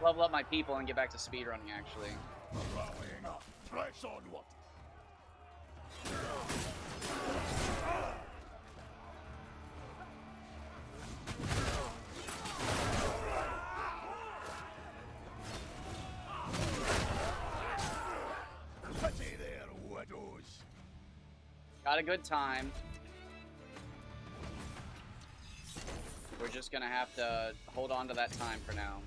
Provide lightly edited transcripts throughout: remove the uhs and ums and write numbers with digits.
level up my people and get back to speedrunning, actually. Rallying up. Press onward. Pity there, widows. Got a good time. We're just gonna have to hold on to that time for now.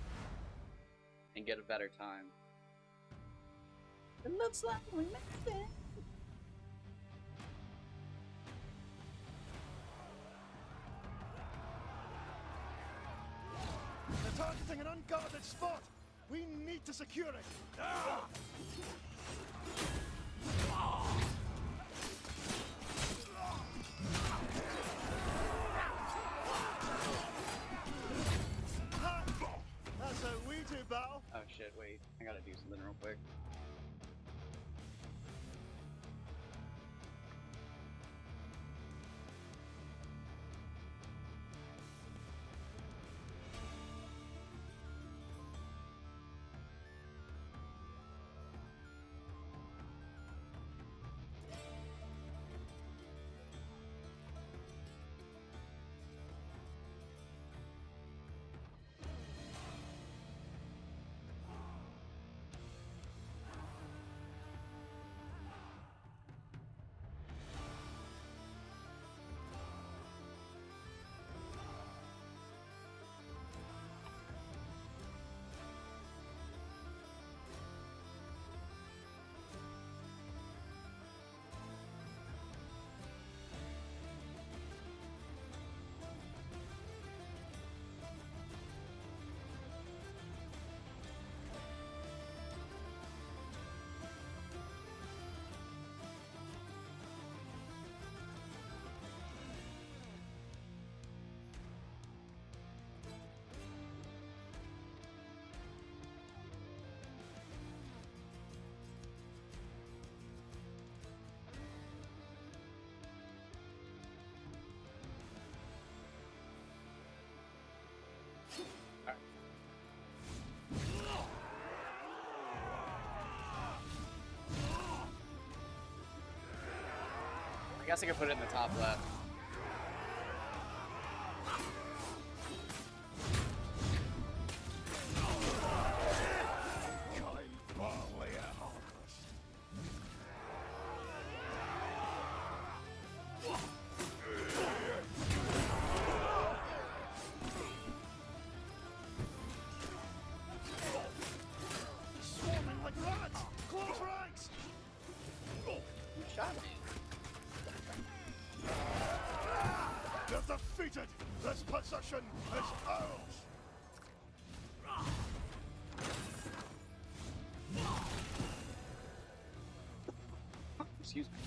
And get a better time. It looks like we made it. They're targeting an unguarded spot. We need to secure it. Ah! That's how we do battle. Oh shit, wait. I gotta do something real quick. I guess I could put it in the top left. Swarming like rats. Close ranks. You shot me. They're defeated! This position is ours! Excuse me.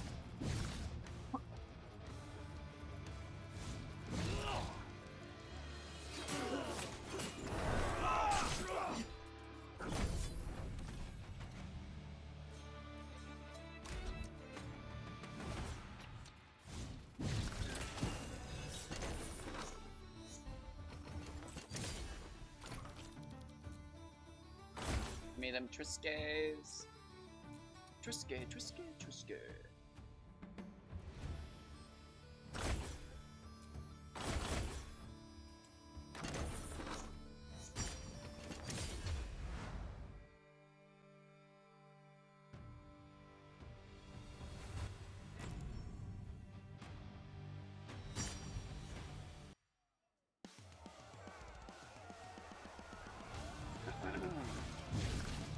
Made them Triscays. Triscay, Triscay, Triscay.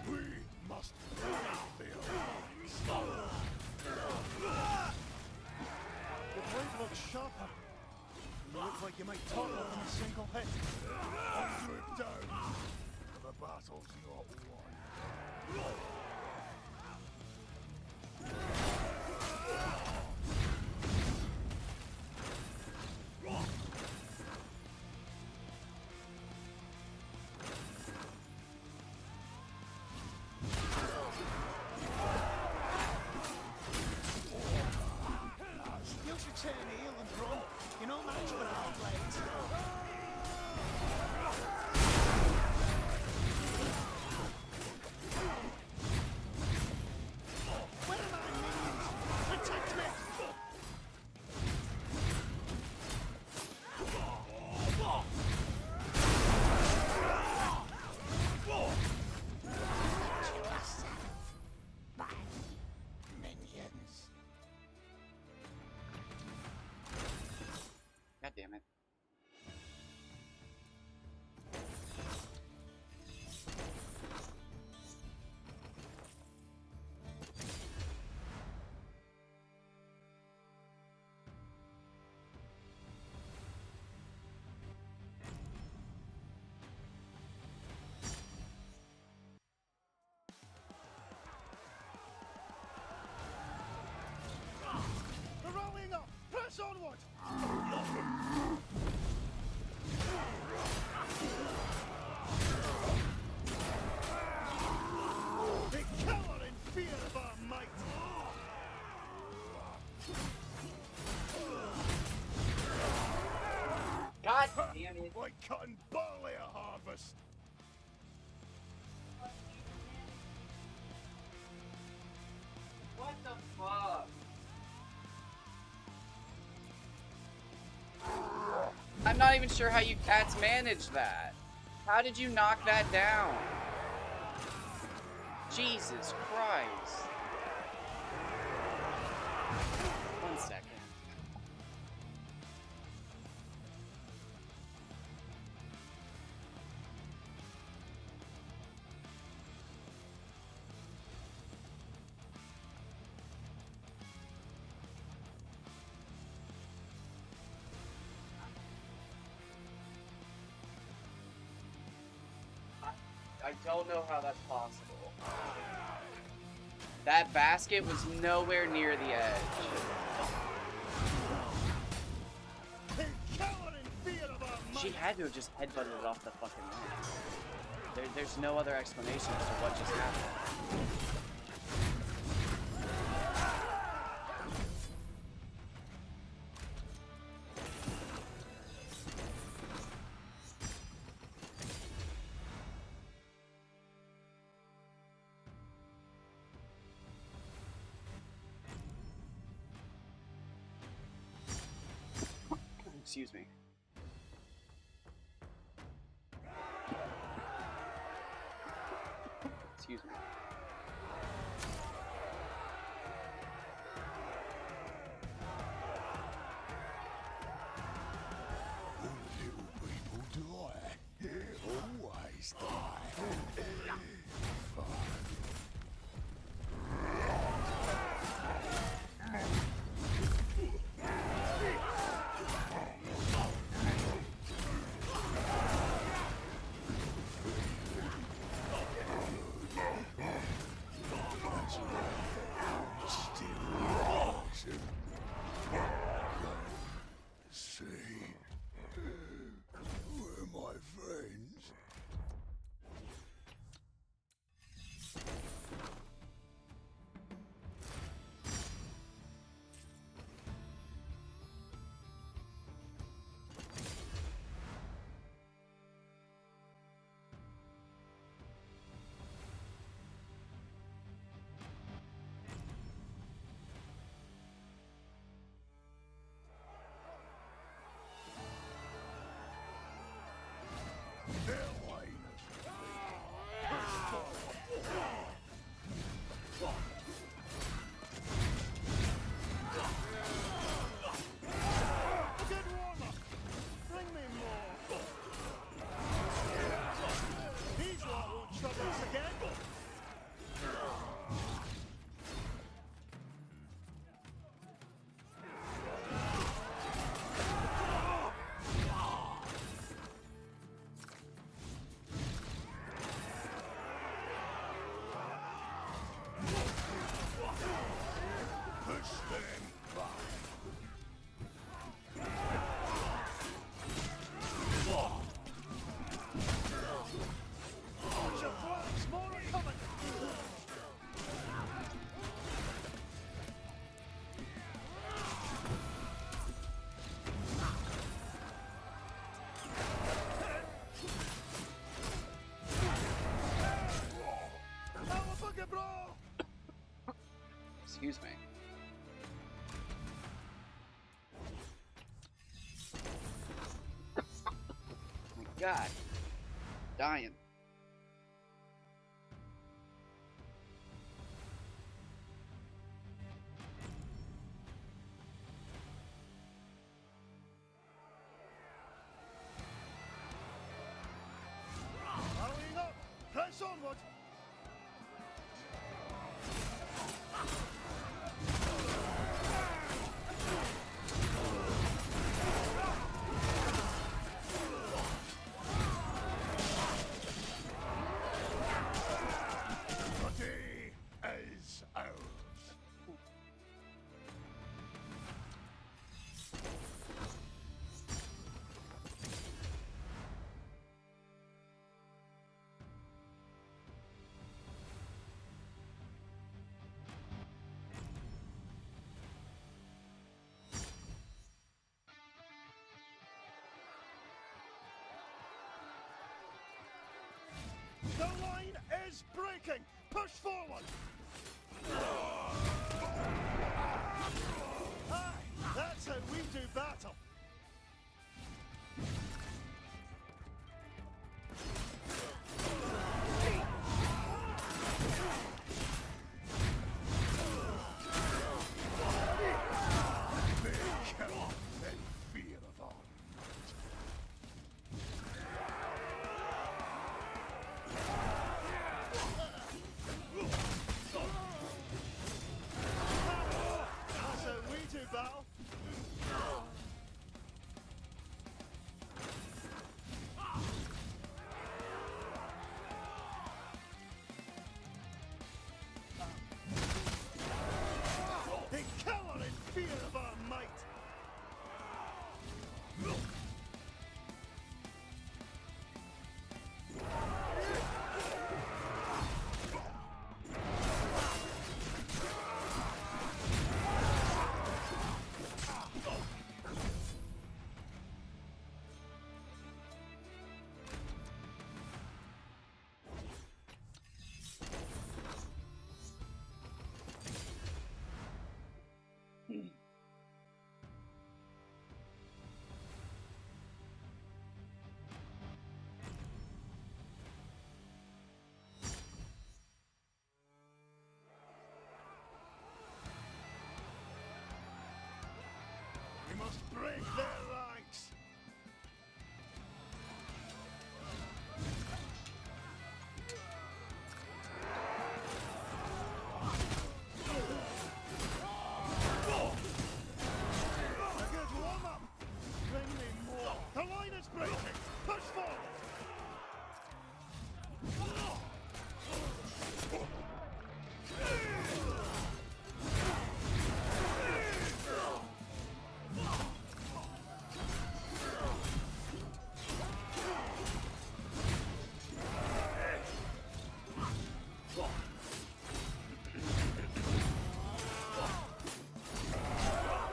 We must break their lines. Your blade looks sharper. You look like you might topple from a single hit. I'll move down. The battle's not won. You should turn heel and run. You're no match for our blades. like cutting barley at harvest. What the fuck? I'm not even sure how you cats managed that. How did you knock that down? Jesus Christ. 1 second. I don't know how that's possible. That basket was nowhere near the edge. She had to have just headbutted it off the fucking line. There's no other explanation as to what just happened. Excuse me. Excuse me. Little people die. Always die. See, we're my friends. Excuse me. My God. Dying. Hurrying up! Press onward! As ours. The line is breaking! Push forward! Aye, that's how we do battle. They kill in fear of our That's how we do battle. They cower in fear of our might. We must break their ranks. A good warm-up. Bring me more. The line is breaking. Push forward.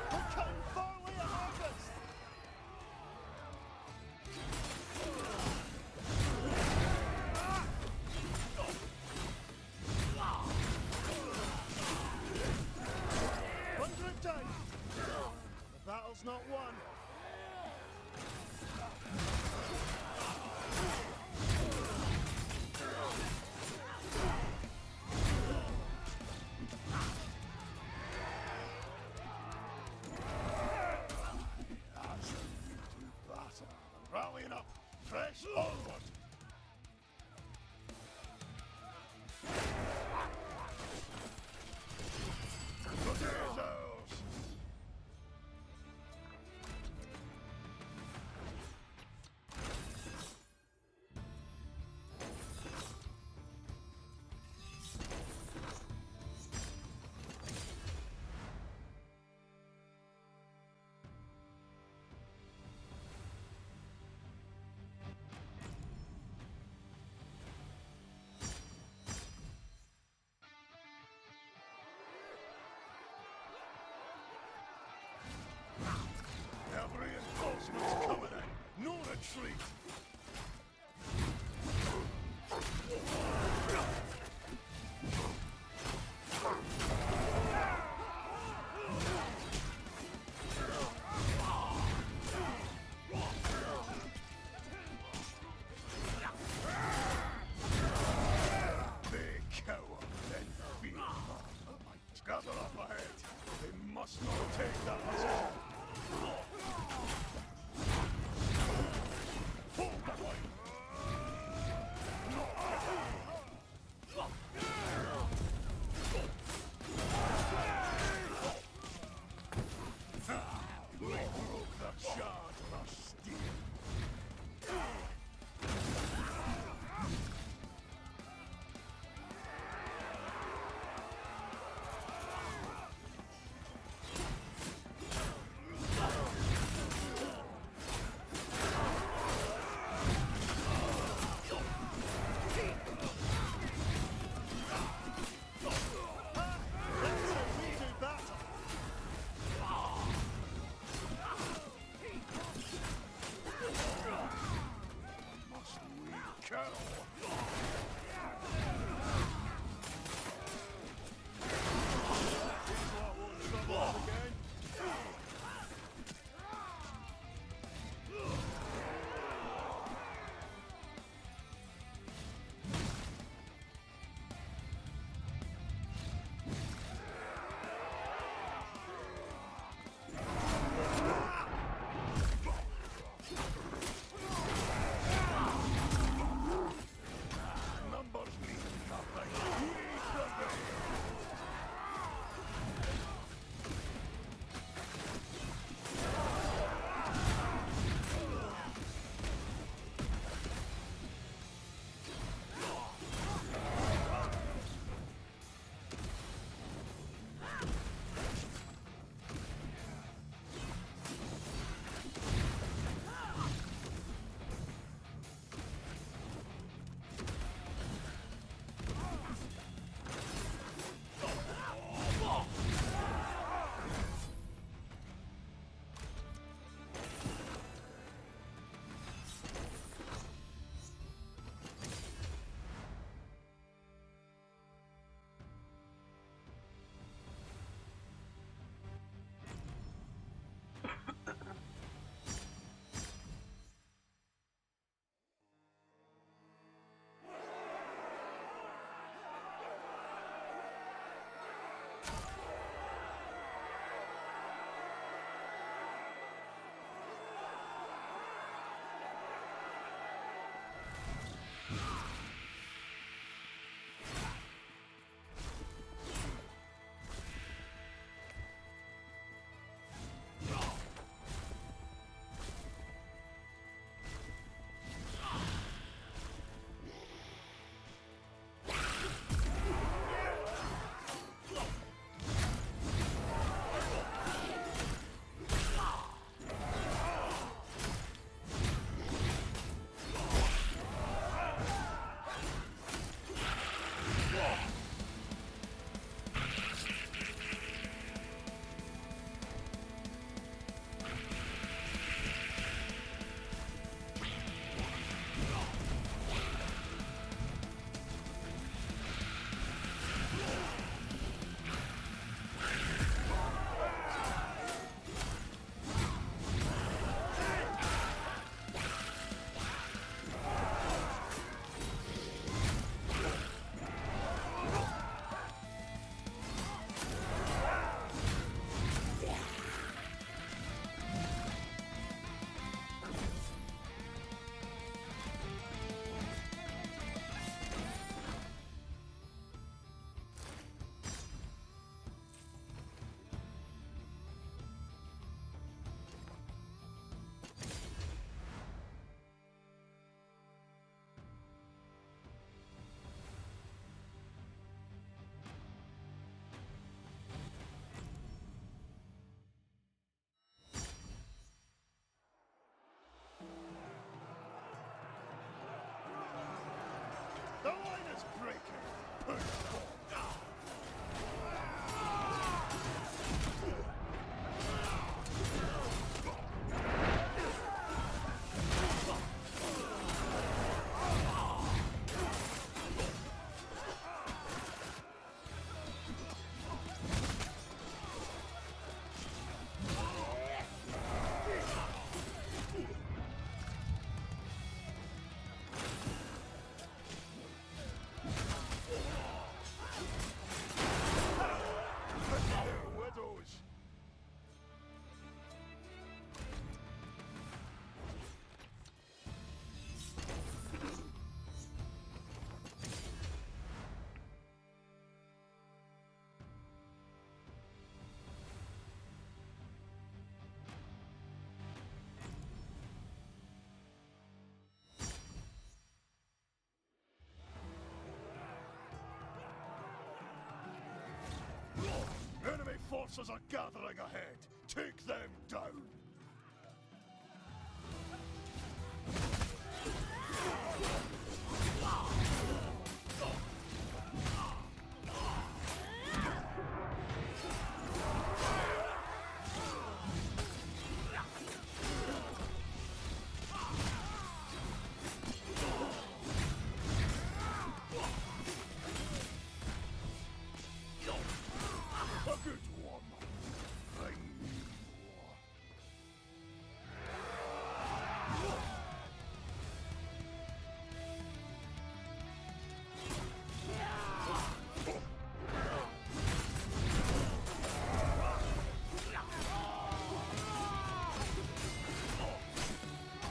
We're cutting far away ahead of us. Hundred down. The battle's not won. That's how we do battle. Rallying up. Fresh onward. Potatoes! Have reinforcements coming in. No retreat. They cower and fear. Gather up ahead. They must not take that position. Hold Widows. Enemy forces are gathering ahead. Take them down. A good one. Bring me more.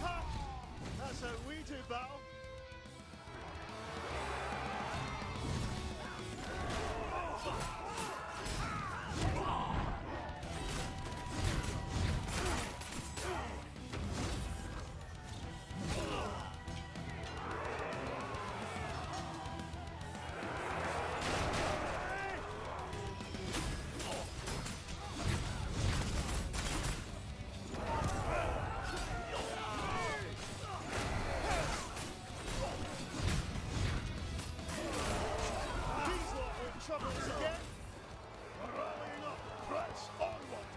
Ha! That's how we do battle. These lot are in trouble again. Rallying up. Press onward.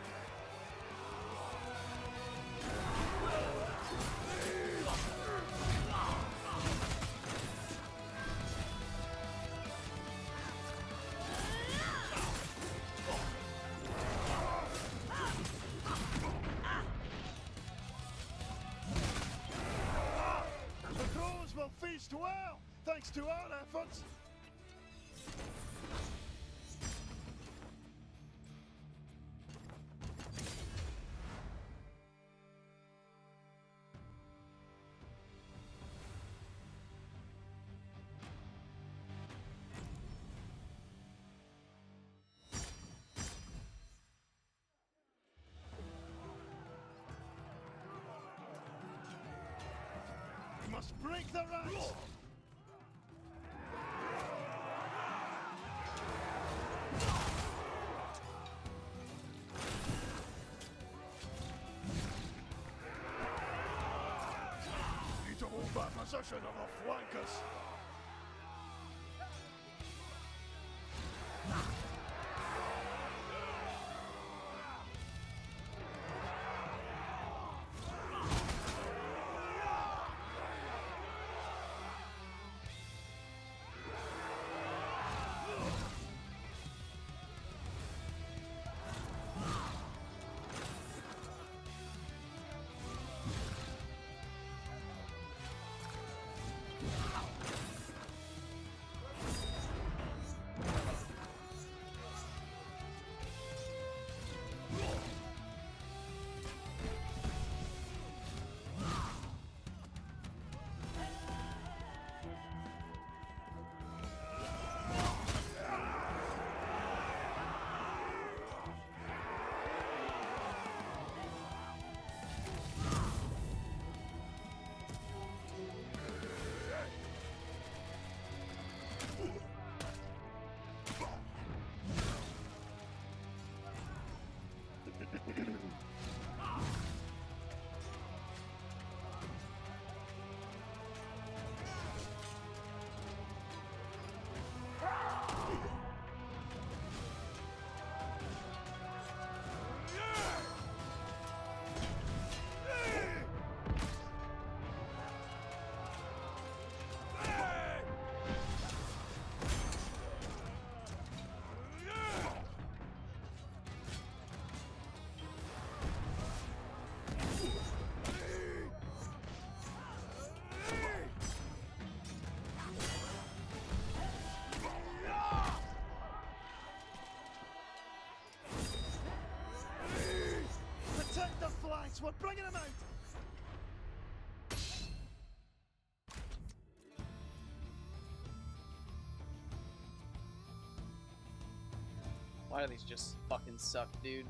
The crows will feast well, thanks to our efforts. We must break the ranks. Need to hold back possession of the flankers. bringing him out! Why do these just fucking suck, dude?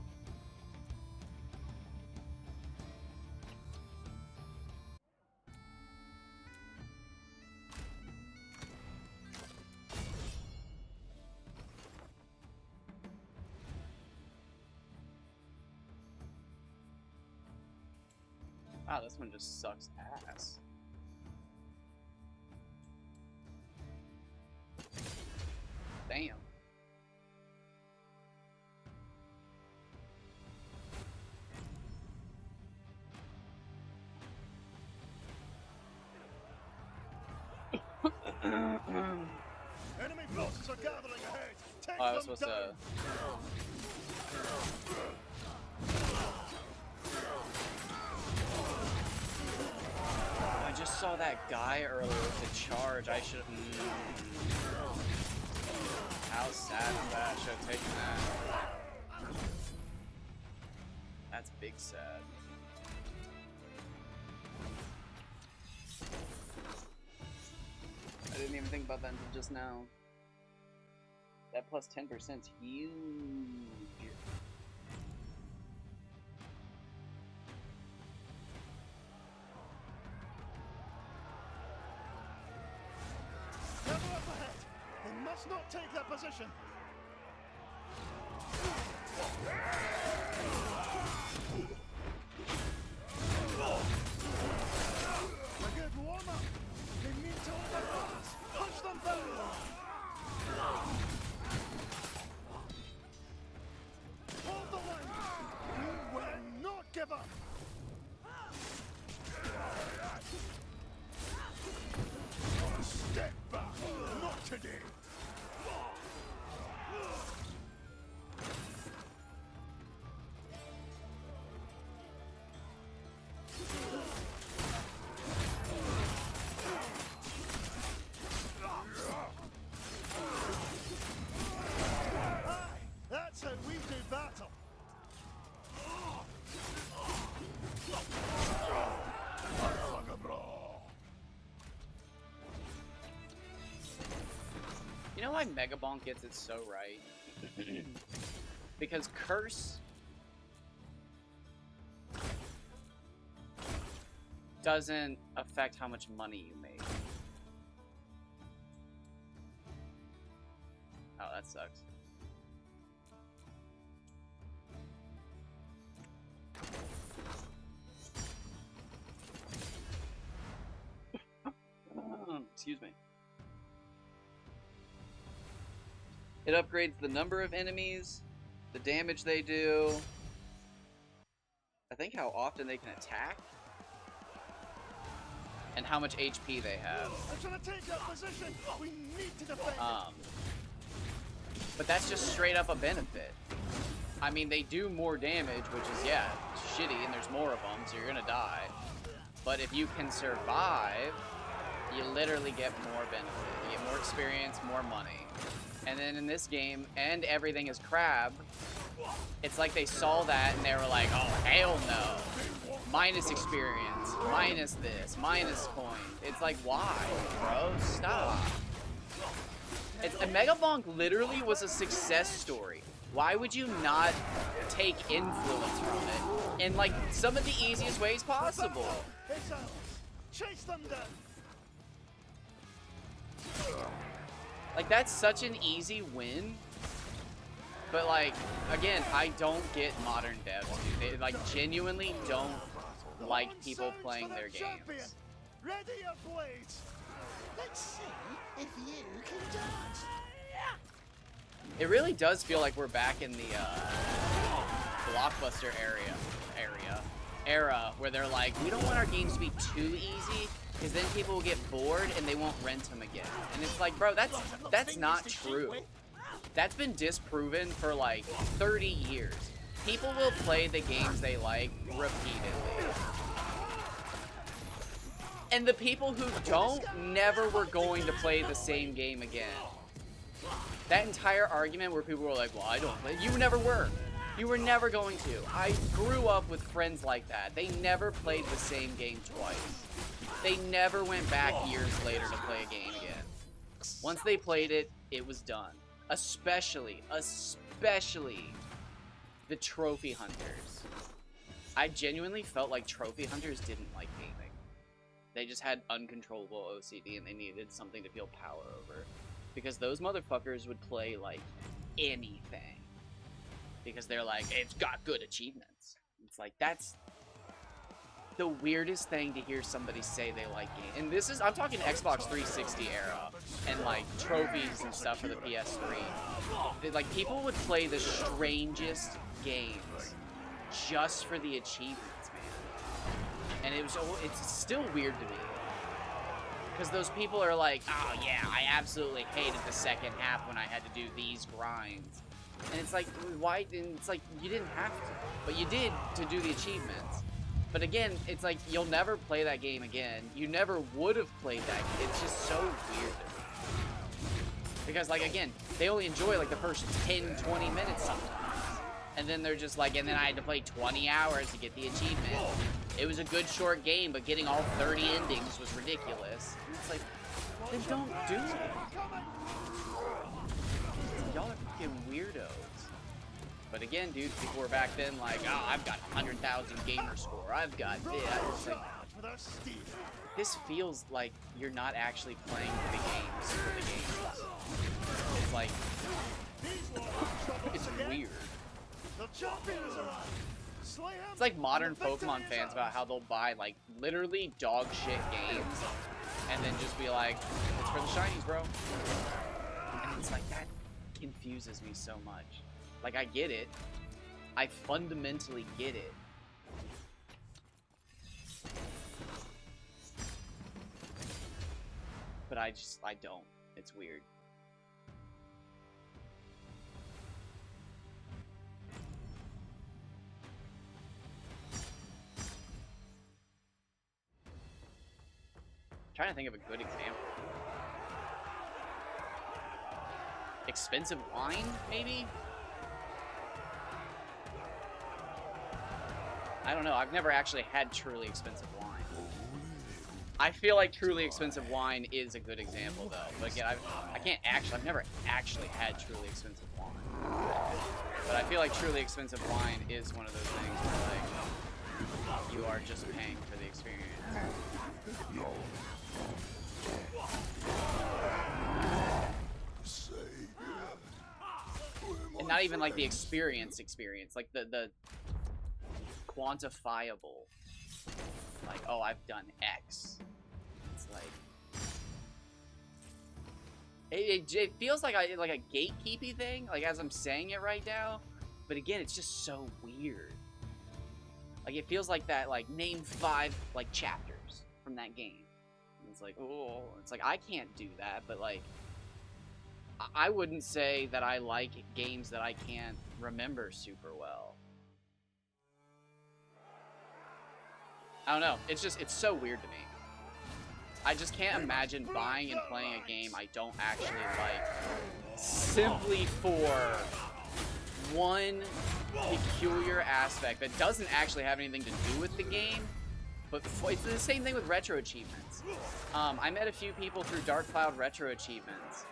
Wow, this one just sucks ass. Damn. Enemy forces are gathering ahead! Take Oh, I was them supposed down! I just saw that guy earlier with the charge. I should. How sad is that? I should have taken that. That's big sad. I didn't even think about that until just now. That plus 10% is huge. Cover up ahead! They must not take that position! A good warm-up! They need to advance! Punch them down! Hold the line! We will not give up! Step back! Not today! Aye, that's how we do battle! You know why Megabonk gets it so right? Because Curse doesn't affect how much money you make. Oh, that sucks. Excuse me. It upgrades the number of enemies, the damage they do, I think how often they can attack, and how much HP they have. I'm trying to take that position! We need to defend it! But that's just straight up a benefit. I mean, they do more damage, which is, yeah, shitty, and there's more of them, so you're gonna die. But if you can survive, you literally get more benefit. You get more experience, more money. And then in this game, and everything is crab, it's like they saw that and they were like, oh, hell no. Minus experience, minus this, minus point. It's like, why, bro? Stop. A Megabonk literally was a success story. Why would you not take influence from it in, like, some of the easiest ways possible? It's ours! Chase them down! Like, that's such an easy win. But, like, again, I don't get modern devs, dude. They, like, genuinely don't like people playing their games. Ready your blades! Let's see if you can dodge! It really does feel like we're back in the Blockbuster era where they're like, we don't want our games to be too easy because then people will get bored and they won't rent them again. And it's like, bro, that's not true. That's been disproven for like 30 years. People will play the games they like repeatedly. And the people who don't never were going to play the same game again. That entire argument where people were like, well, I don't play, you never were. You were never going to. I grew up with friends like that. They never played the same game twice. They never went back years later to play a game again. Once they played it, it was done. Especially the trophy hunters. I genuinely felt like trophy hunters didn't like gaming. They just had uncontrollable OCD and they needed something to feel power over. Because those motherfuckers would play like anything. Because they're like, it's got good achievements. It's like, that's the weirdest thing to hear somebody say they like games. And this is, I'm talking Xbox 360 era. And like trophies and stuff for the PS3. Like people would play the strangest games just for the achievements, man. And it's still weird to me. Because those people are like, oh yeah, I absolutely hated the second half when I had to do these grinds. And it's like, why? And it's like, you didn't have to. But you did to do the achievements. But again, it's like, you'll never play that game again. You never would have played that game. It's just so weird to me. Because, like, again, they only enjoy, like, the first 10, 20 minutes sometimes. And then they're just like, and then I had to play 20 hours to get the achievement. It was a good short game, but getting all 30 endings was ridiculous. And it's like, then don't do it. Y'all are fucking weirdos. But again, dude, people were back then like, oh, I've got 100,000 gamer score. I've got this. Like, this feels like you're not actually playing for the games. It's like, it's weird. It's like modern Pokemon fans about how they'll buy like literally dog shit games and then just be like, it's for the shinies, bro. And it's like, that confuses me so much. Like, I get it. I fundamentally get it. But I don't. It's weird. I'm trying to think of a good example. Expensive wine, maybe? I don't know. I've never actually had truly expensive wine. I feel like truly expensive wine is a good example, though. But again, I've never actually had truly expensive wine. But I feel like truly expensive wine is one of those things where, like, you are just paying for the experience. And not even like the experience, like the quantifiable, like, oh, I've done X. It's like it feels like a gatekeepy thing, like as I'm saying it right now, but again, it's just so weird. Like it feels like that, like name 5 like chapters from that game. And it's like, oh, it's like I can't do that, but like I wouldn't say that I like games that I can't remember super well. I don't know. It's so weird to me. I just can't imagine buying and playing a game I don't actually like simply for one peculiar aspect that doesn't actually have anything to do with the game, but it's the same thing with retro achievements. I met a few people through Dark Cloud retro achievements,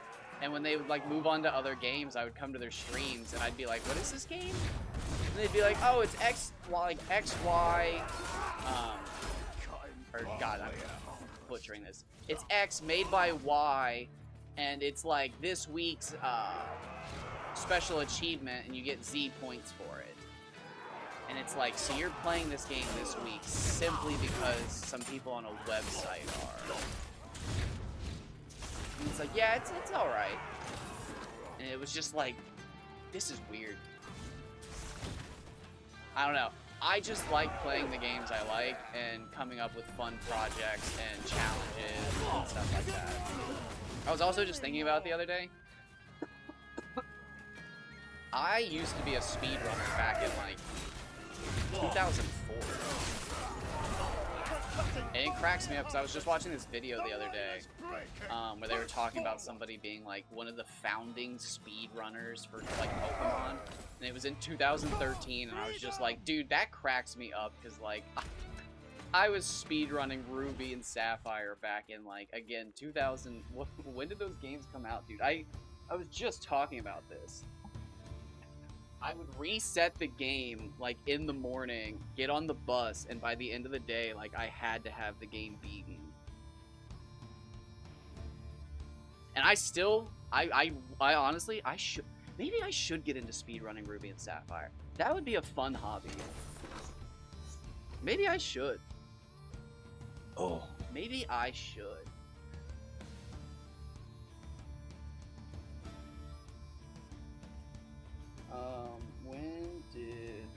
and when they would like move on to other games, I would come to their streams and I'd be like, what is this game? And they'd be like, oh, it's X, like XY, or God, I'm butchering this. It's X made by Y, and it's like this week's special achievement, and you get Z points for it. And it's like, so you're playing this game this week simply because some people on a website are. And it's like, yeah, it's alright. And it was just like, this is weird. I don't know. I just like playing the games I like and coming up with fun projects and challenges and stuff like that. I was also just thinking about it the other day. I used to be a speedrunner back in like 2004. And it cracks me up because I was just watching this video the other day, where they were talking about somebody being like one of the founding speedrunners for like Pokemon, and it was in 2013, and I was just like, dude, that cracks me up because like I was speedrunning Ruby and Sapphire back in like, again, 2000. When did those games come out, dude? I was just talking about this. I would reset the game like in the morning, get on the bus, and by the end of the day, like I had to have the game beaten. And I still, I honestly, maybe I should get into speedrunning Ruby and Sapphire. That would be a fun hobby. Maybe I should. Oh, maybe I should. When did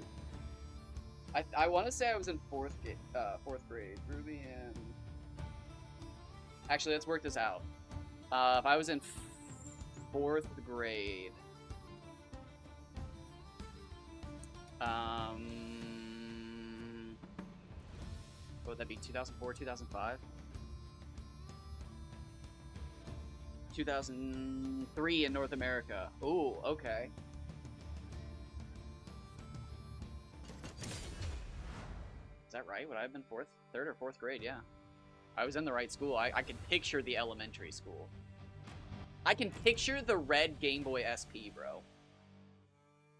I want to say I was in fourth grade, Ruby and actually let's work this out. If I was in fourth grade, what would that be? 2004, 2005, 2003 in North America. Ooh, okay. Is that right? Would I have been third or fourth grade? Yeah. I was in the right school. I can picture the elementary school. I can picture the red Game Boy SP, bro.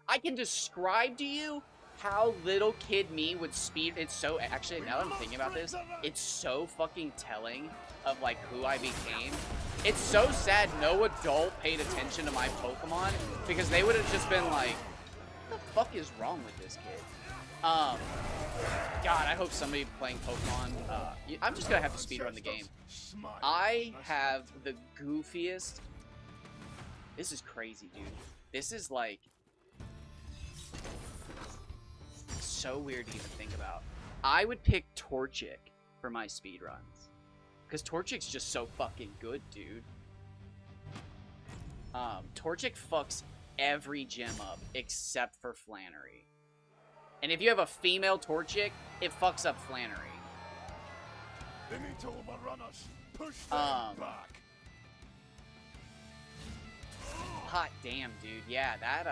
I can describe to you how little kid me would speed. It's so, actually, now that I'm thinking about this, it's so fucking telling of like who I became. It's so sad no adult paid attention to my Pokemon because they would have just been like, what the fuck is wrong with this kid? God, I hope somebody playing Pokemon, I'm just gonna have to speedrun the game. I have the goofiest, this is crazy, dude. This is like, so weird to even think about. I would pick Torchic for my speedruns. Because Torchic's just so fucking good, dude. Torchic fucks every gym up except for Flannery. And if you have a female Torchic, it fucks up Flannery. They need to overrun us. Push them back. Hot damn, dude. Yeah, that,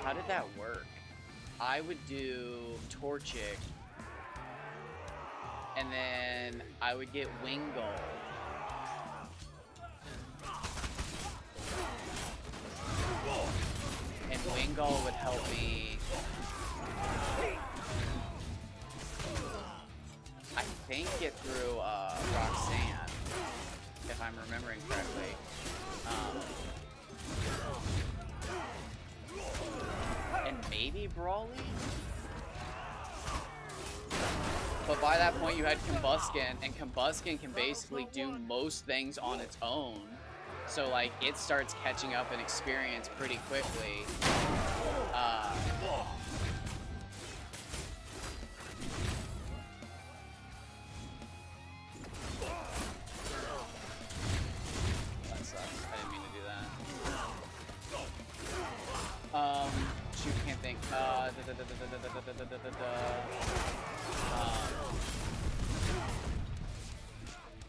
how did that work? I would do Torchic, and then I would get Wingull. And Wingull would help me, I think, get through Roxanne, if I'm remembering correctly. And maybe Brawly? But by that point you had Combusken, and Combusken can basically do most things on its own. So like it starts catching up in experience pretty quickly. That sucks. I didn't mean to do that. Shoot, can't think.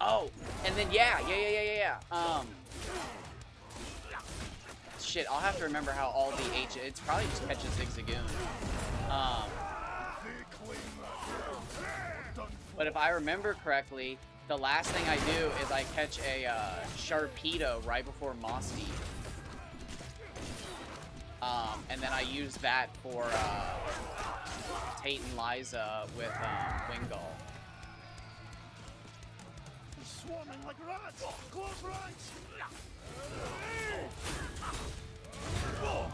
Oh, and then yeah. Shit, I'll have to remember how all the it's probably just catches Zigzagoon. But if I remember correctly, the last thing I do is I catch a Sharpedo right before Moss Deep. And then I use that for Tate and Liza with Wingull. Swarming like rats. Close ranks. But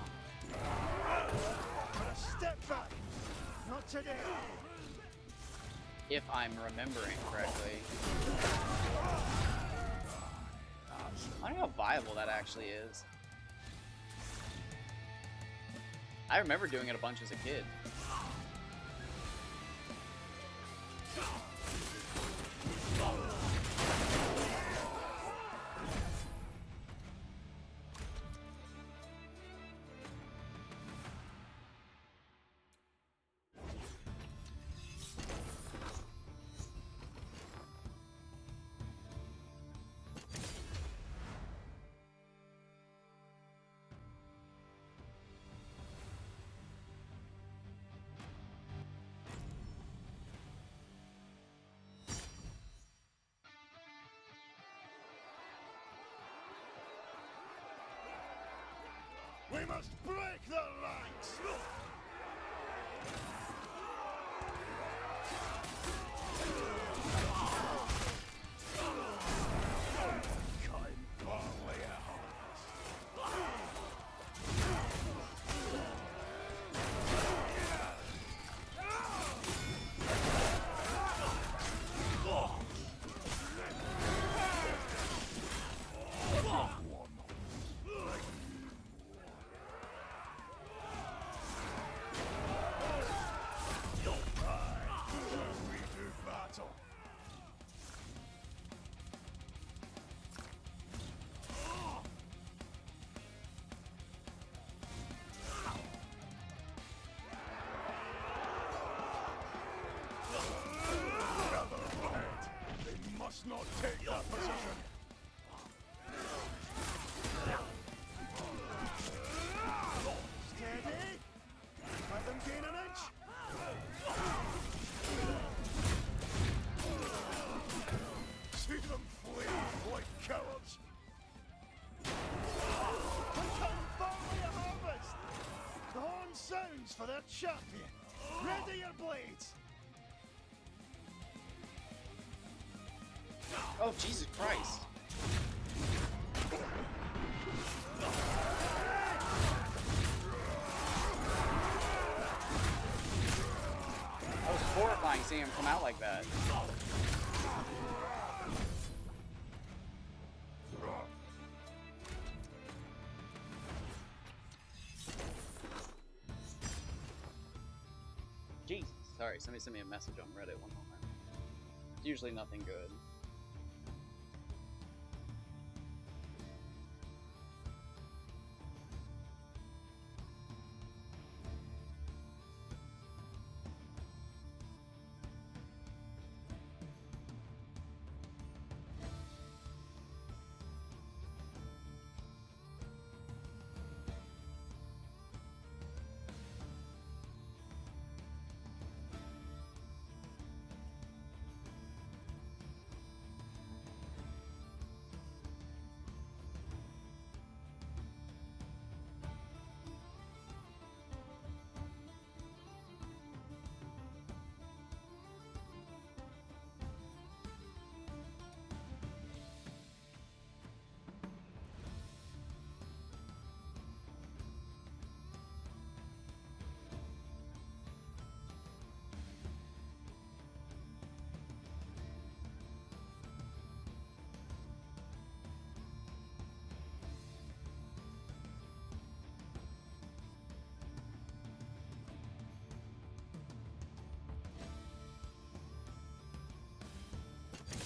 a step back. Not today. If I'm remembering correctly. I don't know how viable that actually is. I remember doing it a bunch as a kid. We must break the ranks! Cutting barley at harvest. We do battle. Gather ahead. They must not take that position. Steady. Let them gain an inch. See them flee like cowards. We're coming barley a harvest. The horn sounds for their champion. Ready your blades. Oh, Jesus Christ. That was horrifying seeing him come out like that. Jesus. Sorry, somebody sent me a message on Reddit one moment. It's usually nothing good.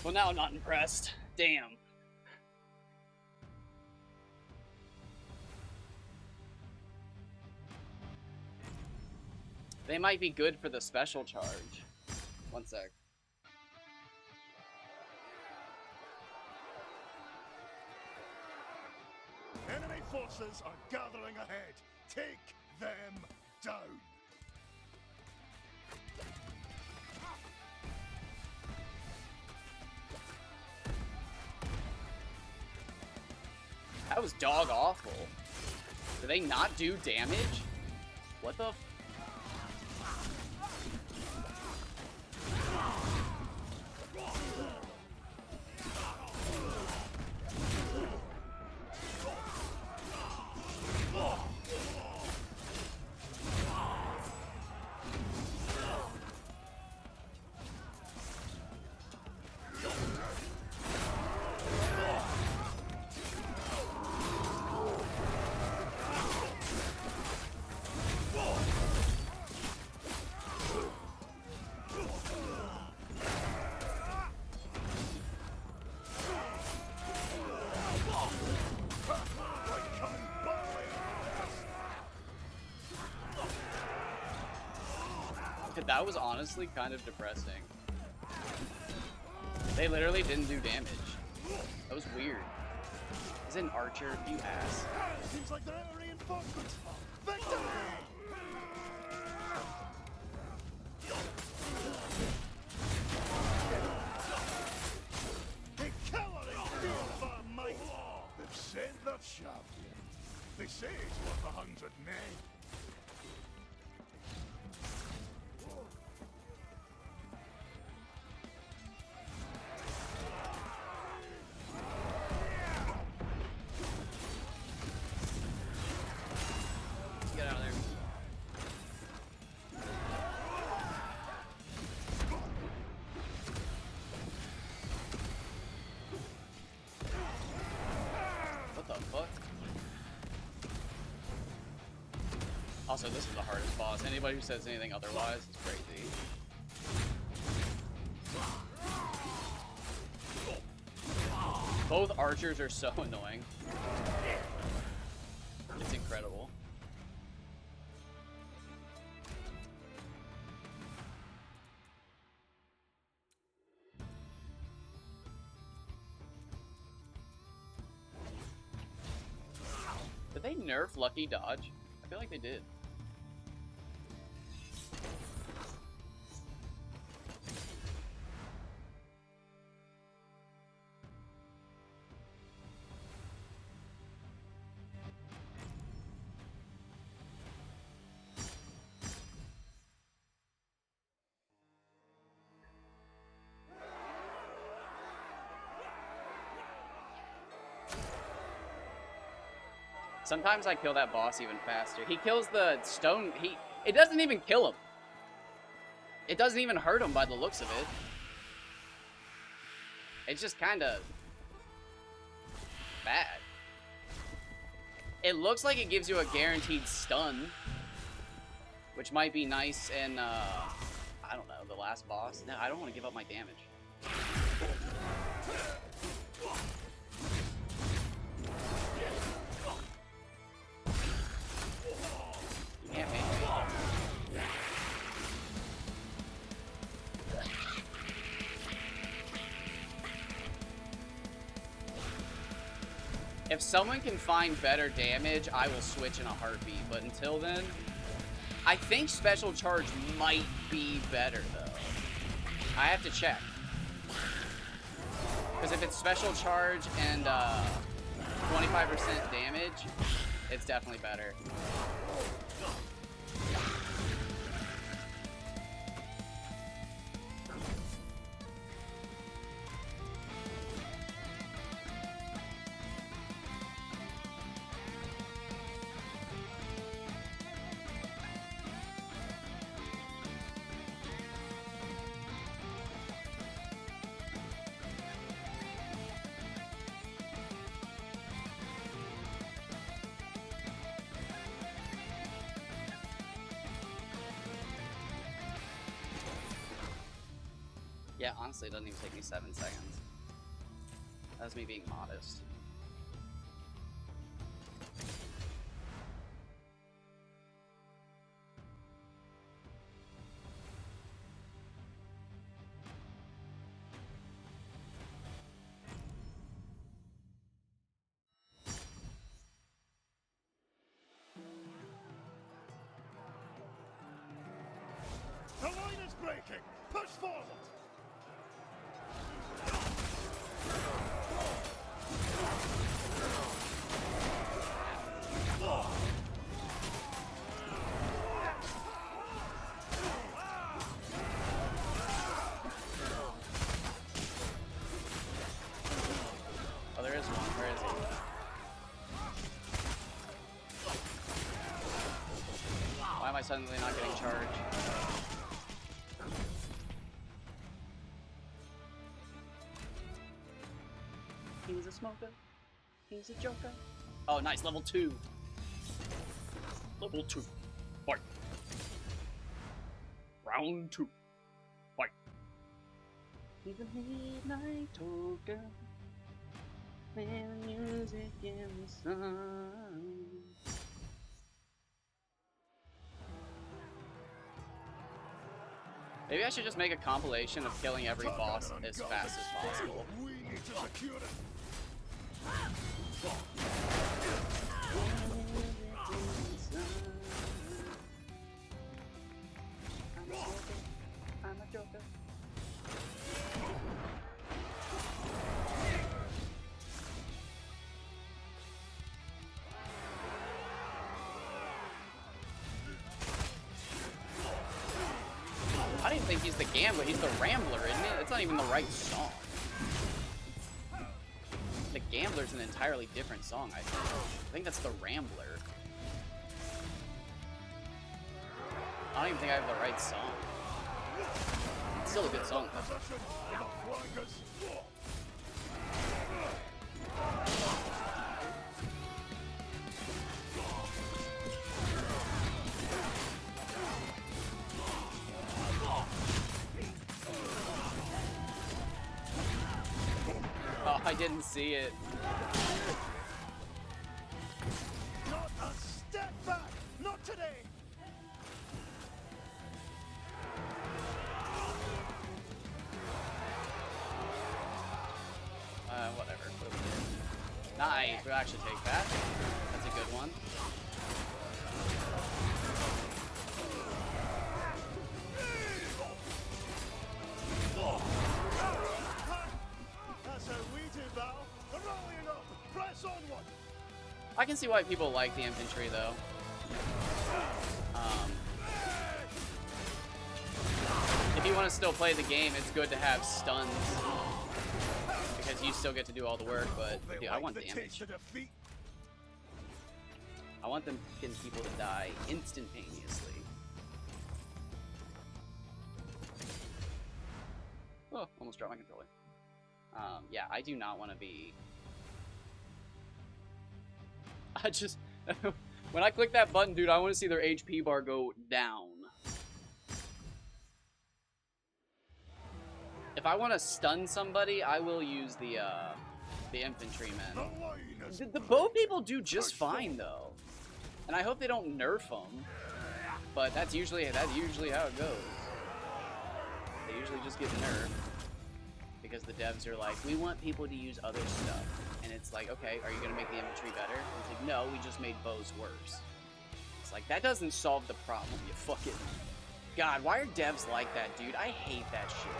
Well, now I'm not impressed. Damn. They might be good for the special charge. One sec. Enemy forces are gathering ahead. Take them down. That was dog awful. Do they not do damage? What the? That was honestly kind of depressing. They literally didn't do damage. That was weird. He's an archer, you ass. Seems like they're out of reinforcements. Victory! They cower in fear of our might. They've sent their champion. They say it's worth 100 men. Get out of there. What the fuck? Also, this is the hardest boss. Anybody who says anything otherwise is crazy. Both archers are so annoying. It's incredible. Did they nerf Lucky Dodge? I feel like they did. Sometimes I kill that boss even faster. He kills the stone. It doesn't even kill him. It doesn't even hurt him by the looks of it. It's just kind of bad. It looks like it gives you a guaranteed stun, which might be nice in, I don't know, the last boss. No, I don't want to give up my damage. You can't make me. If someone can find better damage, I will switch in a heartbeat. But until then, I think Special Charge might be better, though. I have to check. Because if it's Special Charge and 25% damage, it's definitely better. Yeah, honestly, it doesn't even take me 7 seconds. That's me being modest. The line is breaking! Push forward! Oh, there is one. Where is he? Why am I suddenly not getting charged? He's a smoker. He's a joker. Oh, nice. Level 2. Level 2. Fight. Round 2. Fight. He's a midnight toker. Playing music in the sun. Maybe I should just make a compilation of killing every boss as fast as possible. We need to secure it. I'm a joker. think he's the Gambler. He's the Rambler, isn't it? That's not even the right song. The Gambler's an entirely different song, I think. I think that's the Rambler. I don't even think I have the right song. It's still a good song, though. Oh, I didn't see it. Not a step back! Not today! Whatever. Nice. We'll actually take that. That's a good one. That's how we do battle. Rallying up! Press onward! I can see why people like the infantry, though. If you want to still play the game, it's good to have stuns. Because you still get to do all the work, but dude, I want damage. I want them getting people to die instantaneously. Oh, almost dropped my controller. Yeah, I do not want to be... I just... when I click that button, dude, I want to see their HP bar go down. If I want to stun somebody, I will use the infantrymen. The bow people do just fine, though. And I hope they don't nerf them. But that's usually how it goes. They usually just get nerfed. Because the devs are like, we want people to use other stuff. And it's like, okay, are you going to make the infantry better? And it's like, no, we just made bows worse. It's like, that doesn't solve the problem, you fucking... God, why are devs like that, dude? I hate that shit.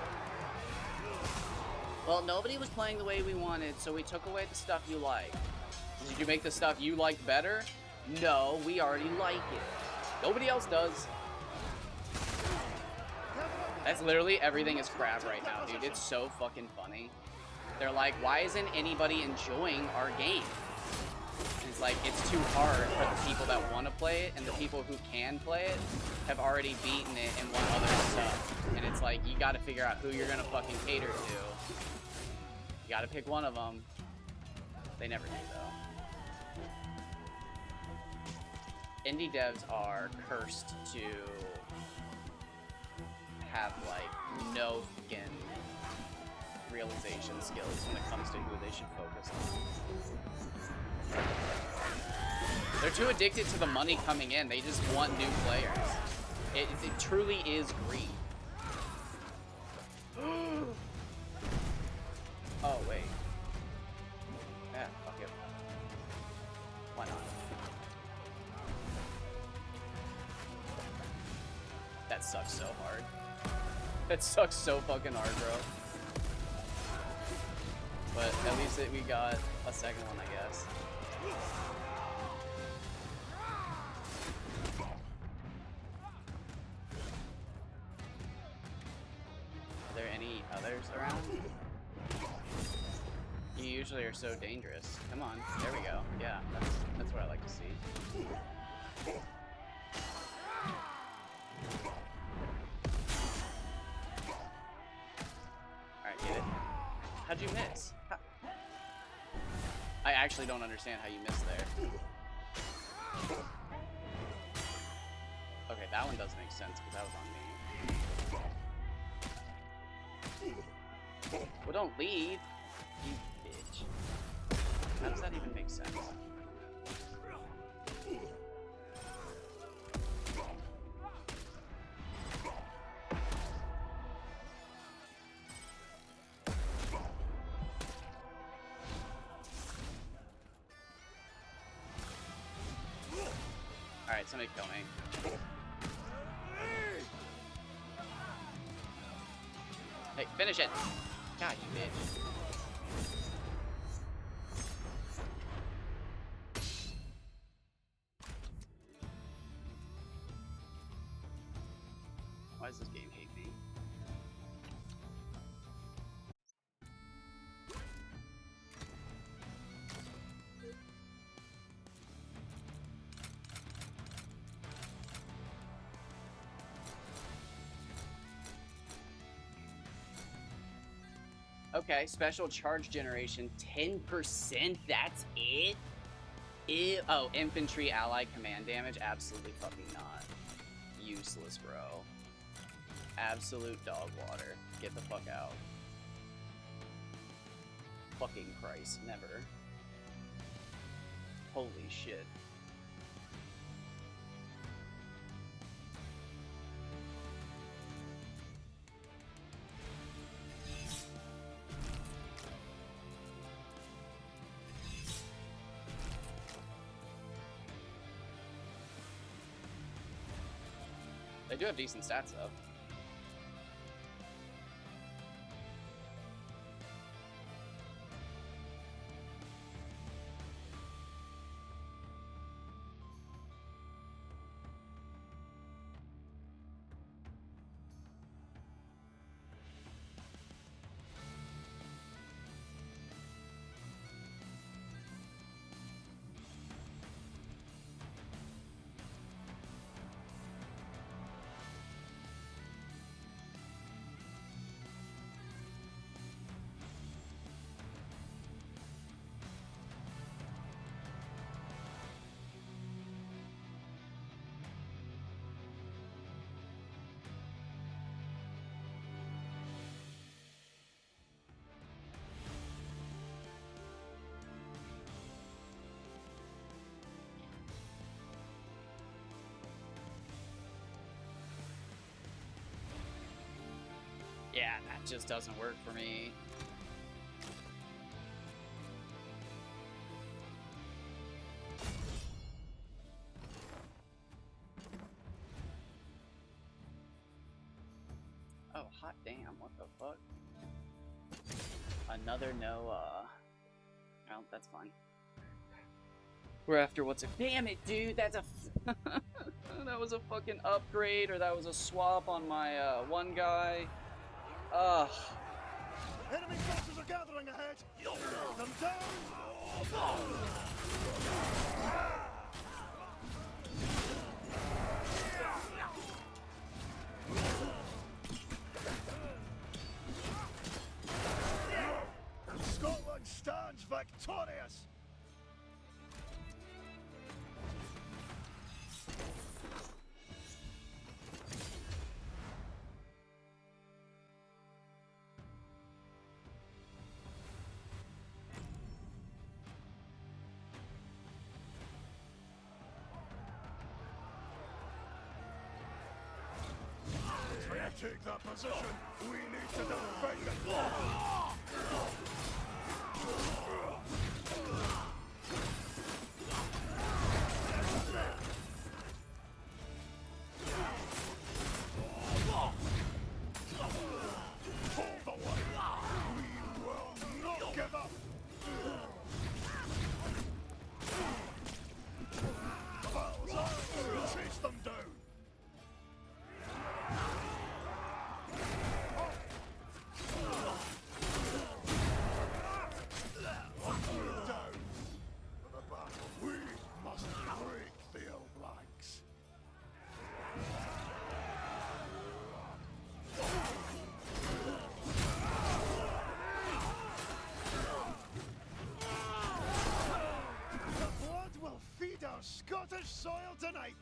Well, nobody was playing the way we wanted, so we took away the stuff you like. Did you make the stuff you liked better? No, we already like it. Nobody else does. That's literally everything is crap right now, dude. It's so fucking funny. They're like, why isn't anybody enjoying our game? And it's like, it's too hard for the people that want to play it, and the people who can play it have already beaten it and want other stuff. And it's like, you gotta figure out who you're gonna fucking cater to. You gotta pick one of them. They never do, though. Indie devs are cursed to have, like, no fucking realization skills when it comes to who they should focus on. They're too addicted to the money coming in. They just want new players. It truly is greed. Oh, wait. Yeah, fuck it. Why not? That sucks so hard. That sucks so fucking hard, bro. But at least we got a second one, I guess. Are there any others around? You usually are so dangerous. Come on, there we go. Yeah, that's what I like to see. Alright, get it. How'd you miss? I actually don't understand how you missed there. Okay, that one does make sense because that was on me. Well, don't leave, you bitch. How does that even make sense? Alright, somebody kill me. Hey, finish it! God, you bitch. Why does this game hate me? Okay, special charge generation, 10%, that's it? Oh, infantry ally command damage? Absolutely fucking not. Useless, bro. Absolute dog water. Get the fuck out. Fucking Christ, never. Holy shit. They do have decent stats, though. Yeah, that just doesn't work for me. Oh, hot damn, what the fuck? Another Noah. Well, that's fine. We're after what's a— damn it, dude, that's a that was a fucking upgrade, or that was a swap on my one guy. Ugh. Enemy forces are gathering ahead. Knock them down. Scotland stands victorious. Take that position. We need to defend it. Hold the line. We will not give up. Battle's on. Chase them down. Scottish soil tonight!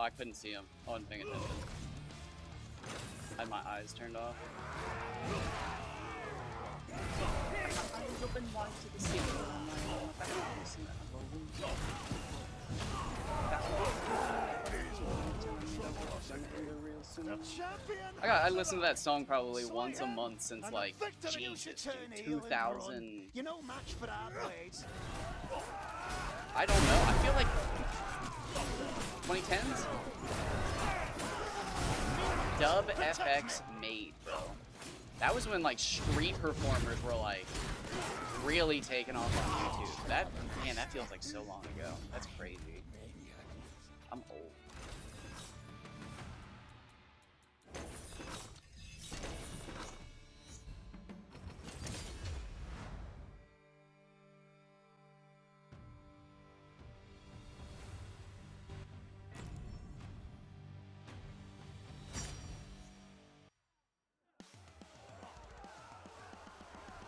I couldn't see him. I wasn't paying attention. I had my eyes turned off. I was open wide to the sea. I listened to that song probably once a month since like Jesus, dude, 2000. You know, match for our blades. I don't know. I feel like 2010s. Dub FX made, bro. That was when like street performers were like really taking off on YouTube. That feels like so long ago. That's crazy. I'm old.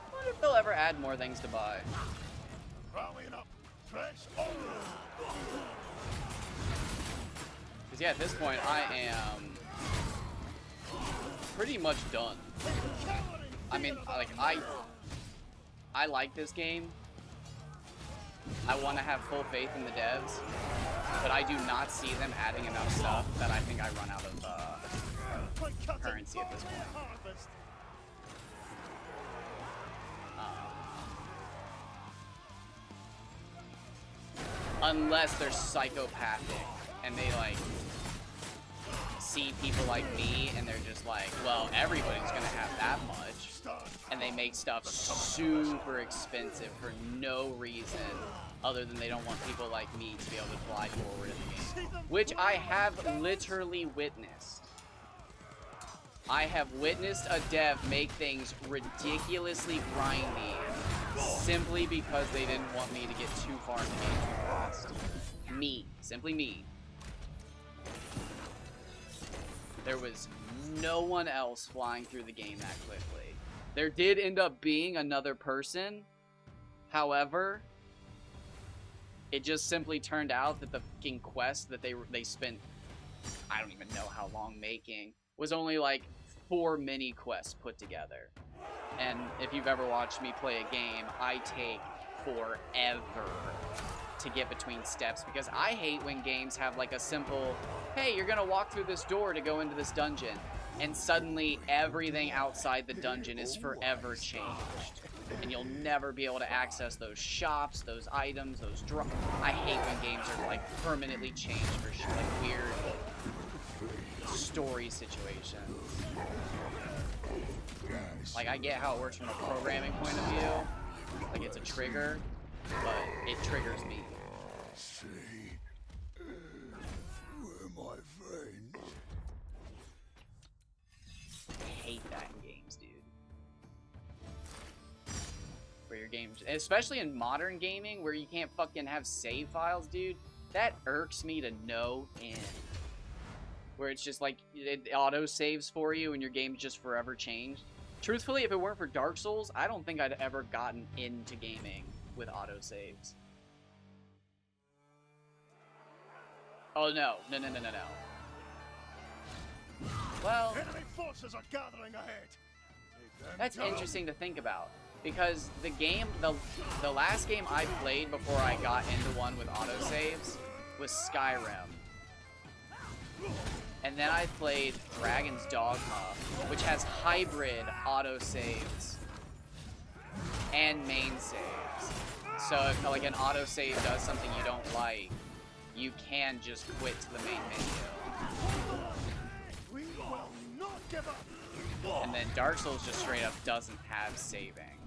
I wonder if they'll ever add more things to buy. Rallying up. Press on. Because yeah, at this point, I am pretty much done. I mean, like, I like this game. I want to have full faith in the devs, but I do not see them adding enough stuff that I think I run out of currency at this point. Unless they're psychopathic and they like see people like me and they're just like, well, everybody's gonna have that much, and they make stuff super expensive for no reason other than they don't want people like me to be able to fly forward in the game, which I have literally witnessed. I have witnessed a dev make things ridiculously grindy simply because they didn't want me to get too far in the game too fast. Me. Simply me. There was no one else flying through the game that quickly. There did end up being another person. However, it just simply turned out that the fucking quest that they spent, I don't even know how long making, was only like 4 mini quests put together. And if you've ever watched me play a game, I take forever to get between steps because I hate when games have like a simple, hey, you're gonna walk through this door to go into this dungeon, and suddenly everything outside the dungeon is forever changed. And you'll never be able to access those shops, those items, those I hate when games are like permanently changed for shit, like weird story situations. Like, I get how it works from a programming point of view. Like, it's a trigger, but it triggers me. See, we're my friends. I hate that in games, dude. Where your games, especially in modern gaming, where you can't fucking have save files, dude. That irks me to no end. Where it's just like, it auto saves for you and your game's just forever changed. Truthfully, if it weren't for Dark Souls, I don't think I'd ever gotten into gaming with autosaves. Oh, no. No. Well, Enemy forces are gathering ahead. that's interesting to think about. Because the game, the last game I played before I got into one with autosaves was Skyrim. And then I played Dragon's Dogma, which has hybrid autosaves and main saves. So if like an autosave does something you don't like, you can just quit to the main menu. We will not give up. And then Dark Souls just straight up doesn't have saving.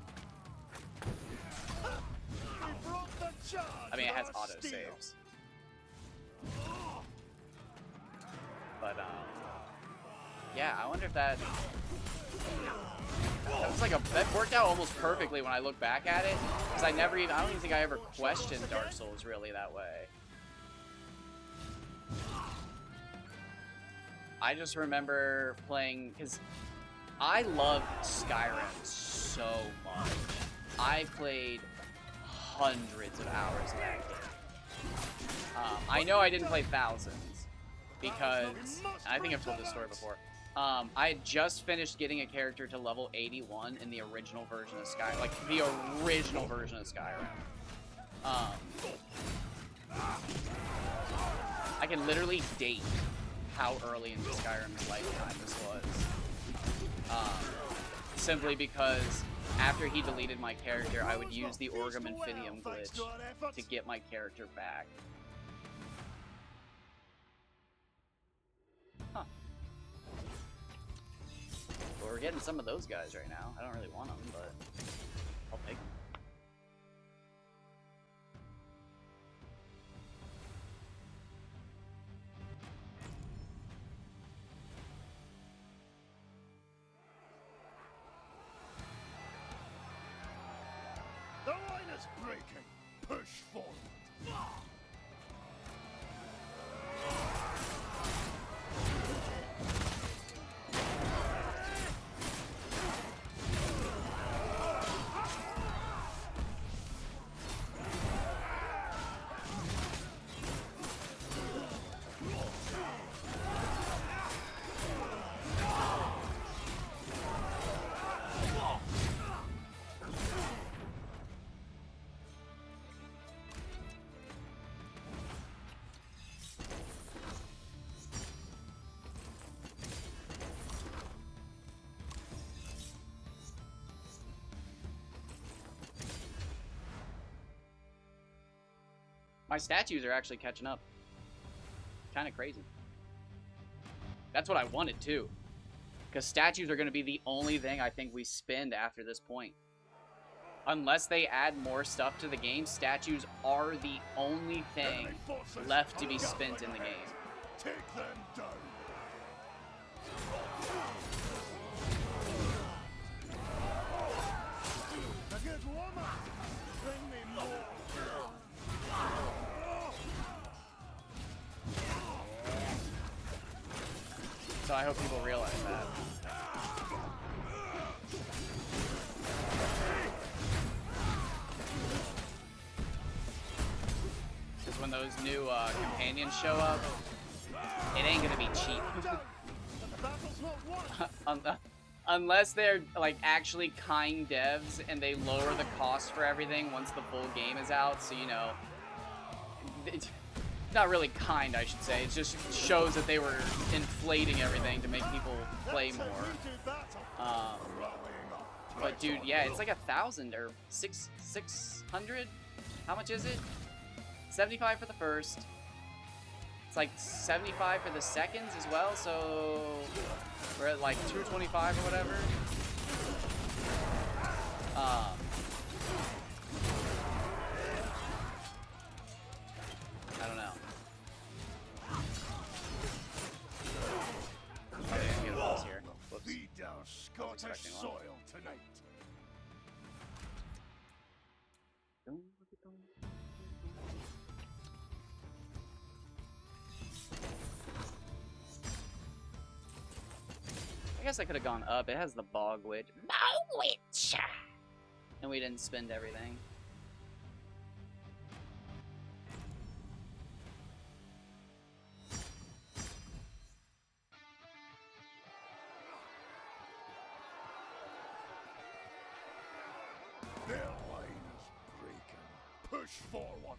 We brought the charge. I mean, it has of our steel. autosaves. But, yeah, I wonder if that was like that worked out almost perfectly when I look back at it, because I don't even think I ever questioned Dark Souls really that way. I just remember playing, because I loved Skyrim so much. I played hundreds of hours of that game. I know I didn't play thousands, because I think I've told this story before. I had just finished getting a character to level 81 in the original version of Skyrim, like the original version of Skyrim. I can literally date how early into Skyrim's lifetime this was. Simply because after he deleted my character, I would use the Orgum Infinium glitch to get my character back. Huh. Well, we're getting some of those guys right now. I don't really want them, but I'll take them. The line is breaking. Push forward. My statues are actually catching up. Kind of crazy. That's what I wanted too. Because statues are going to be the only thing I think we spend after this point. Unless they add more stuff to the game, statues are the only thing left to be spent in the game. Take them down. Now get warmer. Bring me more. So I hope people realize that. Because when those new companions show up, it ain't gonna be cheap. Unless they're like actually kind devs and they lower the cost for everything once the full game is out, so you know, it's not really kind, I should say. It just shows that they were inflating everything to make people play more. But dude, yeah, it's like 1,000 or 600. How much is it? 75 for the first. It's like 75 for the seconds as well, so we're at like 225 or whatever. I don't know. Oh, they didn't get a boss here. Whoops. Feed our Scottish soil tonight. I guess I could have gone up. It has the Bog Witch. Bog Witch! And we didn't spend everything. Their line is breaking. Push forward.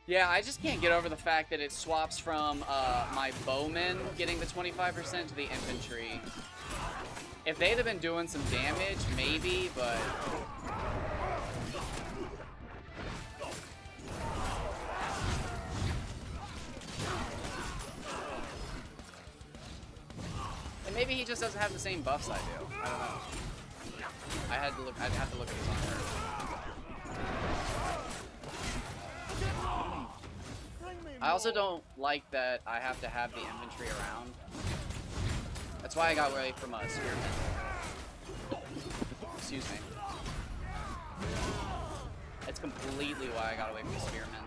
Yeah, I just can't get over the fact that it swaps from my bowmen getting the 25% to the infantry. If they'd have been doing some damage, maybe, but... And maybe he just doesn't have the same buffs I do. I don't know. I'd have to look at his armor. I also don't like that I have to have the infantry around. That's why I got away from spearmen. Excuse me. That's completely why I got away from spearmen.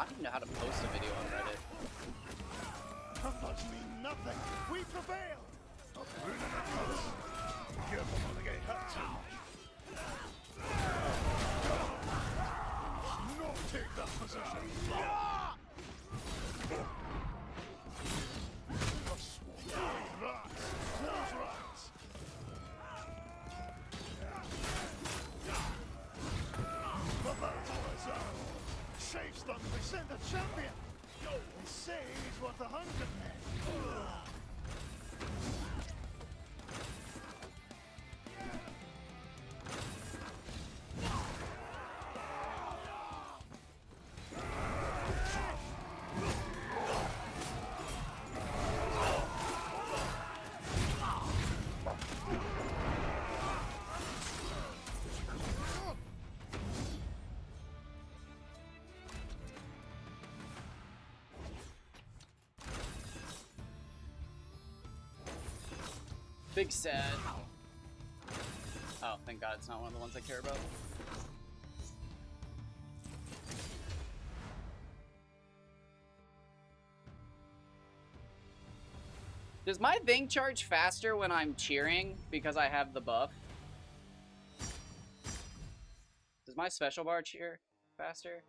I don't even know how to post a video on Reddit. Numbers mean nothing. We prevailed. Not ruining our cause. Careful not to get hurt too much. Not take that position. A swarm of rats. Those rats. The battle is on. Saves them. We send a champion. They say he's worth 100 men. Big sad. Oh, thank God it's not one of the ones I care about. Does my thing charge faster when I'm cheering because I have the buff? Does my special bar cheer faster?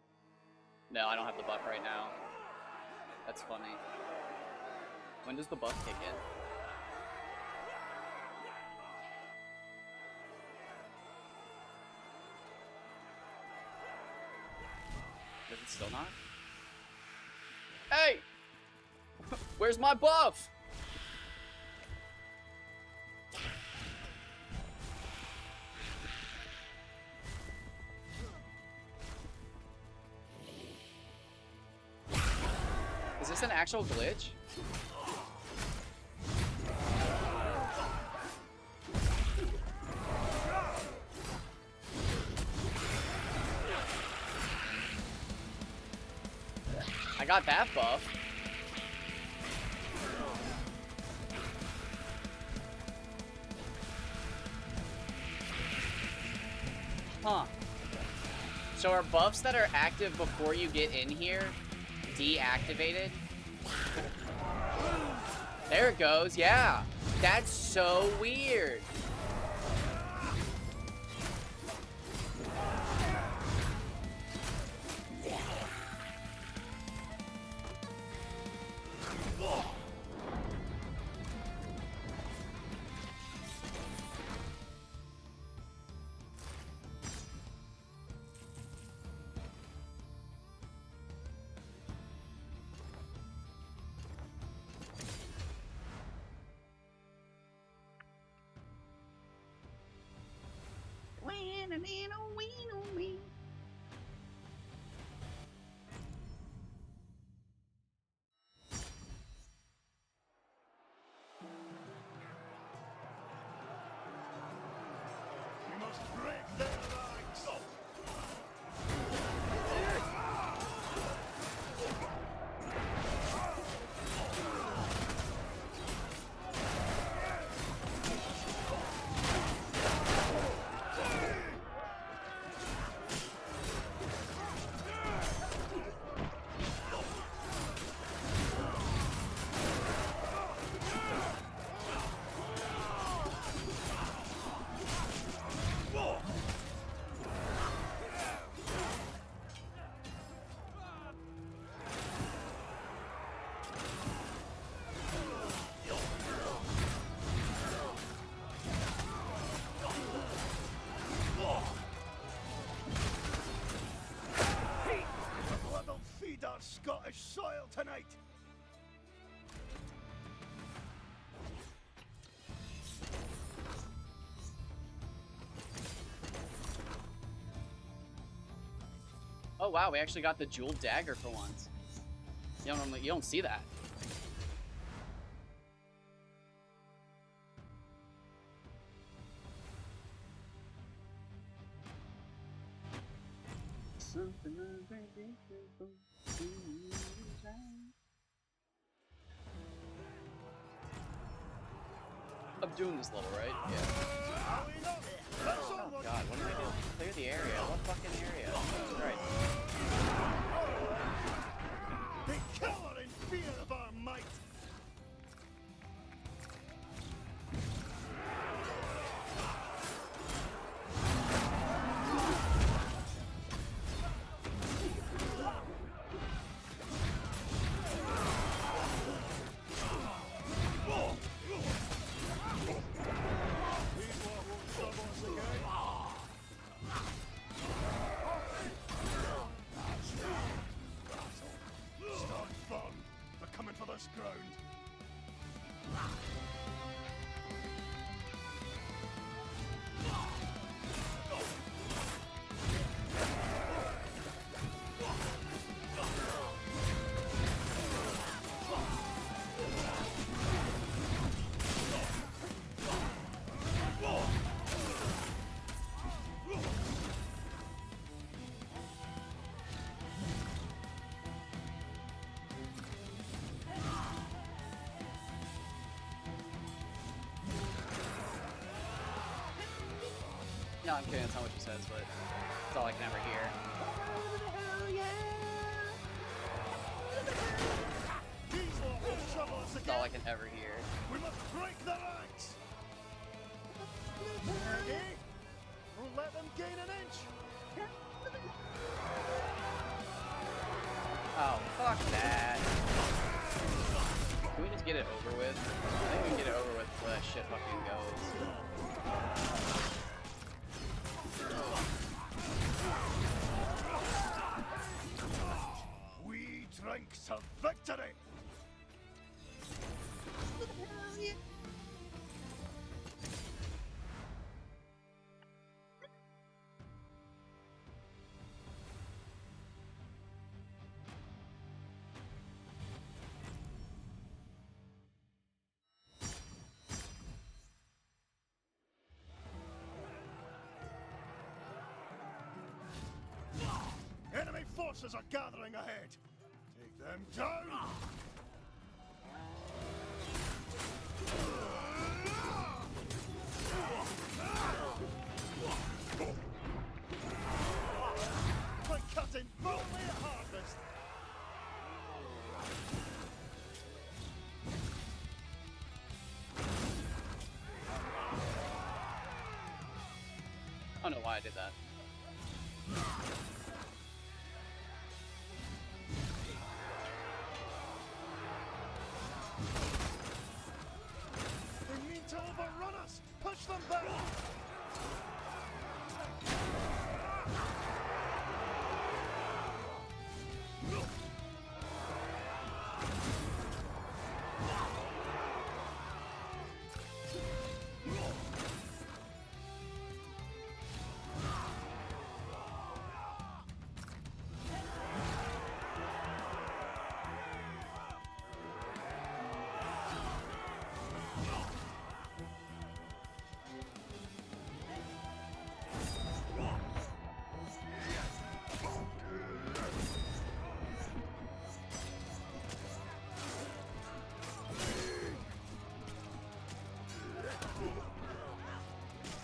No, I don't have the buff right now. That's funny. When does the buff kick in? Is it still not? Hey! Where's my buff? Is this an actual glitch? I got that buff. Huh. So are buffs that are active before you get in here deactivated? There it goes, yeah. That's so weird. We must break their ranks. The blood will feed our Scottish soil tonight. Oh wow, we actually got the jeweled dagger for once. You don't see that. Something unpredictable. I'm doing this level, right? Yeah. Oh god, what am I doing? Clear the area. What fucking area? Jesus Christ. No, I'm kidding. That's not what she says, but it's all I can ever hear. These lot will trouble us That's all I again. can ever hear. We must break the ranks. Ready? Don't let them gain an inch. Oh, fuck that. Can we just get it over with? I think we can get it over with before that shit fucking goes. We drink to victory. Enemy forces are gathering ahead. Take them down. By cutting boldly at harvest. I don't know why I did that. They mean to overrun us. Push them back.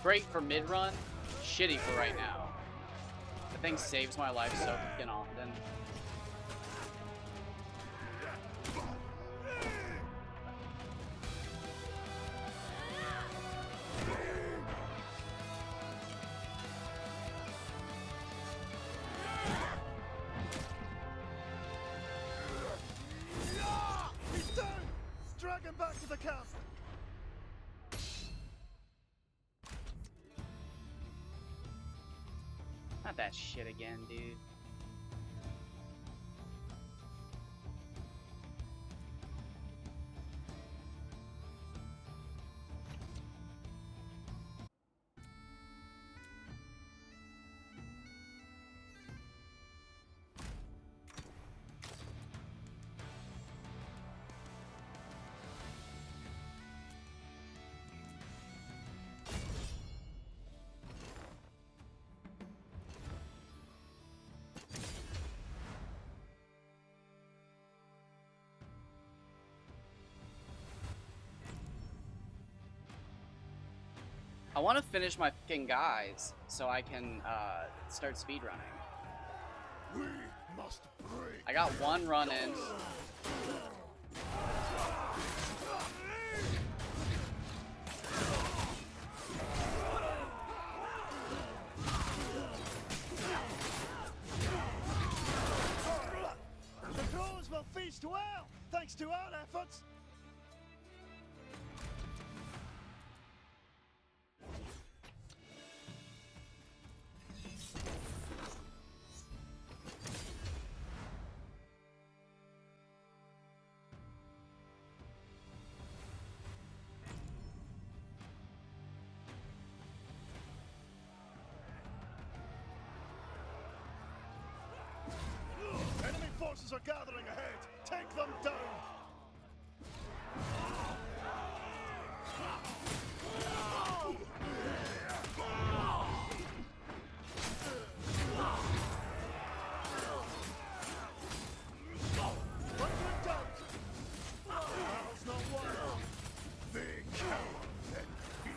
Great for mid-run, shitty for right now. The thing saves my life so fucking often. He's down. Drag him back to the camp. Not that shit again, dude. I want to finish my fucking guys so I can start speedrunning. We must break. I got one run in. The crows will feast well, thanks to our efforts. Enemy forces are gathering ahead. Take them down. One good down. Battle's not won. They cower and fear.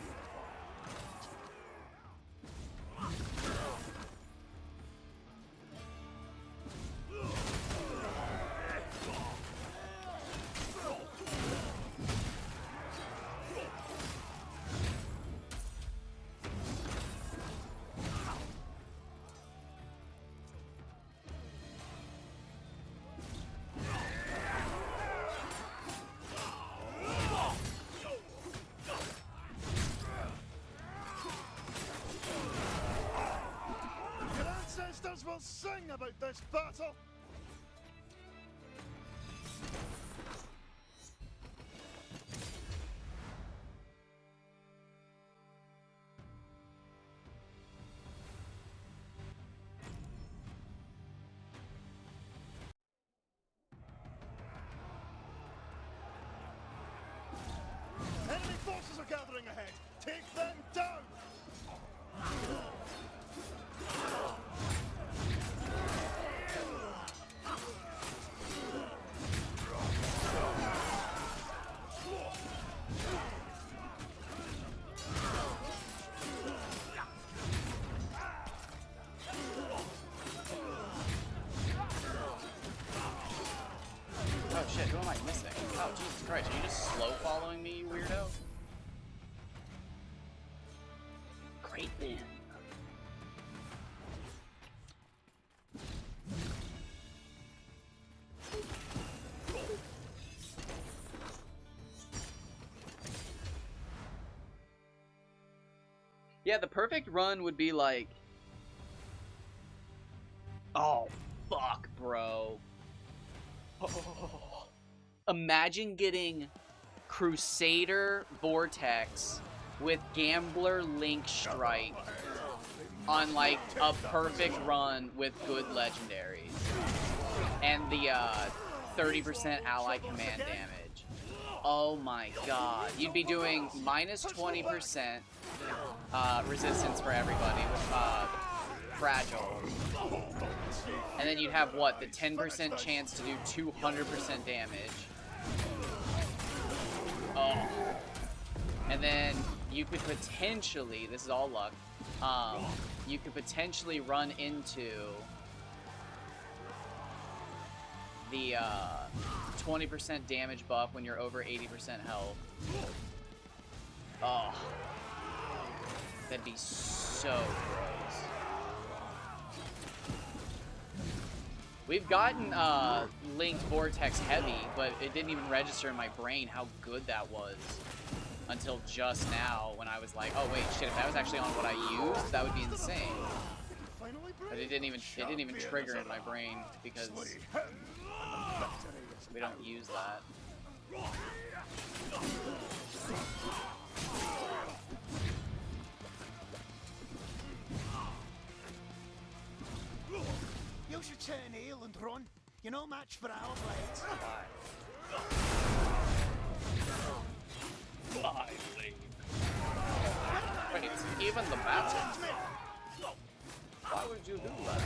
as well sing about this battle. Enemy forces are gathering ahead. Take them down. Oh shit, who am I missing? Oh Jesus Christ, are you just slow following me, you weirdo? Great man. Yeah, the perfect run would be like... Oh, fuck, bro. Oh. Imagine getting Crusader Vortex with Gambler Link Strike on like a perfect run with good legendaries. And the 30% ally command damage. Oh my god. You'd be doing minus 20% resistance for everybody with Fragile. And then you'd have, what, the 10% chance to do 200% damage. Oh. And then you could potentially, this is all luck, you could potentially run into the 20% damage buff when you're over 80% health. Oh. That'd be so gross. We've gotten Linked Vortex heavy, but it didn't even register in my brain how good that was until just now when I was like, oh wait, shit, if that was actually on what I used, that would be insane. But it didn't even trigger in my brain because we don't use that. You should turn heel and run. You're no match for our blades. Wait, it's even the battle? Why would you do that?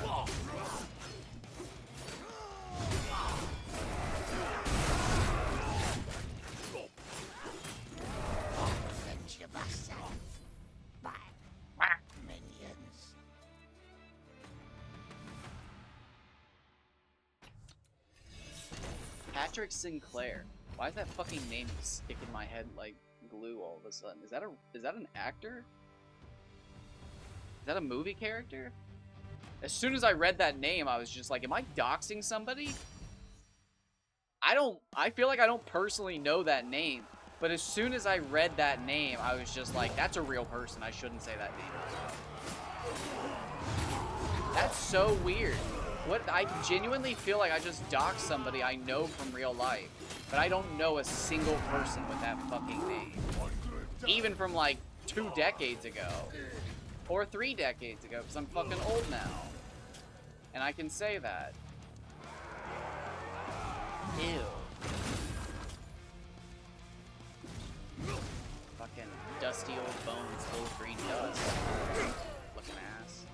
Minions. Patrick Sinclair. Why is that fucking name stick in my head like glue all of a sudden? Is that an actor? Is that a movie character? As soon as I read that name, I was just like, am I doxing somebody? I feel like I don't personally know that name, but as soon as I read that name, I was just like, that's a real person. I shouldn't say that name. That's so weird. What, I genuinely feel like I just doxed somebody I know from real life, but I don't know a single person with that fucking name. Even from like 2 decades ago. Or 3 decades ago, because I'm fucking old now. And I can say that. Ew. Fucking dusty old bones full of green dust. Looking ass.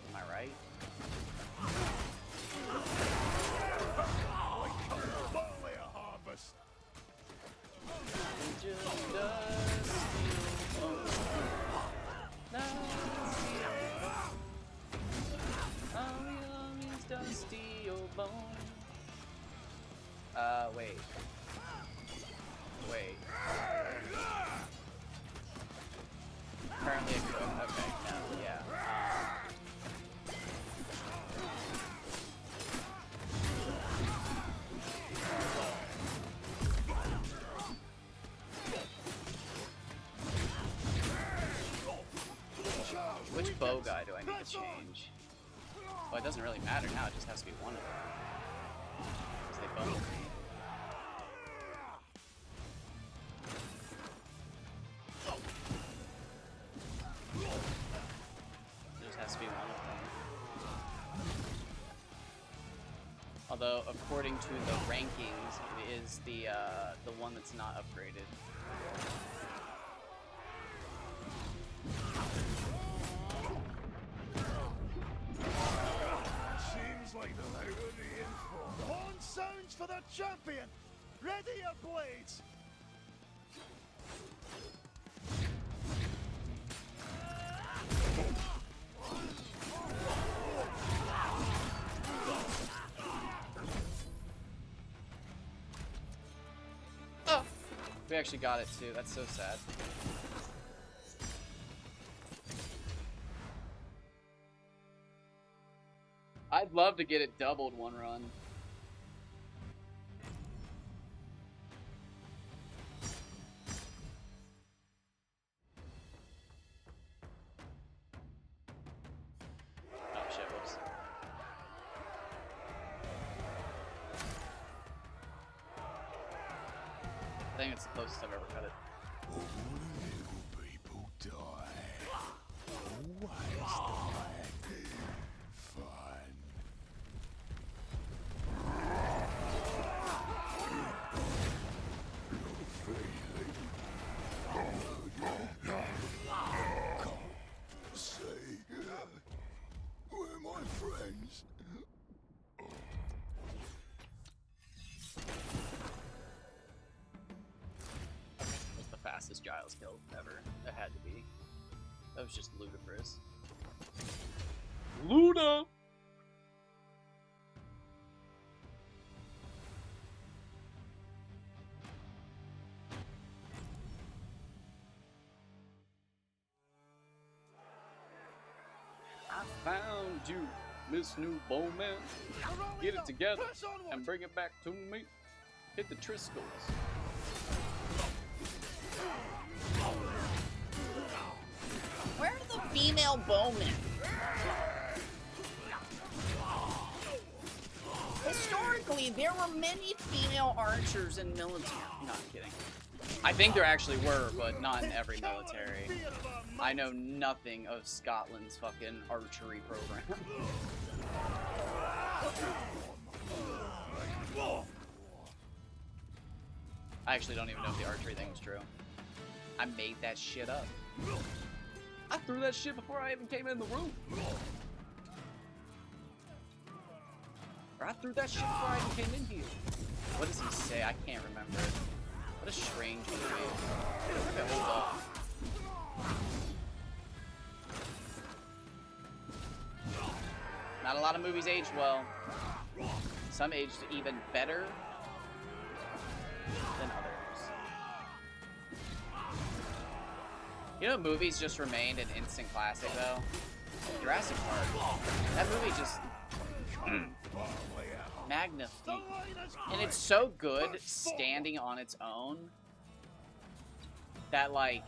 Am I right? Barley a harvest. Just dusty old bones. Dusty old bones. Wait. Currently equipped. Okay, no, yeah. Which bow guy do I need to change? Well, it doesn't really matter now. It just has to be one of them. Because they both. It just has to be one of them. Although, according to the rankings, it is the one that's not upgraded. Seems like the light of the info. The horn sounds for the champion. Ready your blades. Oh! We actually got it too. That's so sad. I'd love to get it doubled one run. Oh shit, whoops. I think it's the closest I've ever cut it. All the little people die. Always die. Fun. Say, where are my friends? That's the fastest Giles kill ever. That had to be. That was just ludicrous. Luna! I found you, Miss New Bowman. Get it together and bring it back to me. Hit the Triscoes. Where are the female bowmen? Historically, there were many female archers in military. No, I'm kidding. I think there actually were, but not in every military. I know nothing of Scotland's fucking archery program. I actually don't even know if the archery thing was true. I made that shit up. I threw that shit before I even came in the room. Or I threw that shit before I even came in here. What does he say? I can't remember. What a strange movie. Okay, hold up. Not a lot of movies aged well. Some aged even better than others. You know, movies just remained an instant classic though. Jurassic Park. That movie just magnifique. And it's so good standing on its own that, like,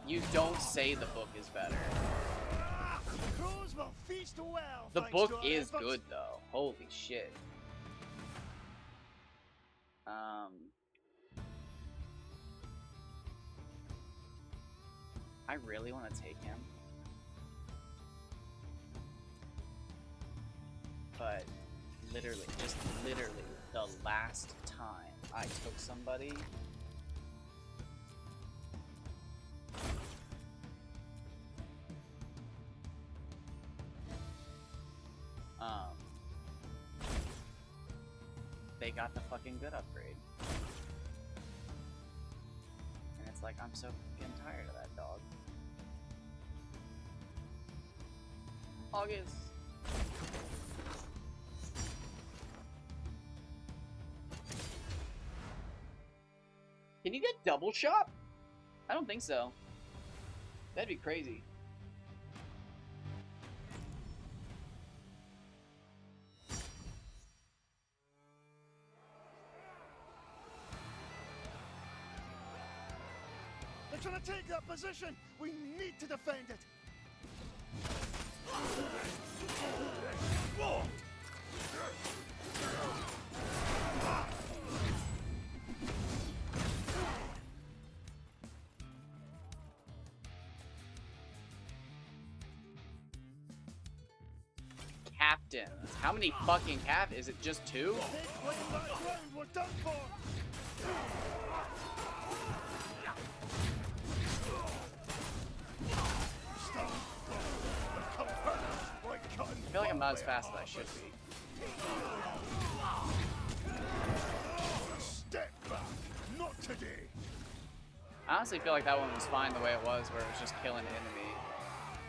you don't say the book is better. The book is good though. Holy shit. I really want to take him. But literally, just literally, the last time I took somebody, they got the fucking good upgrade. And it's like, I'm so fucking tired of that dog. August. Can you get double shot? I don't think so. That'd be crazy. They're trying to take that position. We need to defend it. Captains. How many fucking cap? Is it just 2? Take like that ground, we're done for! I feel like I'm not as fast as I should be. Step back! Not today! I honestly feel like that one was fine the way it was, where it was just killing enemy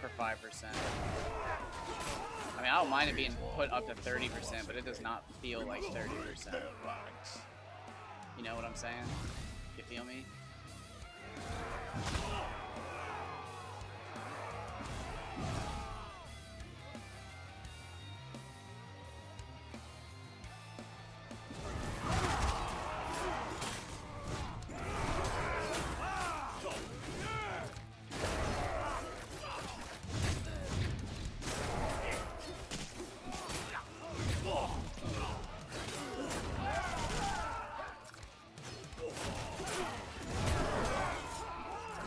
for 5%. I mean, I don't mind it being put up to 30%, but it does not feel like 30%. You know what I'm saying? You feel me?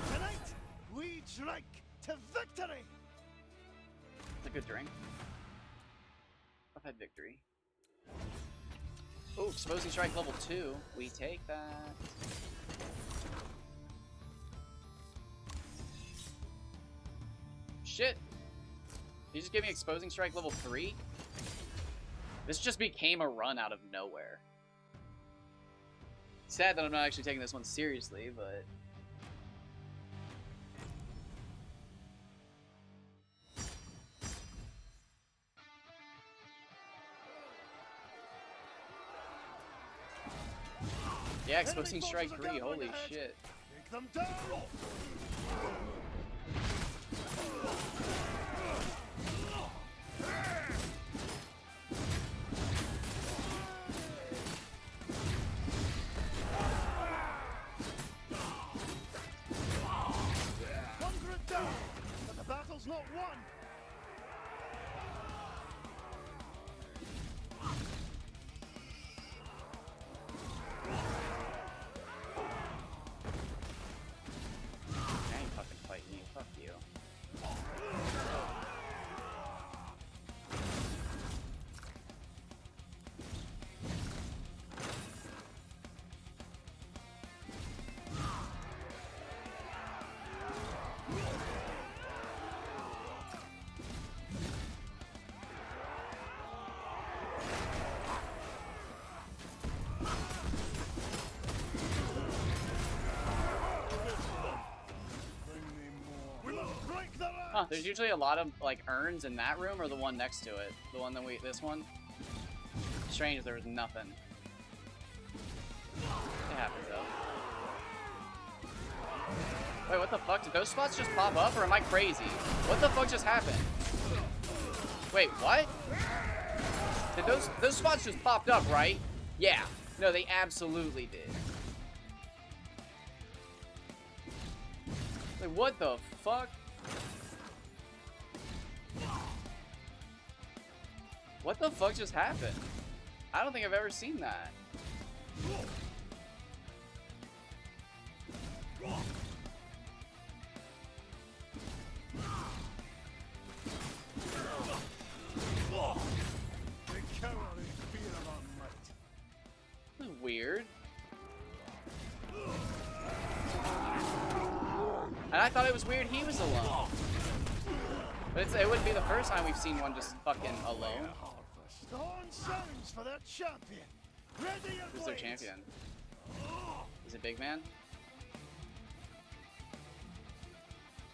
Tonight, we drink to victory! It's a good drink. I've had victory. Oh, exposing strike level 2. We take that. Shit. You just gave me exposing strike level 3? This just became a run out of nowhere. Sad that I'm not actually taking this one seriously, but... yeah, exposing strike 3, holy shit. Take them down! One group down, but the battle's not won! I ain't fucking fighting you, fuck you. Huh, there's usually a lot of like urns in that room or the one next to it. The one that this one? Strange there was nothing. It happens though. Wait, what the fuck? Did those spots just pop up or am I crazy? What the fuck just happened? Wait, what? Did those spots just popped up, right? Yeah. No, they absolutely did. Like, what the fuck? What the fuck just happened? I don't think I've ever seen that. This is weird. And I thought it was weird he was alone. But it wouldn't be the first time we've seen one just fucking alone. The horn sounds for their champion. Ready and Who's their champion? Is it Big Man?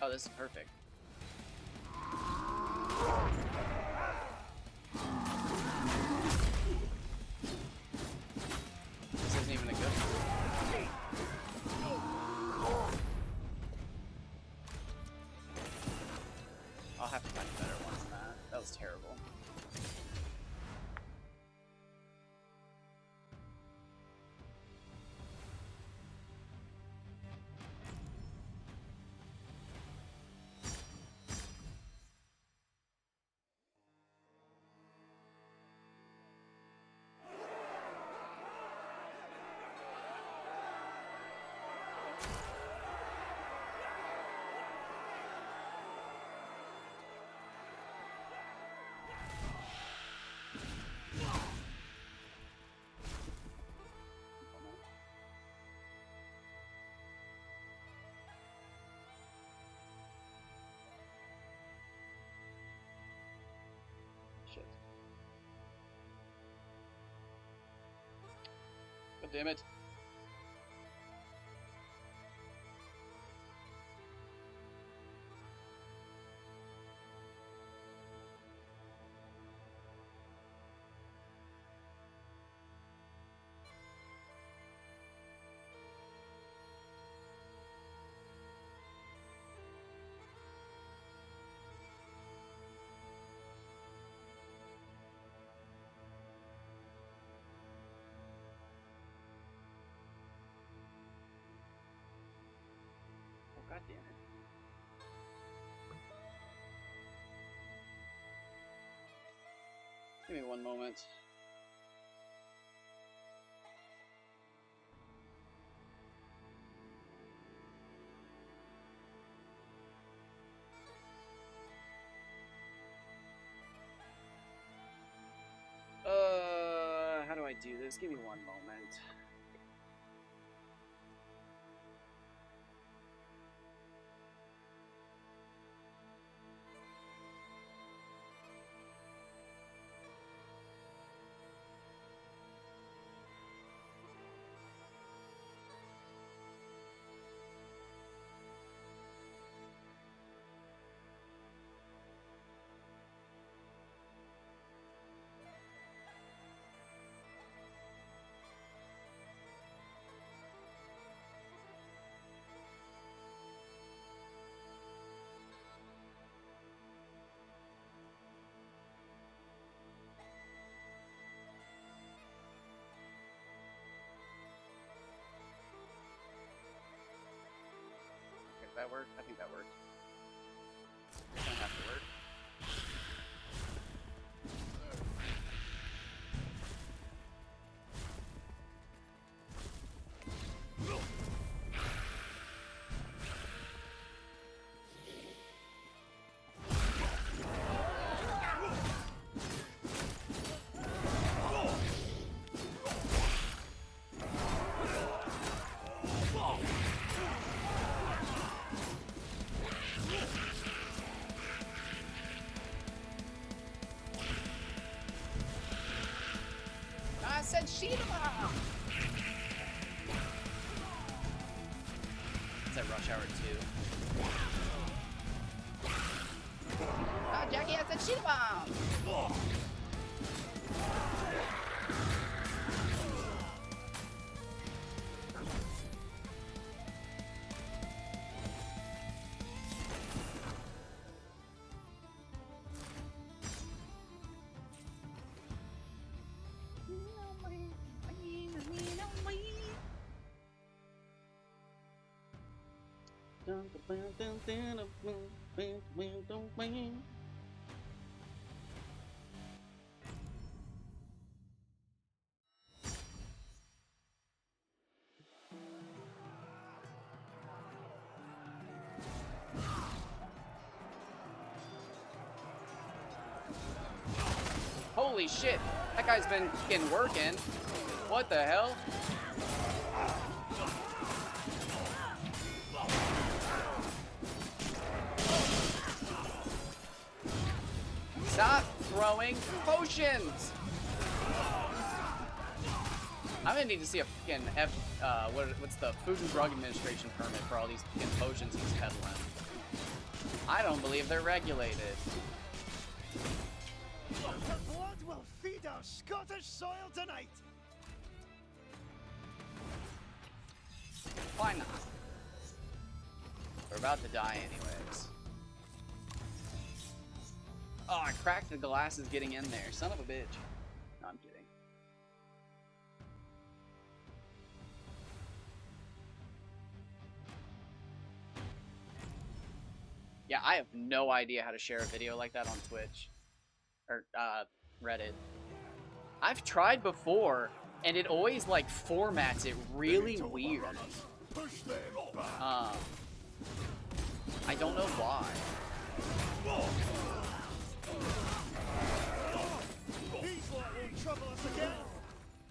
Oh, this is perfect. This isn't even a good one. I'll have to find a better one than that. That was terrible. damn it. God damn it. Give me one moment. How do I do this? Give me one moment. That worked? I think that worked. Don't have to work. I said shoot him up! It's at Rush Hour 2. Oh, Jackie, I said shoot him up! Holy shit, that guy's been fucking working. What the hell? Stop throwing potions! I'm gonna need to see a fucking what's the Food and Drug Administration permit for all these fucking potions he's peddling. I don't believe they're regulated. The blood will feed our Scottish soil tonight. Why not? We're about to die anyways. Oh, I cracked the glasses getting in there. Son of a bitch. No, I'm kidding. Yeah, I have no idea how to share a video like that on Twitch. Or, Reddit. I've tried before, and it always, like, formats it really weird. I don't know why.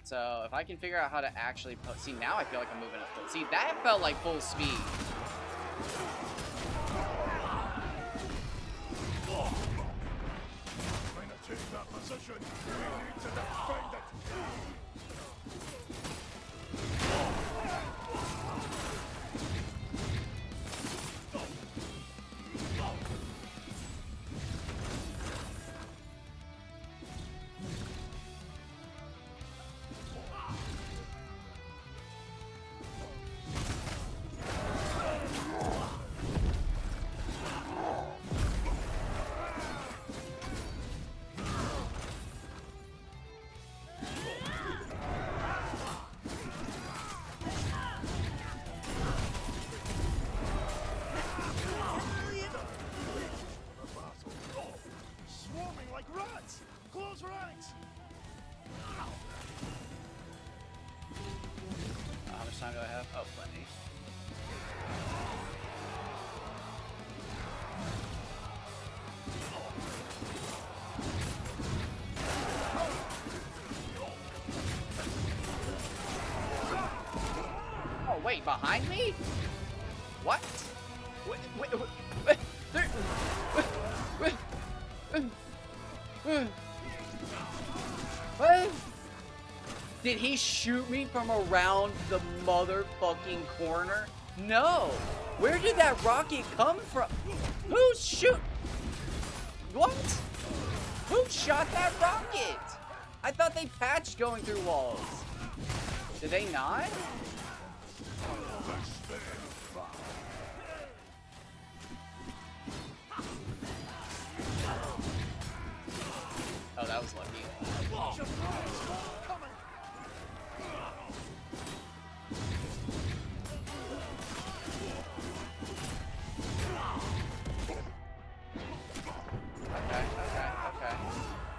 So, if I can figure out how to actually put... See, now I feel like I'm moving at full... See, that felt like full speed. Take that position. We need to defend it. Oh, plenty. Oh, wait, behind me? What? Wait, there... What? Did he shoot me from around the motherfucking corner? No! Where did that rocket come from? Who's shoot? What? Who shot that rocket? I thought they patched going through walls. Did they not? Oh, that was lucky. Okay.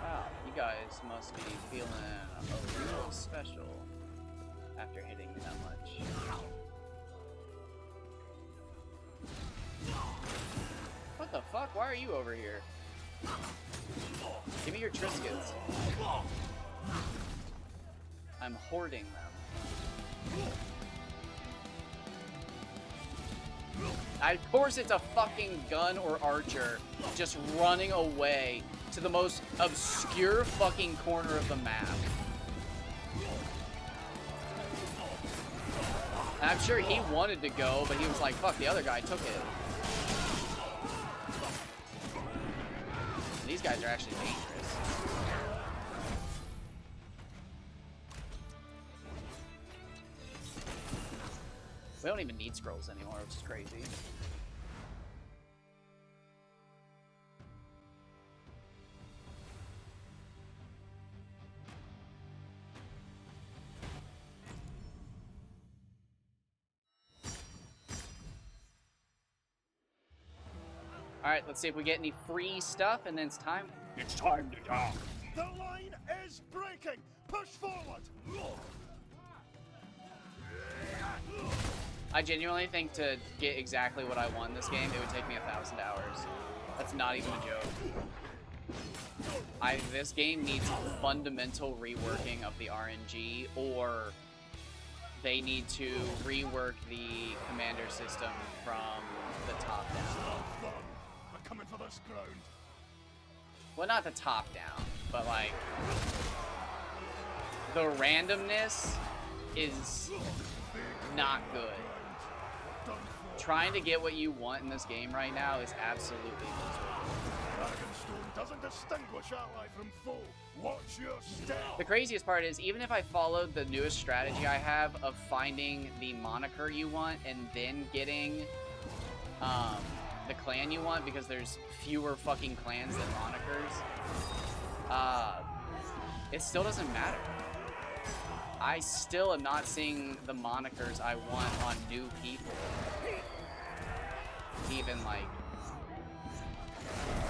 Wow, you guys must be feeling a little special after hitting me that much. What the fuck? Why are you over here? Give me your Triscuits. I'm hoarding them. Of course it's a fucking gun or archer just running away to the most obscure fucking corner of the map. And I'm sure he wanted to go, but he was like, fuck, the other guy took it. These guys are actually dangerous. We don't even need scrolls anymore, which is crazy. Alright, let's see if we get any free stuff, and then it's time. It's time to talk. The line is breaking. Push forward. I genuinely think to get exactly what I want in this game, it would take me 1,000 hours. That's not even a joke. This game needs fundamental reworking of the RNG, or they need to rework the commander system from the top down. We're coming for this ground. Well, not the top down, but like the randomness is not good. Trying to get what you want in this game right now is absolutely miserable. Dragonstone doesn't distinguish ally from foe. Watch your step. The craziest part is, even if I followed the newest strategy I have of finding the moniker you want and then getting the clan you want, because there's fewer fucking clans than monikers, it still doesn't matter. I still am not seeing the monikers I want on new people. Even like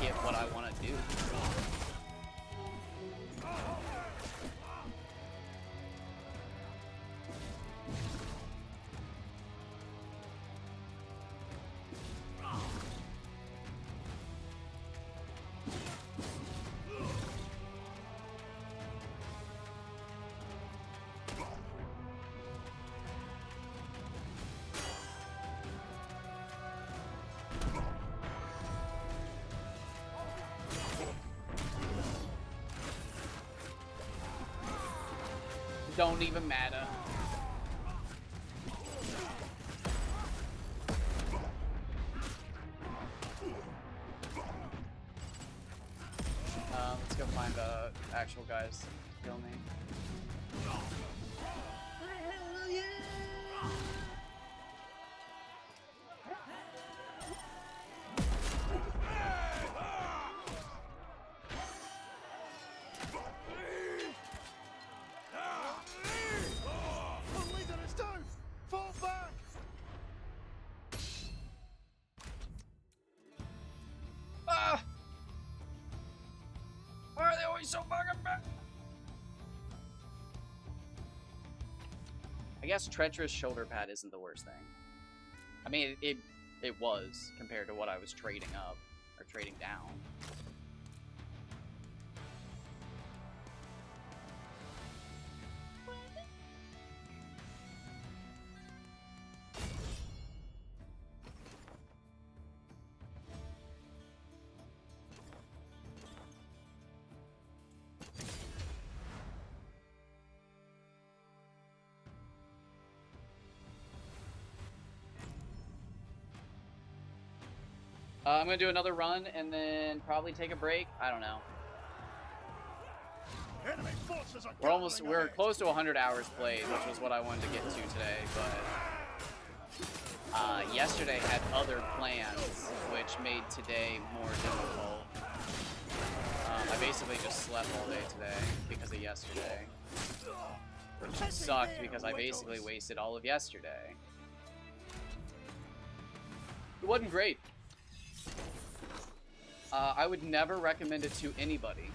get what I want to do. Don't even matter. Let's go find the actual guys to kill me. Hell yeah! So fucking bad. I guess treacherous shoulder pad isn't the worst thing. I mean, it was compared to what I was trading up or trading down. I'm gonna do another run and then probably take a break. I don't know. Enemy forces are We're ahead. close to 100 hours played, which was what I wanted to get to today, but yesterday had other plans, which made today more difficult. I basically just slept all day today because of yesterday, which sucked because I basically wasted all of yesterday. It wasn't great. I would never recommend it to anybody.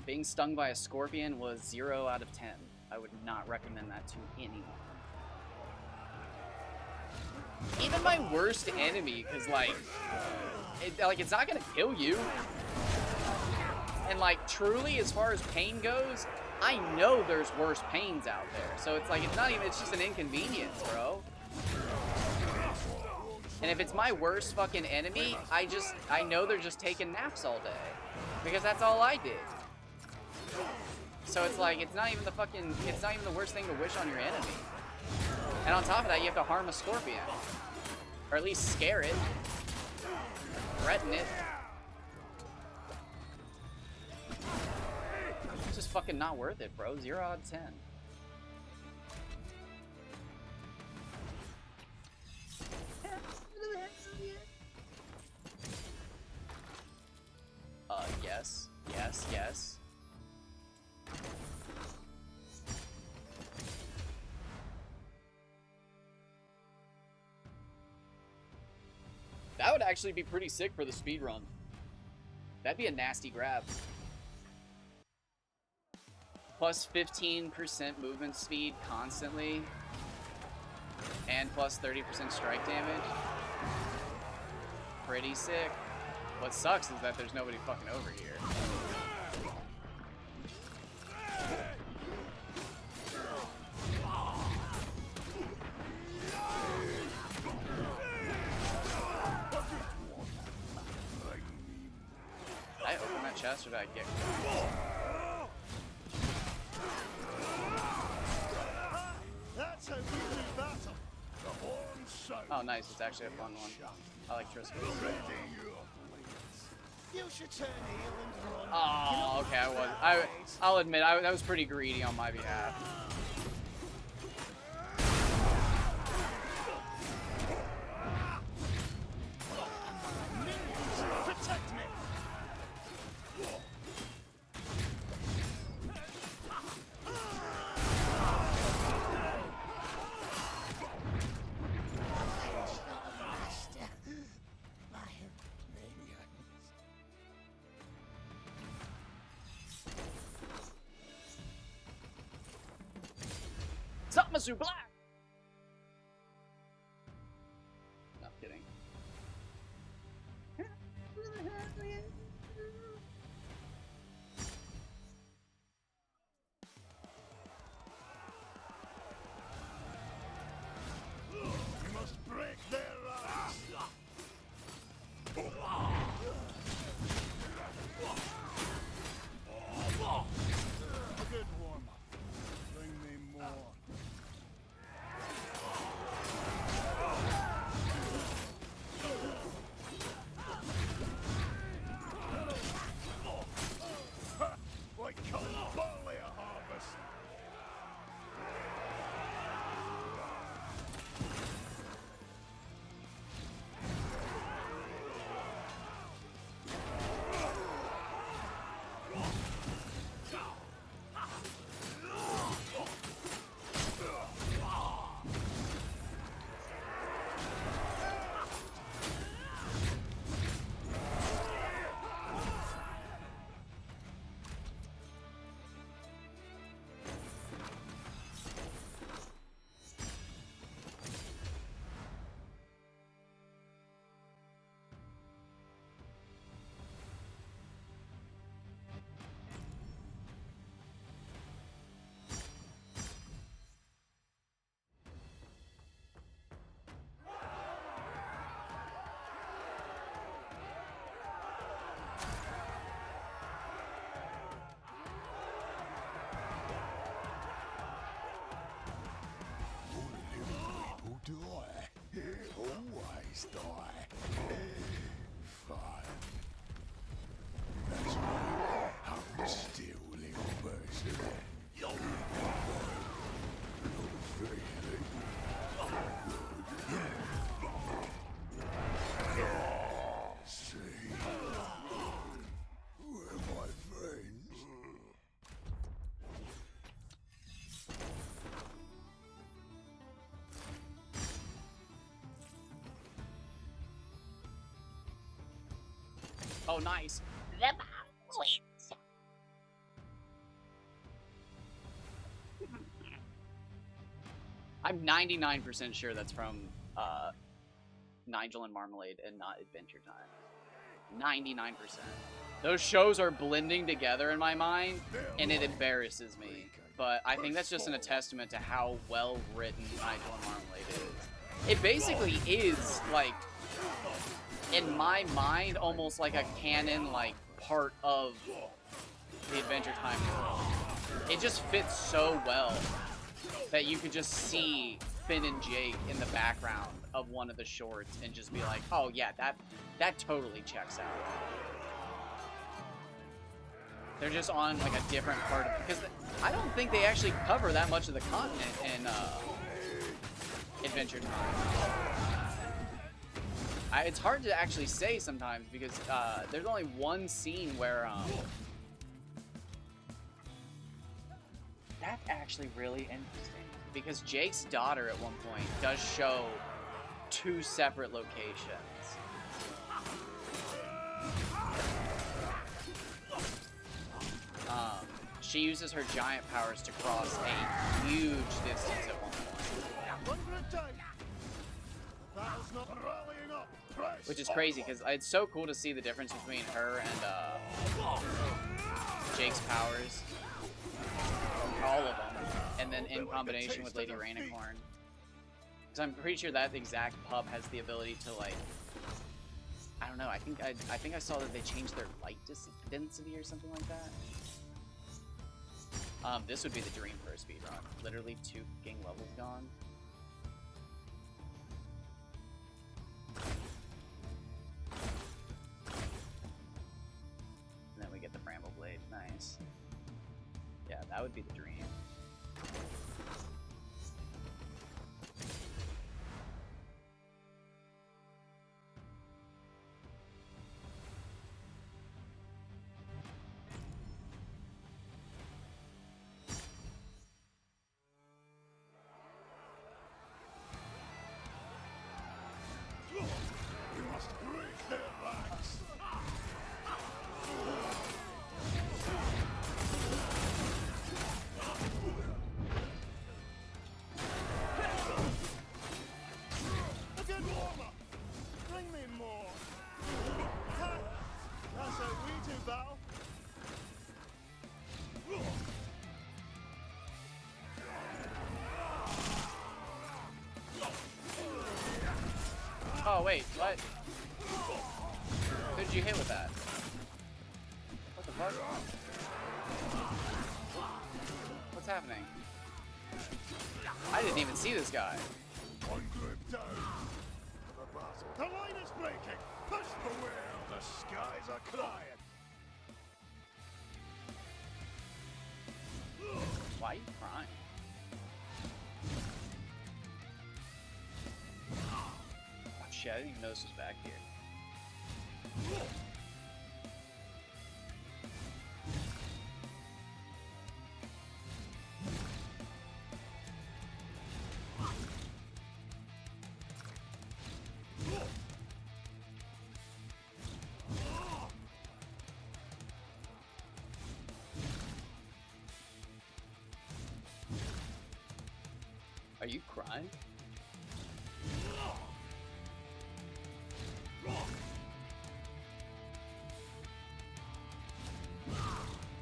Being stung by a scorpion was 0 out of 10. I would not recommend that to anyone. Even my worst enemy, because it's not gonna kill you. And like truly, as far as pain goes, I know there's worse pains out there. So it's like, it's just an inconvenience, bro. And if it's my worst fucking enemy, I know they're just taking naps all day. Because that's all I did. So it's like, it's not even the worst thing to wish on your enemy. And on top of that, you have to harm a scorpion. Or at least scare it. Threaten it. It's just fucking not worth it, bro. 0 out of 10. Yes. Yes, yes. That would actually be pretty sick for the speed run. That'd be a nasty grab. Plus 15% movement speed constantly. And plus 30% strike damage. Pretty sick. What sucks is that there's nobody fucking over here. Did I open that chest or did I get... That's how we do battle. The horn sound. Oh, nice. It's actually a fun one. I like Tristan. You should turn heel and run. Oh, okay. I'll admit, that was pretty greedy on my behalf. Protect me. Zamasu Black! No, kidding. You must break their ranks. A good warm-up. Bring me more. Oh, nice. I'm 99% sure that's from Nigel and Marmalade and not Adventure Time. 99%. Those shows are blending together in my mind, and it embarrasses me. But I think that's just a testament to how well written Nigel and Marmalade is. It basically is, like, in my mind, almost like a canon, like, part of the Adventure Time world. It just fits so well that you could just see Finn and Jake in the background of one of the shorts and just be like, oh yeah, that totally checks out. They're just on like a different part of it, because I don't think they actually cover that much of the continent in Adventure Time. It's hard to actually say sometimes because there's only one scene where that's actually really interesting, because Jake's daughter at one point does show 2 separate locations. She uses her giant powers to cross a huge distance at one point. Which is crazy, because it's so cool to see the difference between her and Jake's powers. All of them. And then in combination with Lady Rainicorn. Because I'm pretty sure that exact pub has the ability to, like, I don't know, I think I saw that they changed their light density or something like that. This would be the dream for a speedrun. Literally 2 fucking levels gone. And then we get the Bramble Blade. Nice. Yeah, that would be the dream. Oh wait, what? Who did you hit with that? What the fuck? What's happening? I didn't even see this guy. One group down. The battle. The line is breaking. Push the wheel. The skies are crying. Why are you crying? Oh shit, I didn't even know this was back here. Are you crying?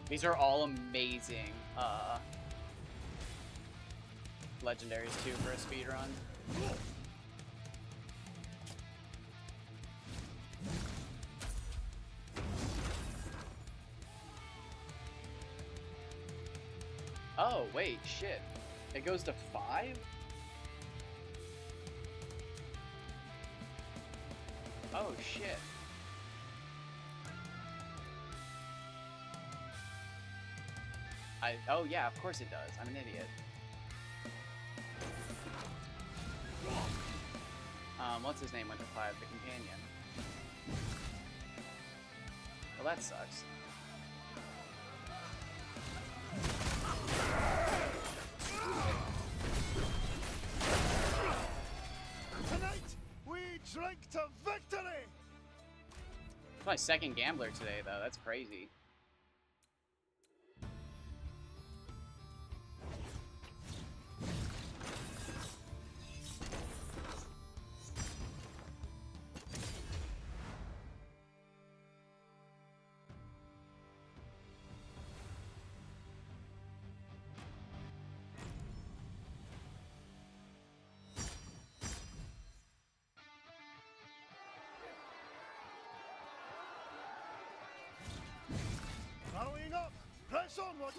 These are all amazing legendaries too for a speedrun. Oh, wait, shit. It goes to 5? Oh, shit. Oh yeah, of course it does. I'm an idiot. What's his name went to 5? The companion. Well, that sucks. Tonight, we drink to victory! It's my second gambler today, though. That's crazy. Rallying up! Press onward!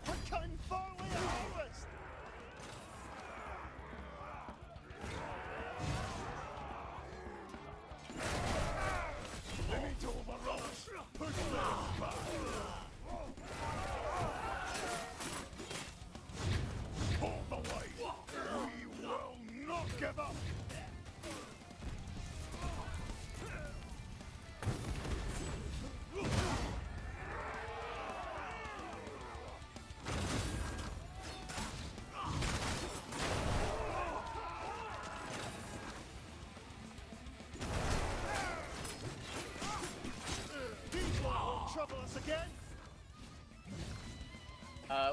We're cutting far away harvest! They need to overrun us! Push them back! Hold the way! We will not give up! These won't trouble us again!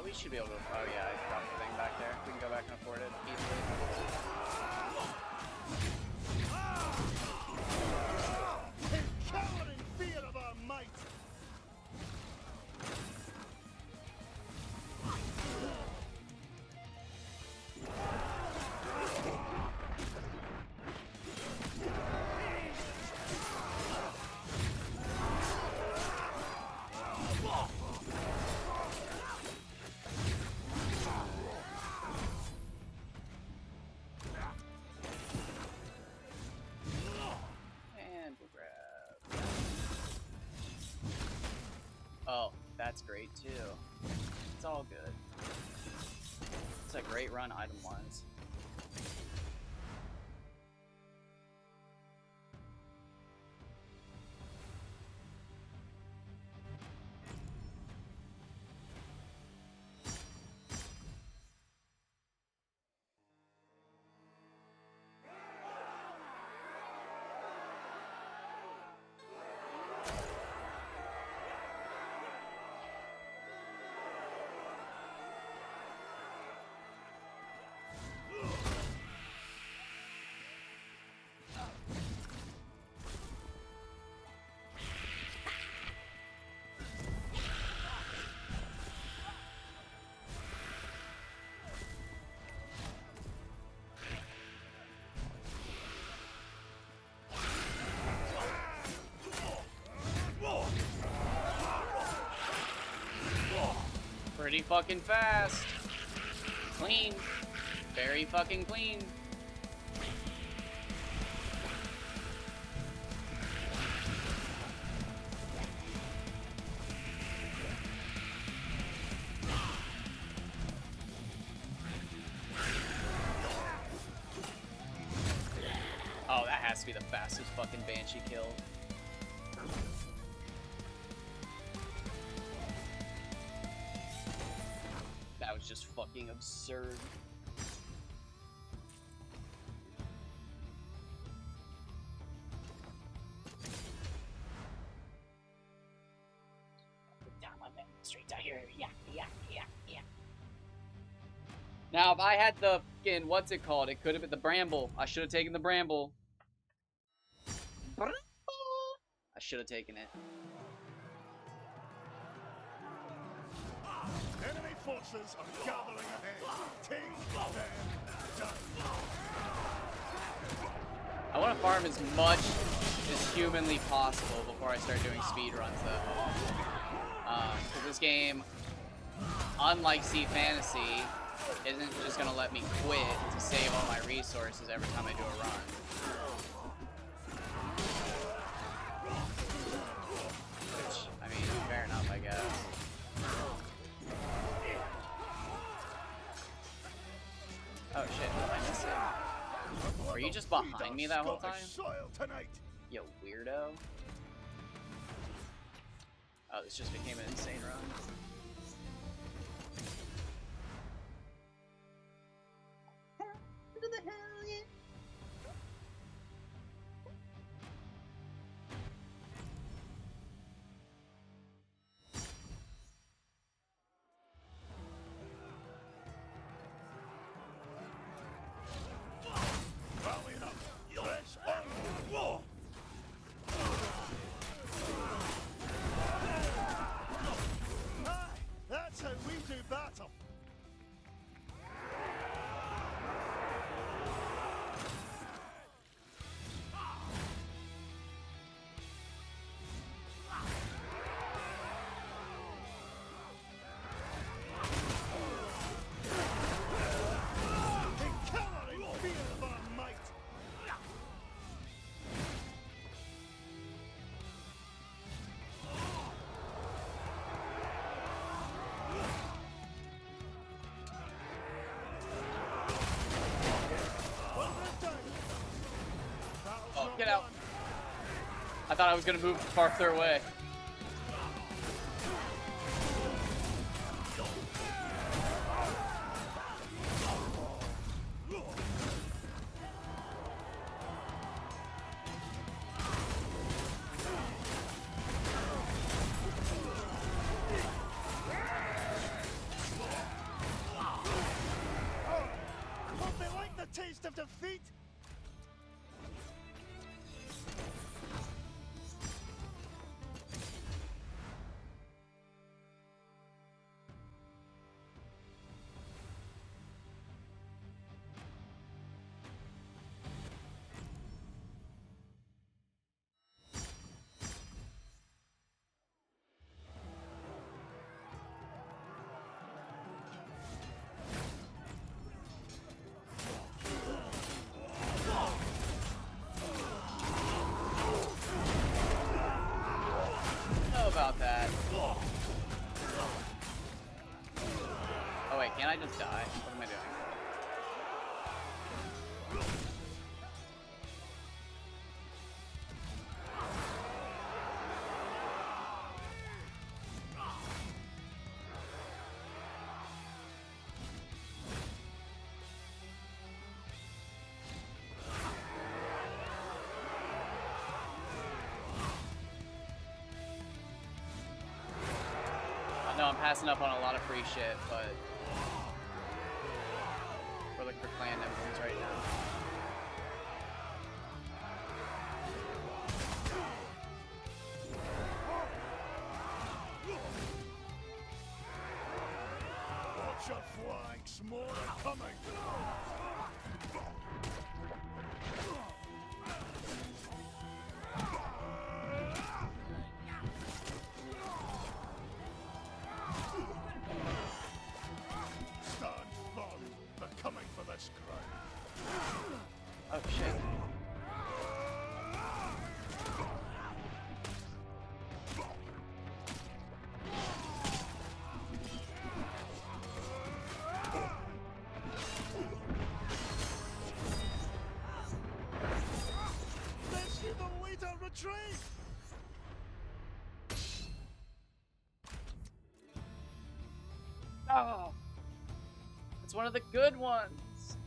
We should be able to. Oh yeah, I dropped the thing back there. We can go back and afford it easily. In cower in fear of our might! And we'll grab. Oh, that's great too. It's all good. It's a great run item-wise. Pretty fucking fast. Clean. Very fucking clean. Oh, that has to be the fastest fucking Banshee kill. That was just fucking absurd. Straight down here. Yeah. Now, if I had the fucking, what's it called? It could have been the Bramble. I should have taken the Bramble. I should have taken it. Enemy forces are gathering ahead. Take them down. I want to farm as much as humanly possible before I start doing speed runs, though. Because this game, unlike Sea Fantasy, isn't just going to let me quit to save all my resources every time I do a run. Which, I mean, fair enough, I guess. Oh shit, what am I missing? Were you just behind me that whole time? Soil tonight. You weirdo. Oh, this just became an insane run. Into the hell, yeah. Rallying up. Let's on. Aye, that's how we do battle. In colour and fear of our might. One red down. Battle's Oh, not get out. won. I thought I was gonna move farther away. Won't they like the taste of defeat? Know about that. Oh wait, can't I just die? What am I doing? I know I'm passing up on a lot of free shit, but we're looking for clan emblems right now. Watch your flanks, more are coming. Stand firm. They're coming for this ground. Oh shit. Rescue the leader, retreat! Oh, it's one of the good ones.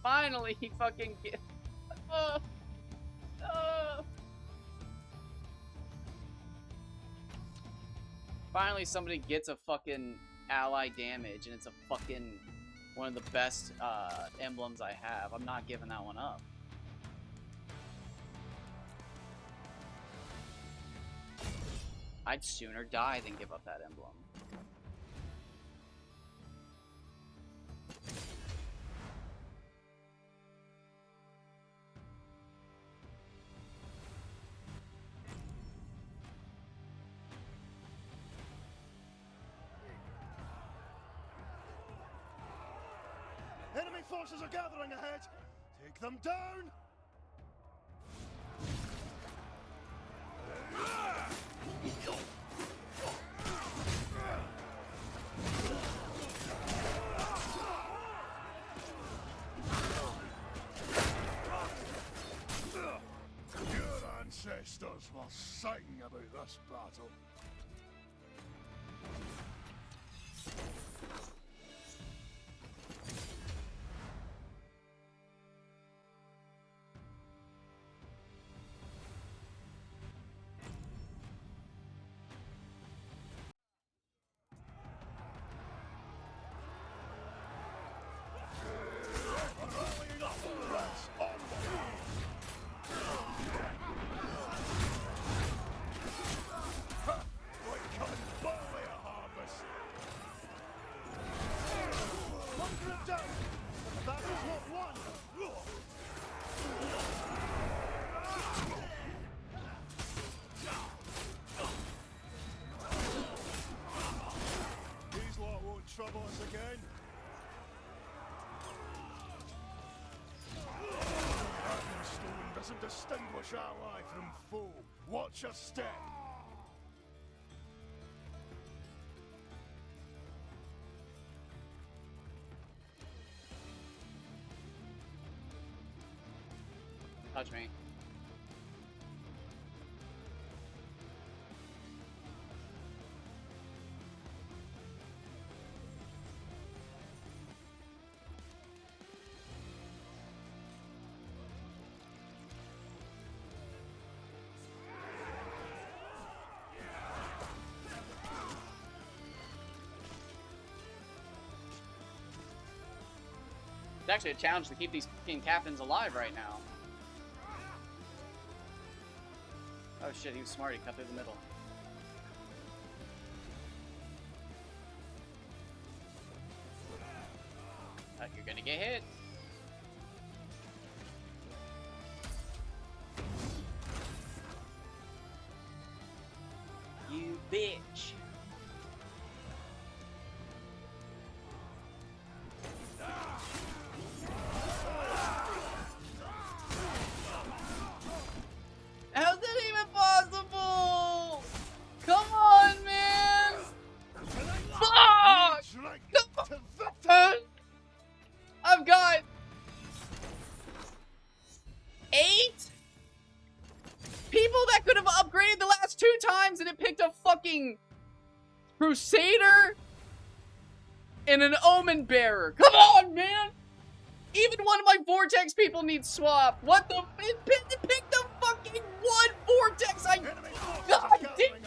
Finally, he fucking get. Oh, oh. Finally, somebody gets a fucking ally damage, and it's a fucking one of the best emblems I have. I'm not giving that one up. I'd sooner die than give up that emblem. Enemy forces are gathering ahead. Take them down. about this battle. Trouble us again. Stone doesn't distinguish ally from foe. Watch your step. Touch me. It's actually a challenge to keep these fucking captains alive right now. Oh shit, he was smart, he cut through the middle. You're gonna get hit. You bitch. How's that even possible? Come on, man! Fuck! I've got 8 people that could have upgraded the last 2 times, and it picked a fucking Crusader and an Omen Bearer. Come on, man! Even one of my Vortex people needs swap. What the? It picked the fucking one Vortex. God damn!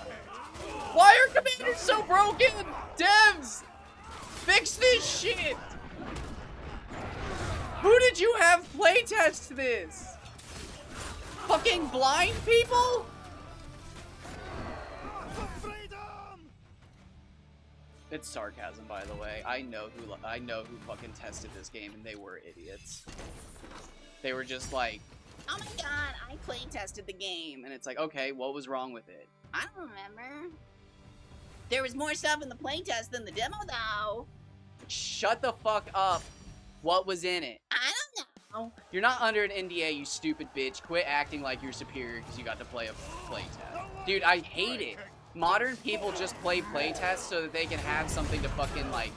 Why are commanders so broken? Devs, fix this shit. Who did you have playtest this? Fucking blind people? It's sarcasm, by the way. I know who fucking tested this game, and they were idiots. They were just like, "Oh my god, I play tested the game," and it's like, okay, what was wrong with it? I don't remember. There was more stuff in the playtest than the demo, though. Shut the fuck up. What was in it? I don't know. You're not under an NDA, you stupid bitch. Quit acting like you're superior because you got to play a playtest. Dude, I hate it. Modern people just play playtests so that they can have something to fucking, like,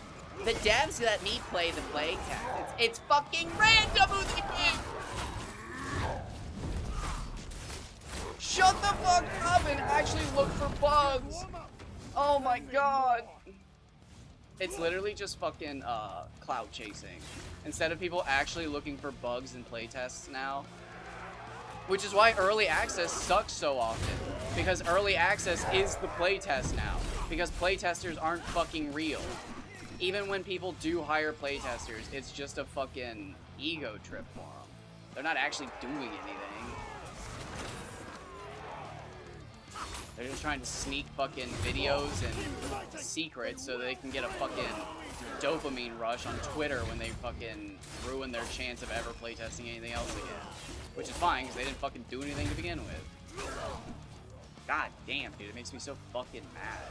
the devs let me play the playtest. It's fucking random who they pick! Shut the fuck up and actually look for bugs! Oh my god! It's literally just fucking, cloud chasing. Instead of people actually looking for bugs in playtests now. Which is why early access sucks so often. Because early access is the playtest now. Because playtesters aren't fucking real. Even when people do hire playtesters, it's just a fucking ego trip for them. They're not actually doing anything. They're just trying to sneak fucking videos and secrets so they can get a fucking dopamine rush on Twitter when they fucking ruin their chance of ever playtesting anything else again. Which is fine, because they didn't fucking do anything to begin with. God damn, dude, it makes me so fucking mad.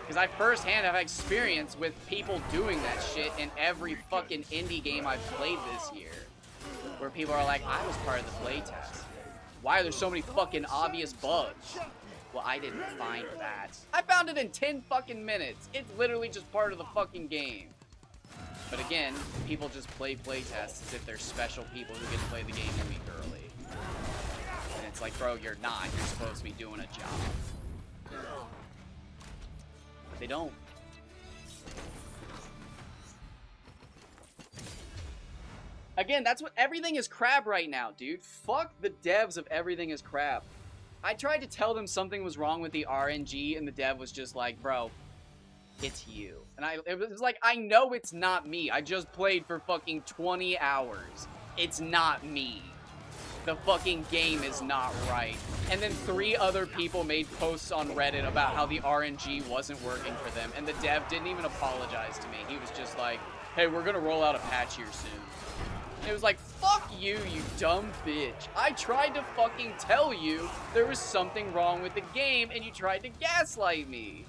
Because I firsthand have experience with people doing that shit in every fucking indie game I've played this year. Where people are like, I was part of the playtest. Why are there so many fucking obvious bugs? Well, I didn't find that. I found it in 10 fucking minutes. It's literally just part of the fucking game. But again, people just play playtests as if they're special people who get to play the game a week early. And it's like, bro, you're not. You're supposed to be doing a job. But they don't. Again, that's what everything is crap right now, dude. Fuck the devs of everything is crap. I tried to tell them something was wrong with the RNG, and the dev was just like, bro, it's you. And it was like, I know it's not me. I just played for fucking 20 hours. It's not me. The fucking game is not right. And then 3 other people made posts on Reddit about how the RNG wasn't working for them, and the dev didn't even apologize to me. He was just like, hey, we're gonna roll out a patch here soon. And it was like, fuck you, you dumb bitch. I tried to fucking tell you there was something wrong with the game, and you tried to gaslight me.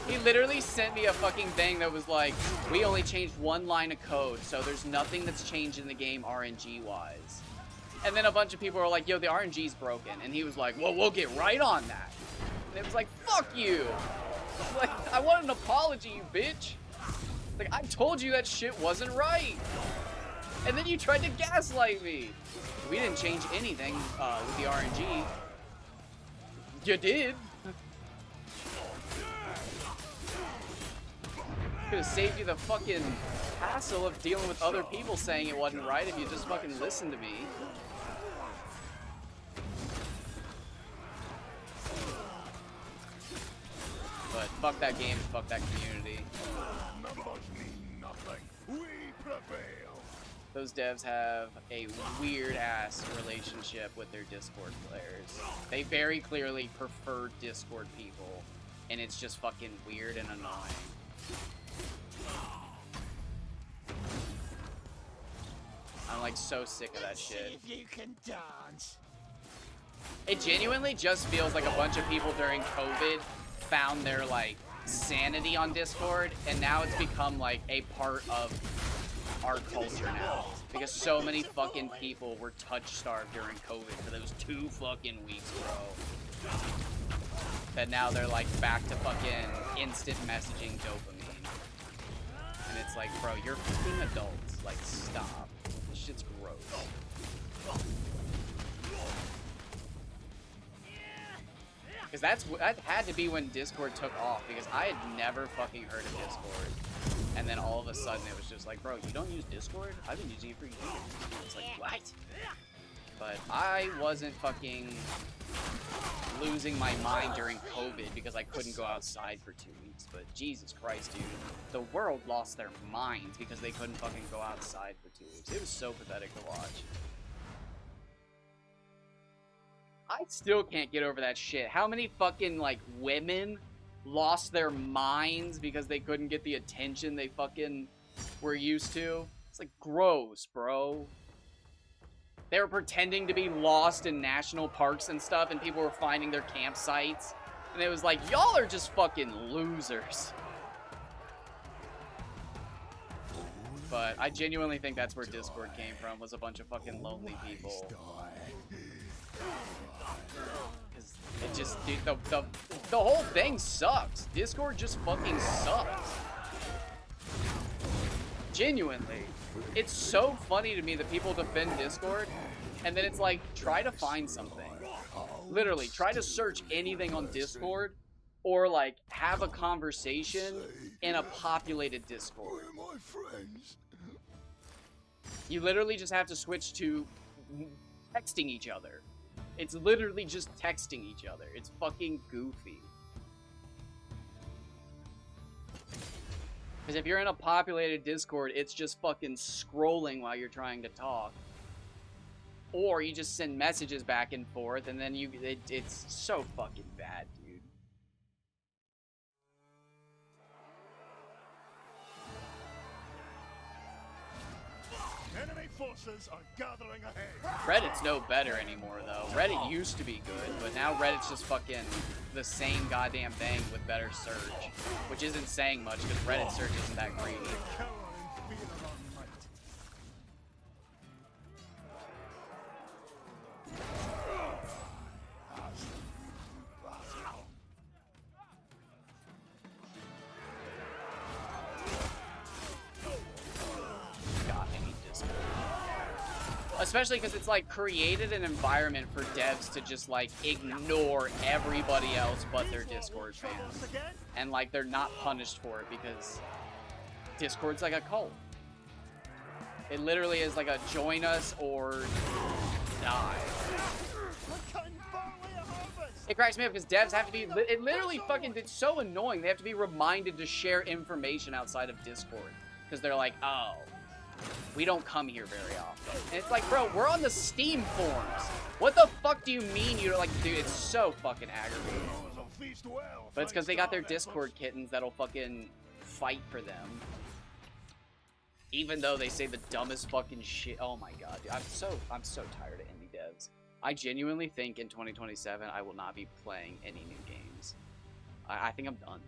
He literally sent me a fucking thing that was like, we only changed 1 line of code, so there's nothing that's changed in the game RNG-wise. And then a bunch of people were like, yo, the RNG's broken. And he was like, well, we'll get right on that. And it was like, fuck you. Like, I want an apology, you bitch. Like, I told you that shit wasn't right. And then you tried to gaslight me. We didn't change anything with the RNG. You did. Could have saved you the fucking hassle of dealing with other people saying it wasn't right if you just fucking listened to me. But fuck that game and fuck that community. Numbers mean nothing. We prevail. Those devs have a weird-ass relationship with their Discord players. They very clearly prefer Discord people, and it's just fucking weird and annoying. I'm like so sick of that shit. If you can dance. It genuinely just feels like a bunch of people during COVID found their like sanity on Discord, and now it's become like a part of our culture now. Because so many fucking people were touch-starved during COVID for those 2 fucking weeks, bro. That now they're like back to fucking instant messaging dopamine. And it's like, bro, you're fucking adults. Like, stop. This shit's gross. Because that had to be when Discord took off, because I had never fucking heard of Discord. And then all of a sudden it was just like, bro, you don't use Discord? I've been using it for years. It's like, what? But I wasn't fucking losing my mind during COVID because I couldn't go outside for 2 weeks. But Jesus Christ, dude. The world lost their minds because they couldn't fucking go outside for 2 weeks. It was so pathetic to watch. I still can't get over that shit. How many fucking, like, women lost their minds because they couldn't get the attention they fucking were used to? It's, like, gross, bro. They were pretending to be lost in national parks and stuff, and people were finding their campsites. And it was like, y'all are just fucking losers. But I genuinely think that's where Discord came from, was a bunch of fucking lonely people. Because it just, dude, the whole thing sucks. Discord just fucking sucks. Genuinely. It's so funny to me that people defend Discord, and then it's like, try to find something. Literally, try to search anything on Discord, or like, have a conversation in a populated Discord. You literally just have to switch to texting each other. It's literally just texting each other. It's fucking goofy. Because if you're in a populated Discord, it's just fucking scrolling while you're trying to talk. Or you just send messages back and forth, and then it's so fucking bad, dude. Enemy forces are gathering ahead. Reddit's no better anymore, though. Reddit used to be good, but now Reddit's just fucking the same goddamn thing with better search. Which isn't saying much, because Reddit search isn't that great either. Cower in fear of our might. God, I hate Discord. Especially because it's like created an environment for devs to just like ignore everybody else but their Discord fans. And like they're not punished for it because Discord's like a cult. It literally is like a join us or die. It cracks me up because devs have to be, it literally fucking, it's so annoying. They have to be reminded to share information outside of Discord. Because they're like, oh, we don't come here very often. And it's like, bro, we're on the Steam forums. What the fuck do you mean you're like, dude, it's so fucking aggravating. But it's because they got their Discord kittens that'll fucking fight for them. Even though they say the dumbest fucking shit. Oh my god, dude. I'm so tired of indie devs. I genuinely think in 2027 I will not be playing any new games. I think I'm done.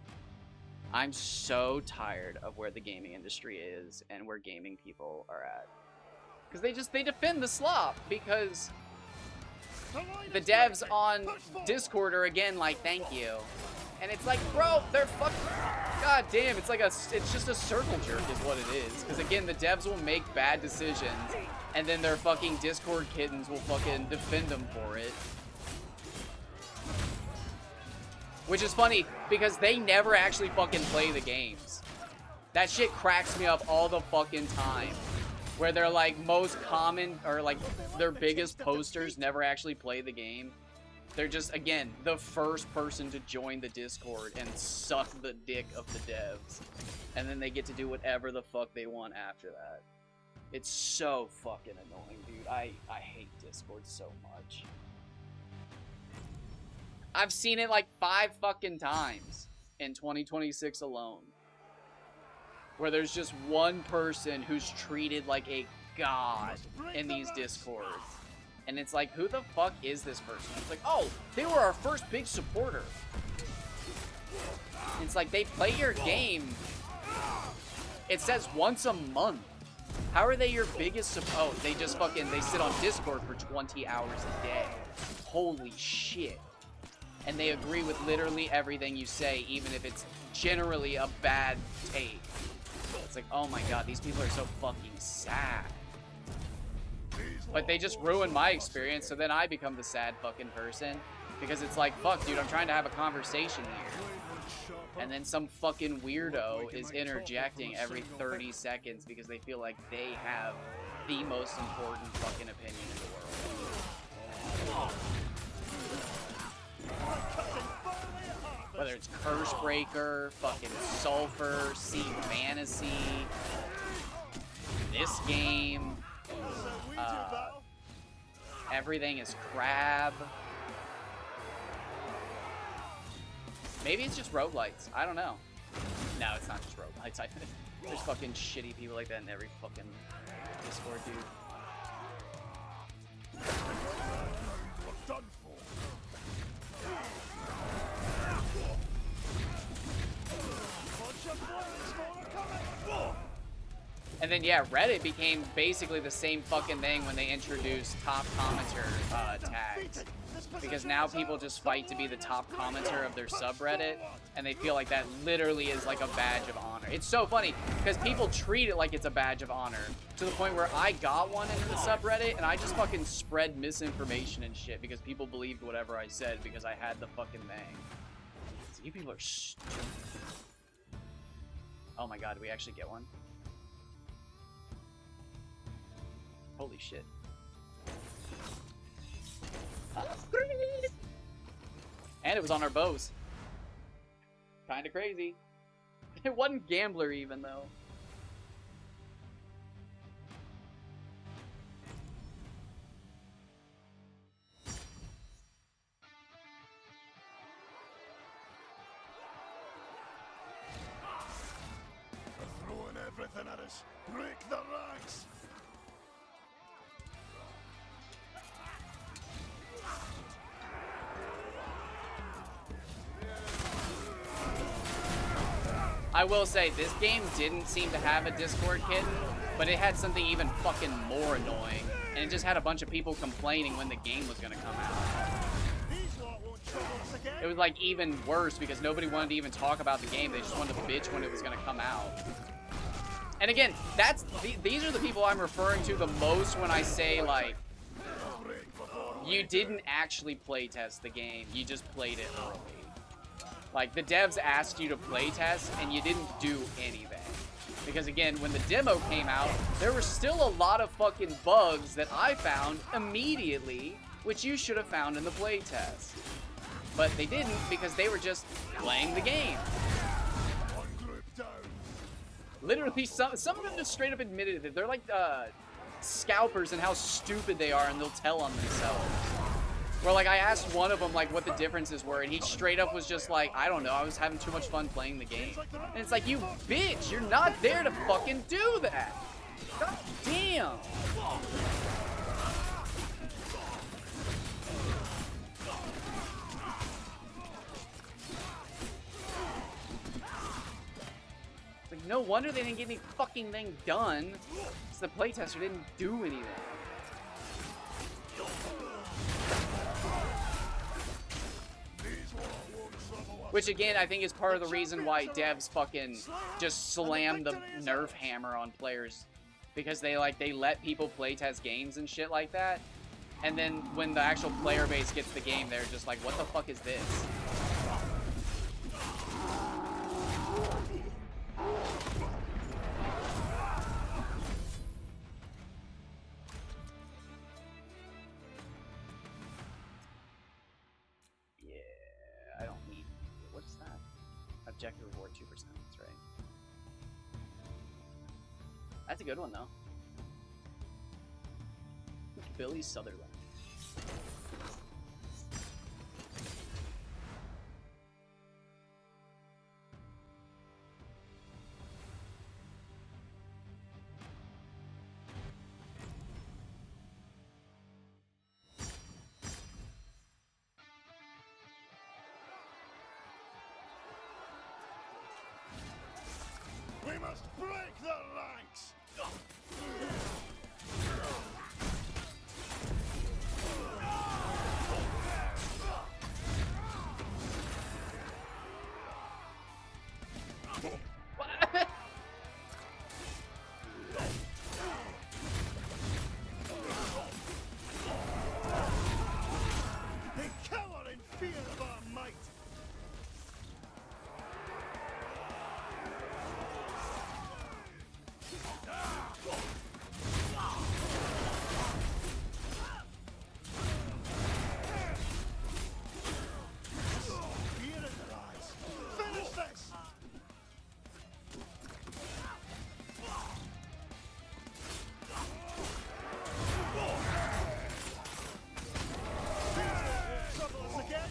I'm so tired of where the gaming industry is and where gaming people are at. Because they defend the slop because the devs on Discord are again like, thank you. And it's like, bro, they're fucking, god damn, it's just a circle jerk is what it is. Because again, the devs will make bad decisions and then their fucking Discord kittens will fucking defend them for it. Which is funny, because they never actually fucking play the games. That shit cracks me up all the fucking time. Where they're like, most common, or like, their biggest posters never actually play the game. They're just, again, the first person to join the Discord and suck the dick of the devs. And then they get to do whatever the fuck they want after that. It's so fucking annoying, dude. I hate Discord so much. I've seen it like 5 fucking times in 2026 alone. Where there's just one person who's treated like a god in these Discords. And it's like, who the fuck is this person? It's like, oh, they were our first big supporter. And it's like, they play your game. It says once a month. How are they your biggest support? Oh, they just fucking, they sit on Discord for 20 hours a day. Holy shit. And they agree with literally everything you say, even if it's generally a bad take. It's like, oh my god, these people are so fucking sad. But they just ruin my experience, so then I become the sad fucking person. Because it's like, fuck, dude, I'm trying to have a conversation here. And then some fucking weirdo is interjecting every 30 seconds because they feel like they have the most important fucking opinion in the world. Whether it's Cursebreaker, fucking Sulfur, Sea Fantasy, this game, everything is crab. Maybe it's just roguelites. I don't know. No, it's not just roguelites. There's fucking shitty people like that in every fucking Discord, dude. And then, yeah, Reddit became basically the same fucking thing when they introduced top commenter tags. Because now people just fight to be the top commenter of their subreddit, and they feel like that literally is like a badge of honor. It's so funny, because people treat it like it's a badge of honor, to the point where I got one into the subreddit, and I just fucking spread misinformation and shit, because people believed whatever I said, because I had the fucking thing. So you people are stupid. Oh my god, did we actually get one? Holy shit. And it was on our bows. Kinda crazy. It wasn't Gambler even, though. Throwing everything at us. Break the ranks. I will say, this game didn't seem to have a Discord kitten, but it had something even fucking more annoying. And it just had a bunch of people complaining when the game was gonna come out. It was like even worse because nobody wanted to even talk about the game. They just wanted to bitch when it was gonna come out. And again, these are the people I'm referring to the most when I say, like, you didn't actually playtest the game, you just played it early. Like, the devs asked you to playtest, and you didn't do anything. Because again, when the demo came out, there were still a lot of fucking bugs that I found immediately, which you should have found in the playtest. But they didn't because they were just playing the game. Literally, some of them just straight up admitted it. They're like scalpers and how stupid they are, and they'll tell on themselves. Where, like, I asked one of them, like, what the differences were, and he straight up was just like, I don't know, I was having too much fun playing the game. And it's like, you bitch, you're not there to fucking do that. God damn. Like, no wonder they didn't get any fucking thing done. Because the playtester didn't do anything. Which, again, I think is part of the reason why devs fucking just slam the nerf hammer on players. Because they let people playtest games and shit like that. And then when the actual player base gets the game, they're just like, what the fuck is this? I don't need... What's that? Objective reward 2%, that's right. That's a good one, though. Billy Sutherland. We must break the ranks! They cower in fear of our might! Fear in their eyes! Finish this! Trouble us again?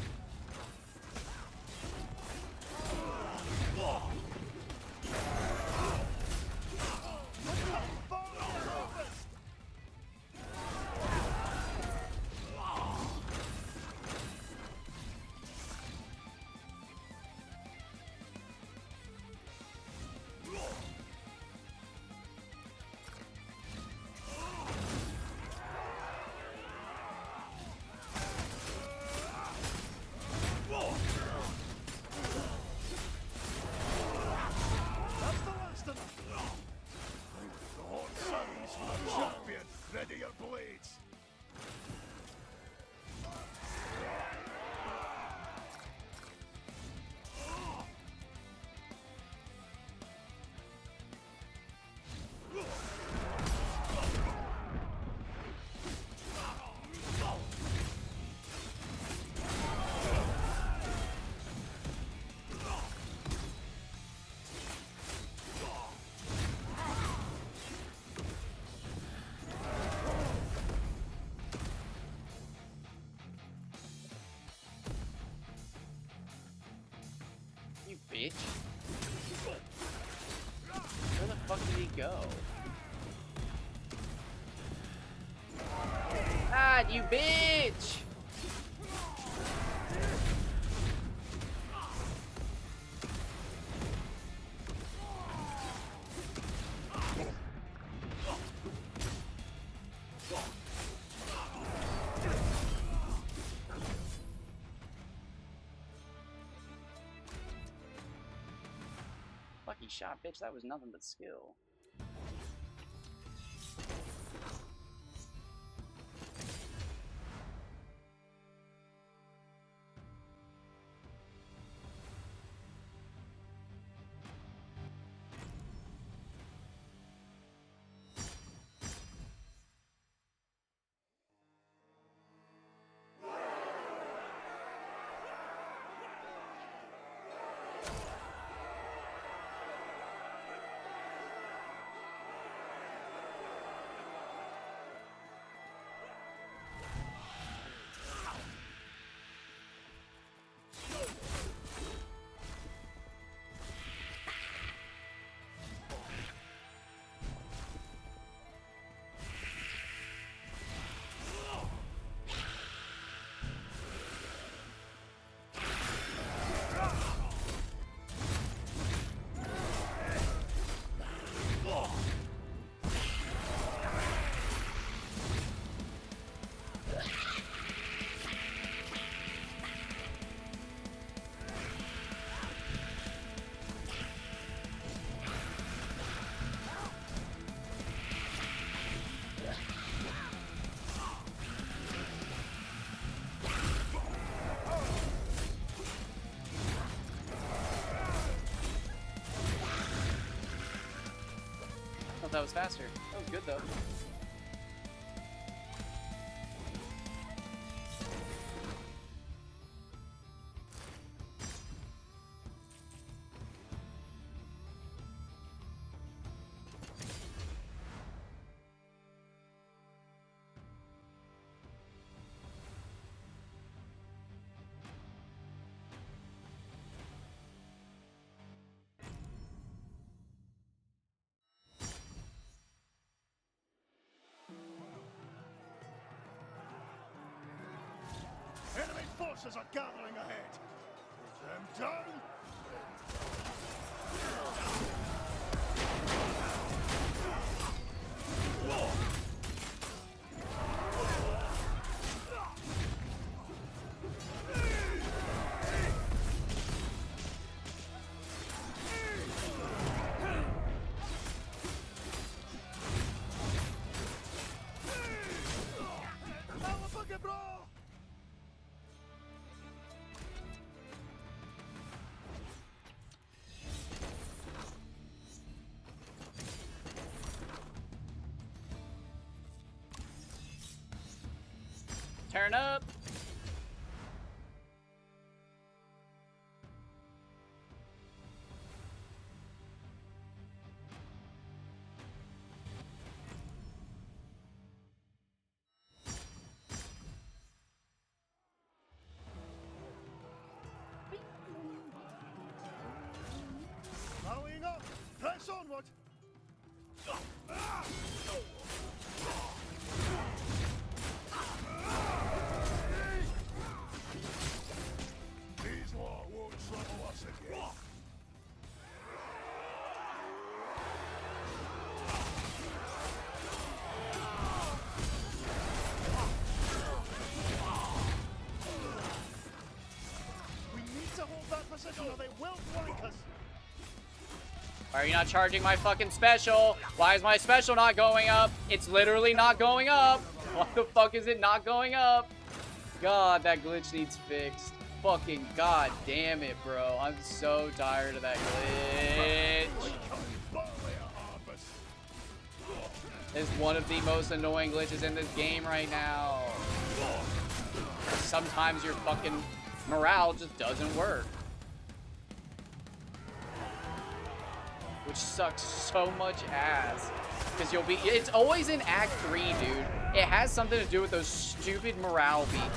That's the last of them! The hot suns for the champion! Ready your blades! You bitch. Where the fuck did he go? Ah, you bitch! Lucky shot, bitch. That was nothing but skill. that was faster. That was good though. Enemy forces are gathering ahead. Is them down? Cowabunga, bro! Turn up. Rallying up! Press onward! These lot won't trouble us again. We need to hold that position or they will flank us. Why are you not charging my fucking special? Why is my special not going up? It's literally not going up. Why the fuck is it not going up? God, that glitch needs fixed. Fucking god damn it, bro. I'm so tired of that glitch. It's one of the most annoying glitches in this game right now. Sometimes your fucking morale just doesn't work. Which sucks so much ass. Because you'll be... It's always in Act 3, dude. It has something to do with those stupid morale beacons.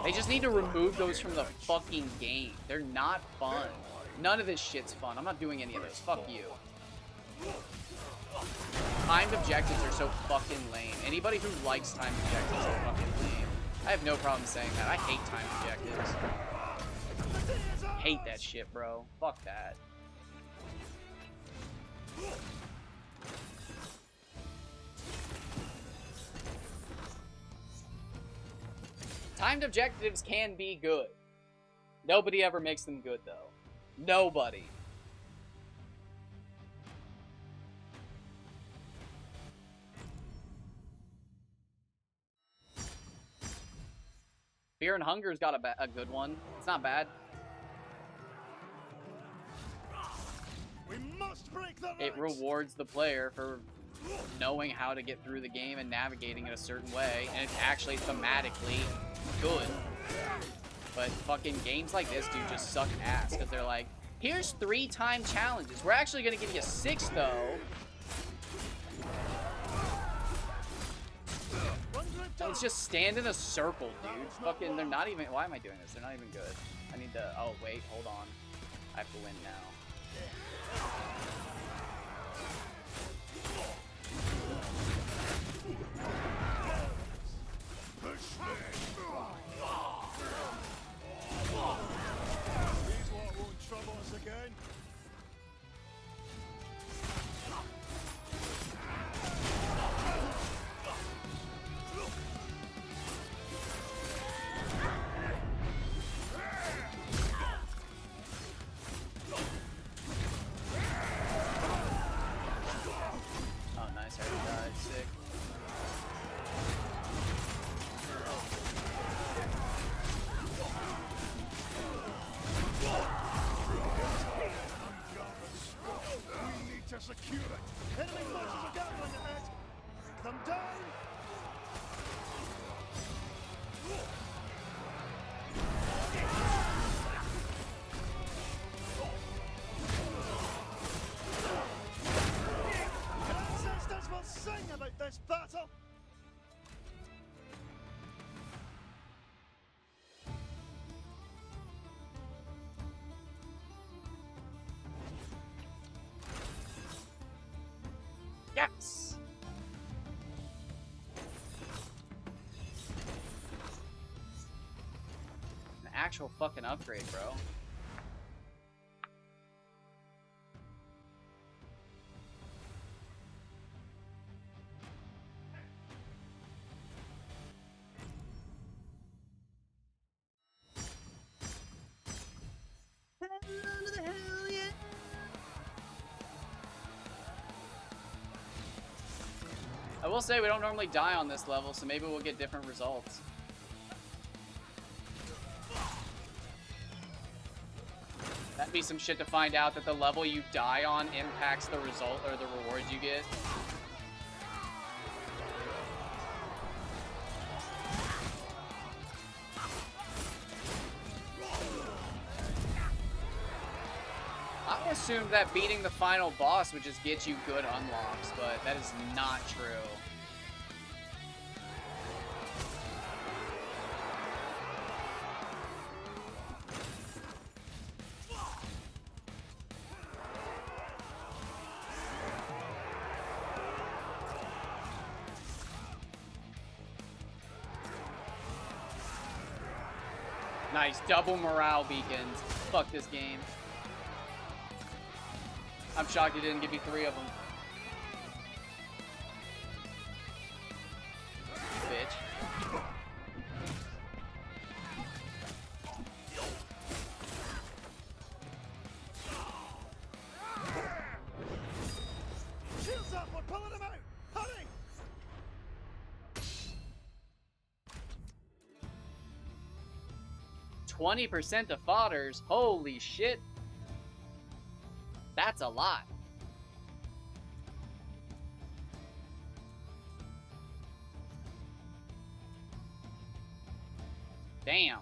They just need to remove those from the fucking game. They're not fun. None of this shit's fun. I'm not doing any of those. Fuck you. Timed objectives are so fucking lame. Anybody who likes timed objectives are fucking lame. I have no problem saying that. I hate timed objectives. Hate that shit, bro. Fuck that. Timed objectives can be good. Nobody ever makes them good, though. Nobody. Fear and Hunger's got a good one. It's not bad. We must break the It ranks. rewards the player for knowing how to get through the game and navigating it a certain way, and it's actually thematically good. But fucking games like this, dude, just suck ass, because they're like, here's 3-time challenges. We're actually going to give you 6, though. It's just stand in a circle, dude. Fucking, they're not even... Why am I doing this? They're not even good. I need to... Oh, wait, hold on. I have to win now. These lot won't trouble us again. to secure it. Enemy forces are gathering ahead. Take them down. Ancestors will sing about this battle. Yes! An actual fucking upgrade, bro. I will say we don't normally die on this level, so maybe we'll get different results. That'd be some shit to find out that the level you die on impacts the result or the rewards you get. I assumed that beating the final boss would just get you good unlocks, but that is not true. Nice, double morale beacons. Fuck this game. I'm shocked it didn't give you 3 of them. Bitch. Shields up, we're pulling them out. Hurry! %20 of fodders. Holy shit. That's a lot. Damn.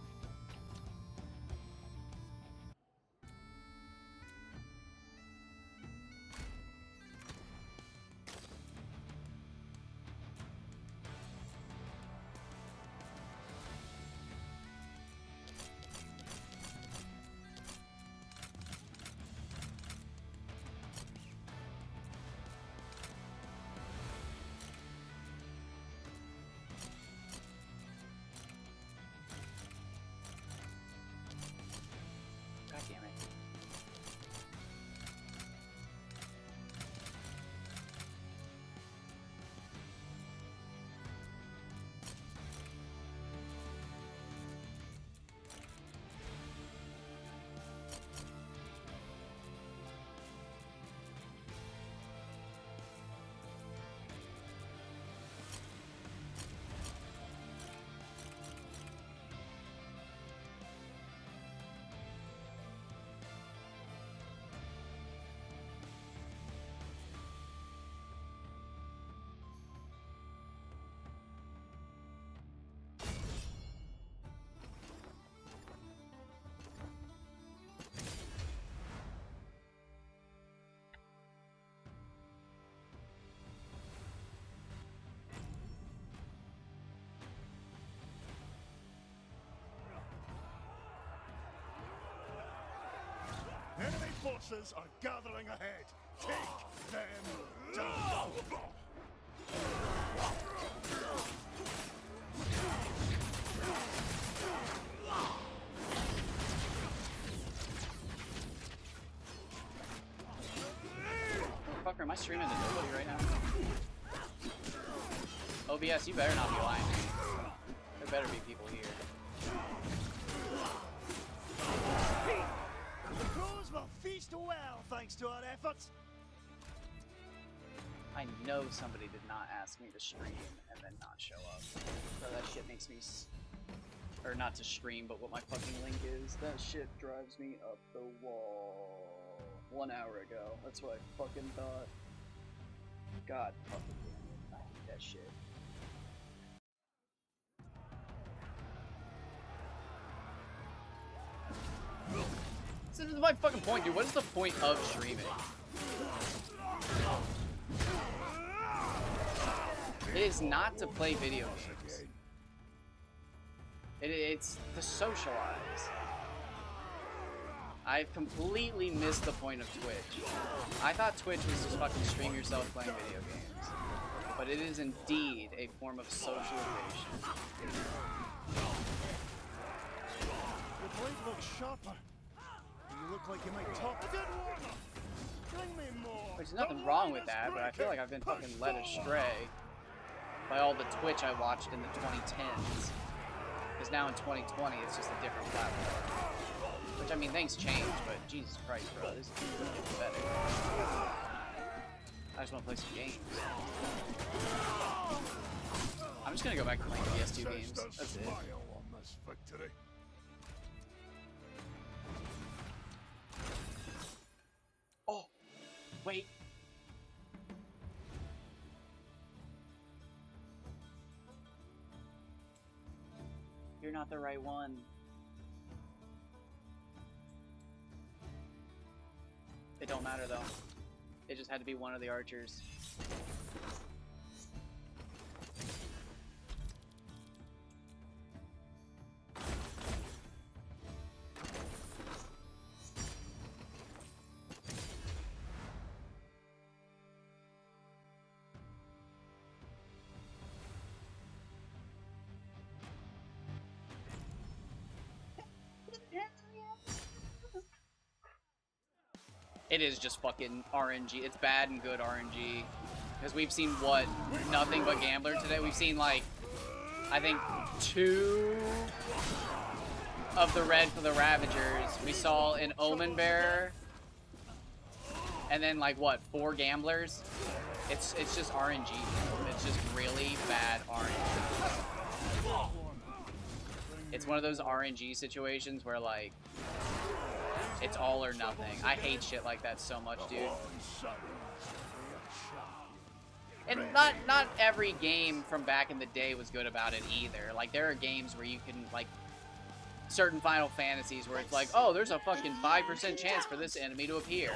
God damn it. Enemy forces are gathering ahead. Take them down. Fucker, am I streaming to nobody right now? OBS, you better not be lying to me. There better be people here. The crows will feast well thanks to our efforts. I know somebody did not ask me to stream and then not show up. So that shit makes me or not to stream, but what my fucking link is. That shit drives me up the wall. 1 hour ago. That's what I fucking thought. God fucking damn it. I hate that shit. This is my fucking point, dude. What is the point of streaming? It is not to play video games. It's to socialize. I've completely missed the point of Twitch. I thought Twitch was just fucking stream yourself playing video games. But it is indeed a form of socialization. Your blade looks sharper. You look like you might talk. Good warner. Bring me more. There's nothing wrong with that, but I feel like I've been fucking led astray by all the Twitch I watched in the 2010s. Because now in 2020, it's just a different platform. Which, I mean, things change, but Jesus Christ, bro, this is getting better. I just want to play some games. I'm just gonna go back to playing PS2 games. That's it. Oh, wait. You're not the right one. It don't matter though. It just had to be one of the archers. It is just fucking RNG. It's bad and good RNG. Because we've seen, what, nothing but Gambler today? We've seen, like, I think 2 of the red for the Ravagers. We saw an Omen Bearer. And then, like, what, 4 Gamblers? It's just RNG. It's just really bad RNG. It's one of those RNG situations where, like, it's all or nothing. I hate shit like that so much, dude. And not every game from back in the day was good about it either. Like, there are games where you can, like, certain Final Fantasies where it's like, oh, there's a fucking 5% chance for this enemy to appear.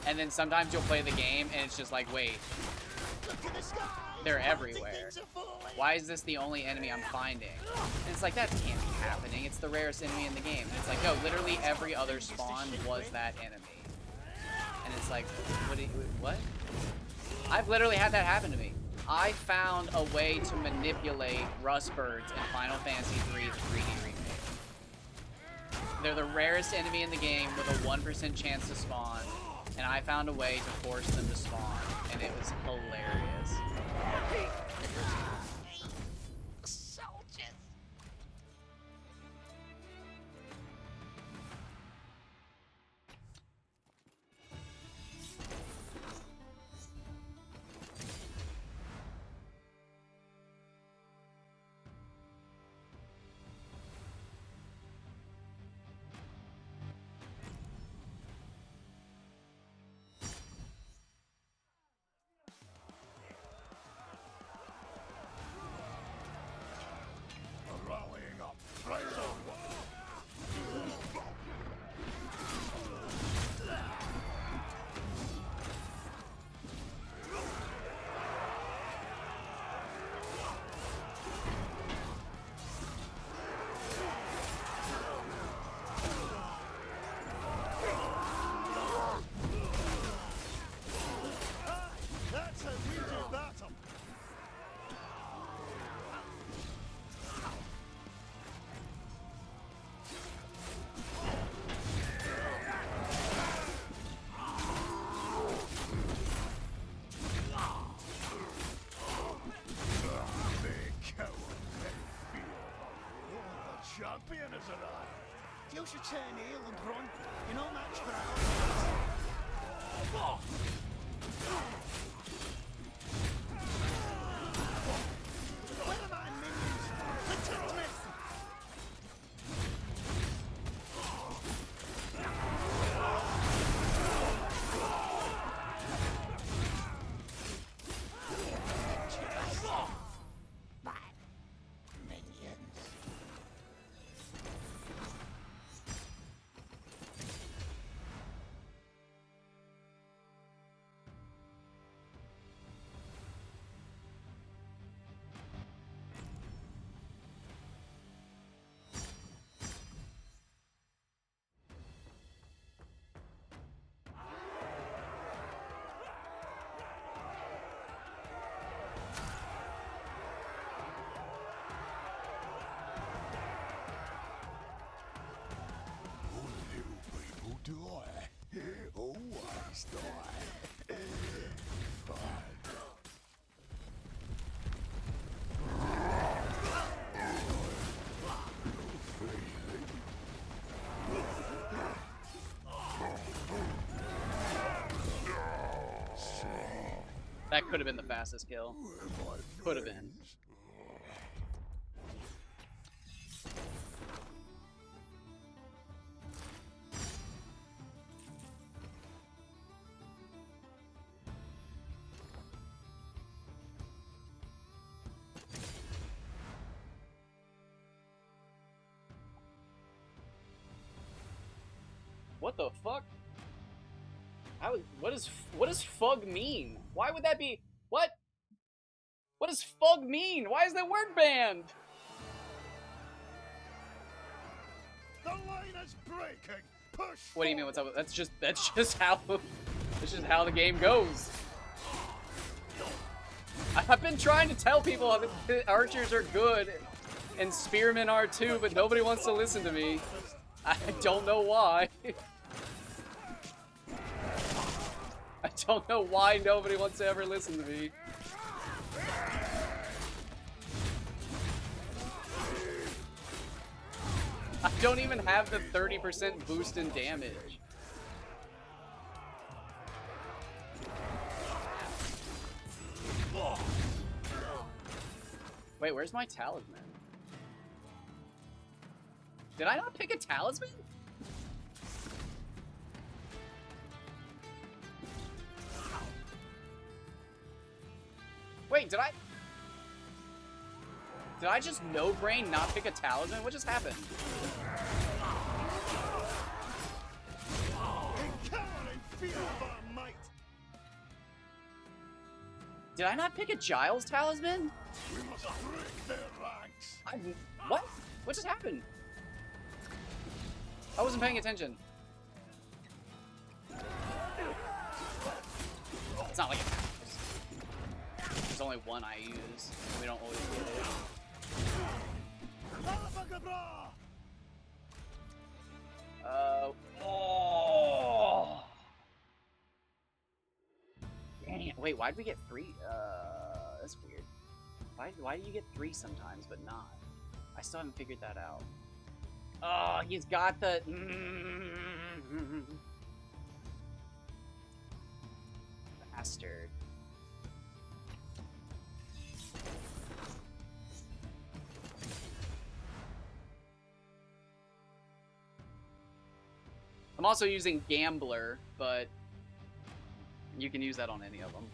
And then sometimes you'll play the game and it's just like, wait, they're everywhere. Why is this the only enemy I'm finding? And it's like, that can't be happening. It's the rarest enemy in the game. And it's like, no, literally every other spawn was that enemy. And it's like, what? I've literally had that happen to me. I found a way to manipulate rust birds in Final Fantasy III 3D Remake. They're the rarest enemy in the game with a 1% chance to spawn. And I found a way to force them to spawn. And it was hilarious. Champion has arrived. You should turn heel and run. You're no match for ours. Where are my minions? Protect me! That could have been the fastest kill. Could have been. What the fuck? What does fug mean? Why would that be? What? What does fug mean? Why is that word banned? The line is breaking. Push. What do you mean? What's up? That's just how the game goes. I've been trying to tell people that archers are good and spearmen are too, but nobody wants to listen to me. I don't know why. I don't know why nobody wants to ever listen to me. I don't even have the 30% boost in damage. Wait, where's my talisman? Did I not pick a talisman? Wait, did I just no-brain not pick a talisman? What just happened? Did I not pick a Giles talisman? We must break their ranks. What? What just happened? I wasn't paying attention. It's not like it matters. There's only one I use. We don't always get it. Oh. Dang. Wait, why'd we get 3? That's weird. Why do you get 3 sometimes, but not? I still haven't figured that out. Oh, he's got the... Bastard. I'm also using Gambler, but you can use that on any of them.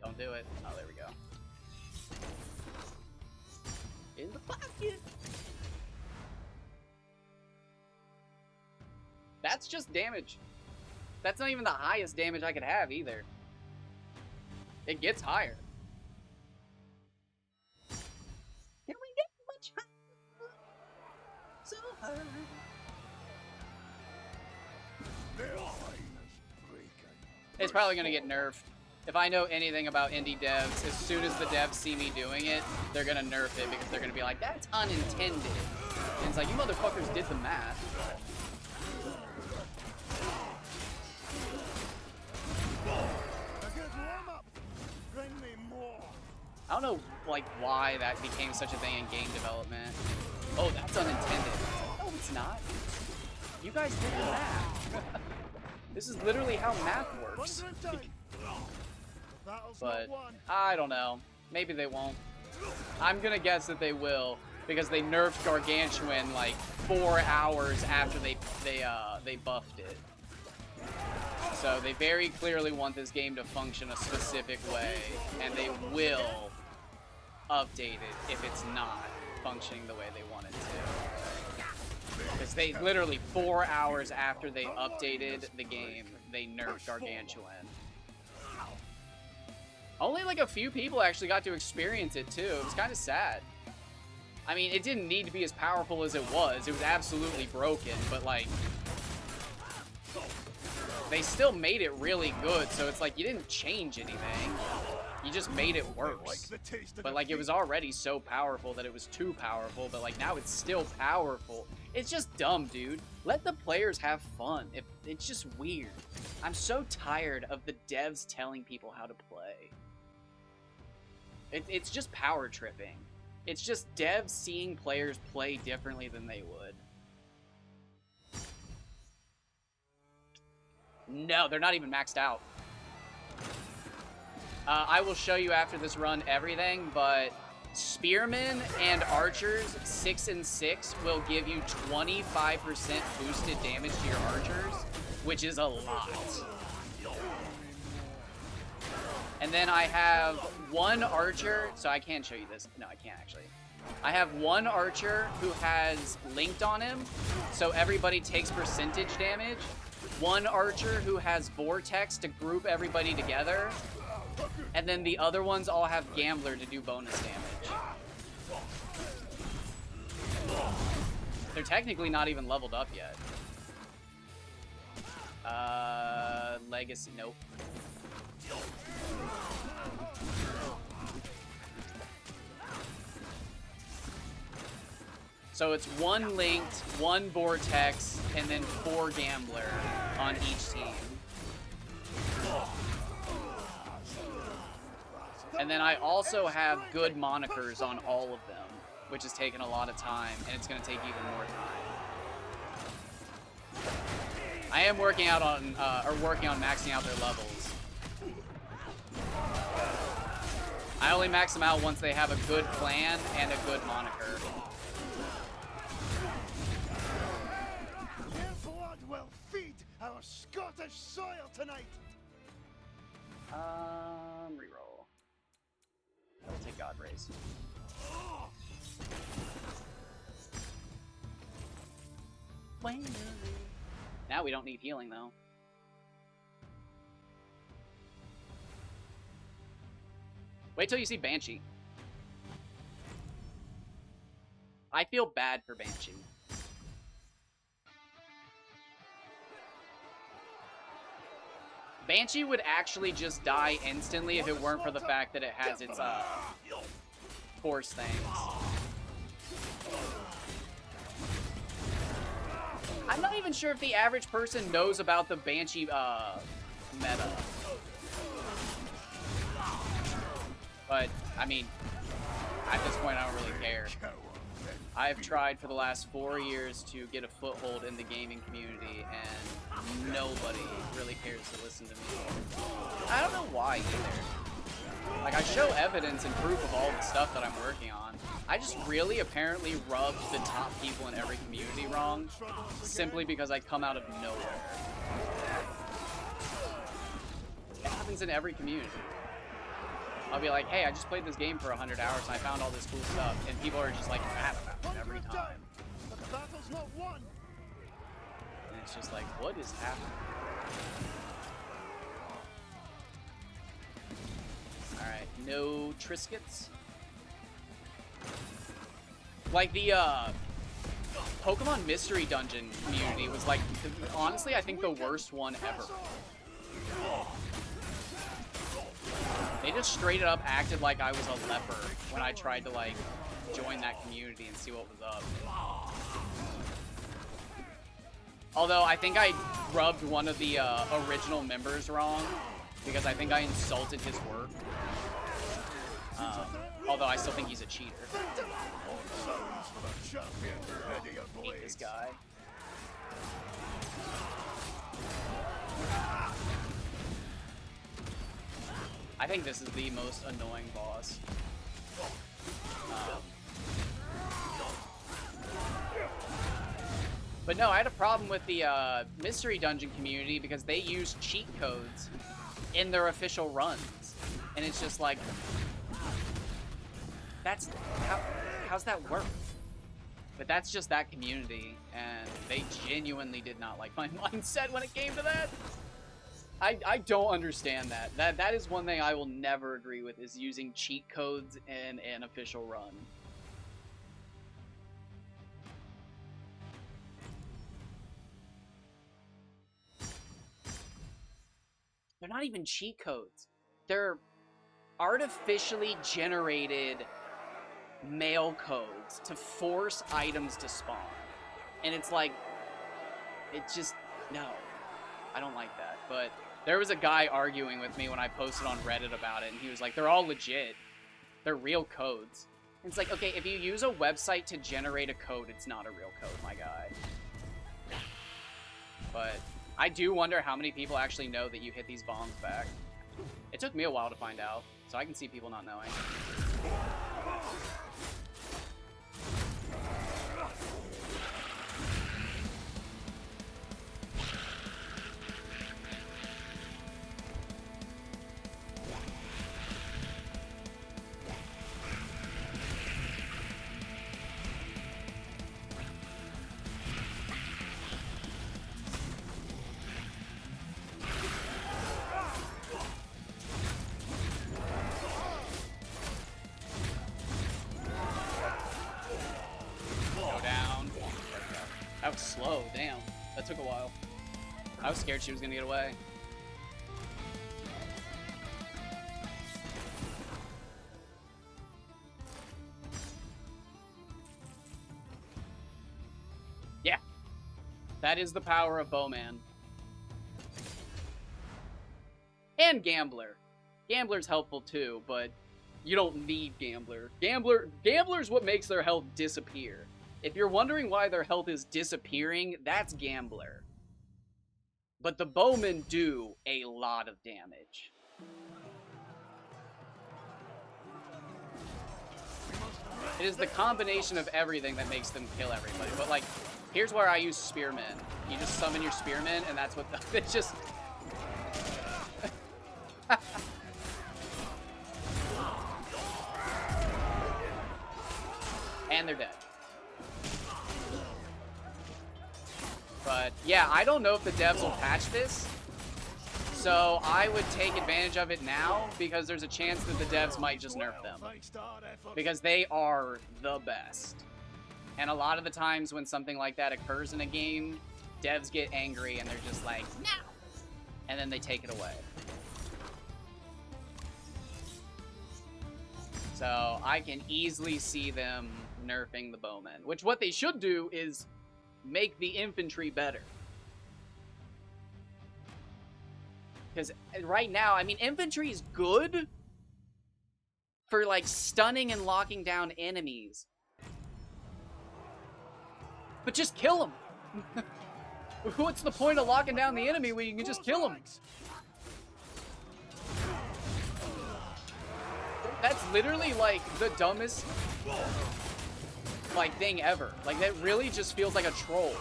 Don't do it. Oh, there we go. In the pocket. That's just damage. That's not even the highest damage I could have either. It gets higher. Can we get much higher? So high. It's probably gonna get nerfed. If I know anything about indie devs, as soon as the devs see me doing it, they're gonna nerf it because they're gonna be like, that's unintended. And it's like, you motherfuckers did the math. I don't know, like, why that became such a thing in game development. Oh, that's unintended. No, it's not. You guys did the math. This is literally how math works. But I don't know. Maybe they won't. I'm gonna guess that they will because they nerfed Gargantuan like 4 hours after they buffed it. So they very clearly want this game to function a specific way, and they will update it if it's not functioning the way they want it to. Because they literally 4 hours after they updated the game, they nerfed Gargantuan. Only like a few people actually got to experience it too. It was kind of sad. I mean, it didn't need to be as powerful as it was. It was absolutely broken, but like, they still made it really good, so it's like you didn't change anything. You just made it worse. But like, it was already so powerful that it was too powerful, but like now it's still powerful. It's just dumb, dude. Let the players have fun. It's just weird. I'm so tired of the devs telling people how to play. It's just power tripping. It's just devs seeing players play differently than they would. No, they're not even maxed out. I will show you after this run everything, but spearmen and archers 6 and 6 will give you 25% boosted damage to your archers, which is a lot. And then I have one archer, so I can show you this. No, I can't actually. I have one archer who has linked on him, so everybody takes percentage damage. One archer who has vortex to group everybody together. And then the other ones all have gambler to do bonus damage. They're technically not even leveled up yet. Legacy, nope. So it's one linked, one vortex, and then 4 gambler on each team. And then I also have good monikers on all of them, which has taken a lot of time, and it's going to take even more time. I am working out on, working on maxing out their levels. I only max them out once they have a good clan and a good moniker. Their blood will feed our Scottish soil tonight. Reroll. I'll take God Rays. Now we don't need healing though. Wait till you see Banshee. I feel bad for Banshee. Banshee would actually just die instantly if it weren't for the fact that it has its force things. I'm not even sure if the average person knows about the Banshee meta. But, I mean, at this point I don't really care. I've tried for the last 4 years to get a foothold in the gaming community, and nobody really cares to listen to me. I don't know why either. Like, I show evidence and proof of all the stuff that I'm working on. I just really apparently rubbed the top people in every community wrong, simply because I come out of nowhere. It happens in every community. I'll be like, hey, I just played this game for 100 hours and I found all this cool stuff, and people are just like mad about it every time. But the battle's not won. And it's just like, what is happening? Alright, no Triscuits. Like the Pokemon Mystery Dungeon community was like, honestly, I think the worst one ever. They just straight up acted like I was a leper when I tried to like join that community and see what was up. Although I think I rubbed one of the original members wrong because I think I insulted his work. Although I still think he's a cheater. I hate this guy. I think this is the most annoying boss. But no, I had a problem with the Mystery Dungeon community because they use cheat codes in their official runs. And it's just like, that's, how's that work? But that's just that community, and they genuinely did not like my mindset when it came to that. I don't understand that. That is one thing I will never agree with, is using cheat codes in an official run. They're not even cheat codes. They're artificially generated mail codes to force items to spawn. And it's like, it just, no. I don't like that. But there was a guy arguing with me when I posted on Reddit about it, and he was like, they're all legit. They're real codes. And it's like, okay, if you use a website to generate a code, it's not a real code, my guy. But I do wonder how many people actually know that you hit these bombs back. It took me a while to find out, so I can see people not knowing. That was slow, damn. That took a while. I was scared she was gonna get away. Yeah. That is the power of Bowman. And Gambler. Gambler's helpful too, but you don't need Gambler. Gambler's what makes their health disappear. If you're wondering why their health is disappearing, that's Gambler. But the Bowmen do a lot of damage. It is the combination of everything that makes them kill everybody. But like, here's where I use Spearmen. You just summon your Spearmen, and that's what it's just... And they're dead. But yeah, I don't know if the devs will patch this. So I would take advantage of it now because there's a chance that the devs might just nerf them. Because they are the best. And a lot of the times when something like that occurs in a game, devs get angry and they're just like, no! And then they take it away. So I can easily see them nerfing the Bowmen. Which what they should do is make the infantry better. Because right now, I mean, infantry is good for, like, stunning and locking down enemies. But just kill them. What's the point of locking down the enemy when you can just kill them? That's literally, like, the dumbest, like, thing ever. Like, that really just feels like a troll.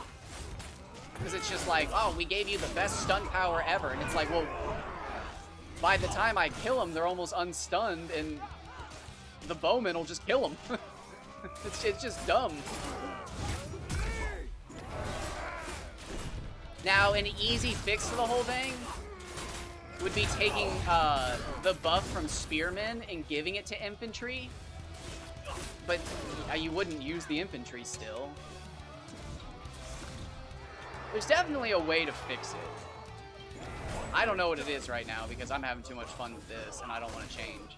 Because it's just like, oh, we gave you the best stun power ever. And it's like, well, by the time I kill them, they're almost unstunned, and the Bowman will just kill them. It's just dumb. Now, an easy fix to the whole thing would be taking the buff from Spearmen and giving it to infantry. But you wouldn't use the infantry still. There's definitely a way to fix it. I don't know what it is right now because I'm having too much fun with this and I don't want to change.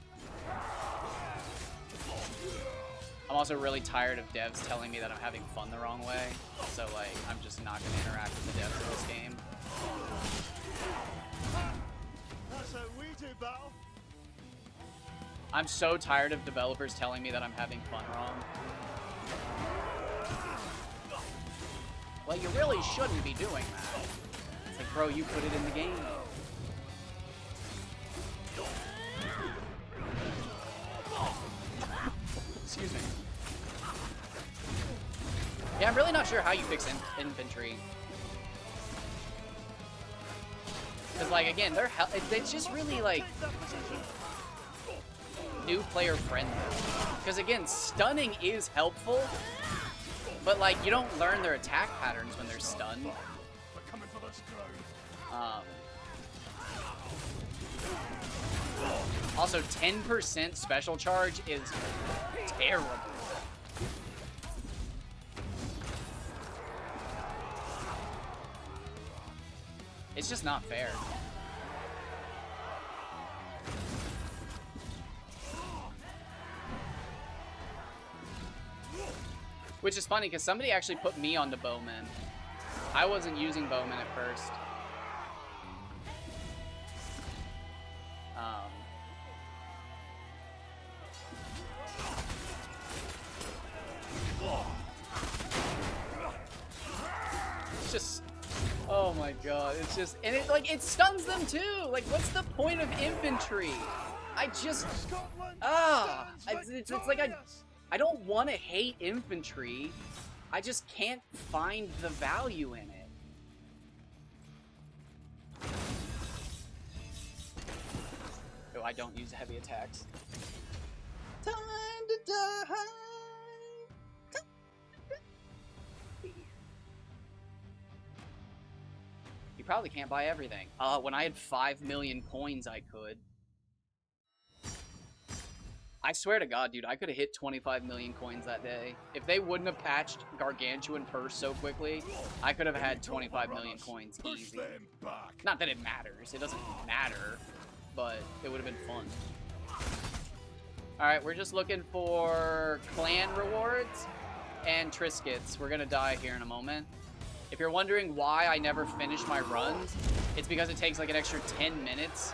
I'm also really tired of devs telling me that I'm having fun the wrong way. So, like, I'm just not going to interact with the devs in this game. That's how we do battle. I'm so tired of developers telling me that I'm having fun wrong. Well, you really shouldn't be doing that. It's like, bro, you put it in the game. Excuse me. Yeah, I'm really not sure how you fix infantry. Because, like, again, it's just really, like, new player friendly. Because, again, stunning is helpful. But, like, you don't learn their attack patterns when they're stunned. Also, 10% special charge is terrible. It's just not fair. Which is funny, because somebody actually put me onto Bowman. I wasn't using Bowman at first. It's just... Oh my god, it's just... And it, like, it stuns them too! Like, what's the point of infantry? I just... It's like I don't want to hate infantry. I just can't find the value in it. Oh, I don't use heavy attacks. Time to die. You probably can't buy everything. When I had 5 million coins, I could. I swear to God, dude, I could have hit 25 million coins that day. If they wouldn't have patched Gargantuan Purse so quickly, I could have had 25 million coins easy. Not that it matters. It doesn't matter, but it would have been fun. Alright, we're just looking for clan rewards and Triscuits. We're going to die here in a moment. If you're wondering why I never finish my runs, it's because it takes like an extra 10 minutes.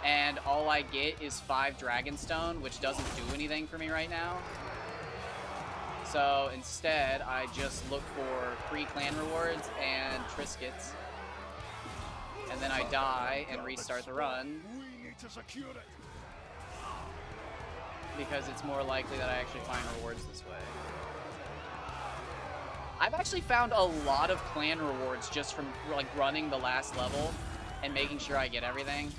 And all I get is 5 Dragonstone, which doesn't do anything for me right now. So instead, I just look for free clan rewards and Triscuits. And then I die and restart the run. We need to secure it. Because it's more likely that I actually find rewards this way. I've actually found a lot of clan rewards just from like running the last level and making sure I get everything.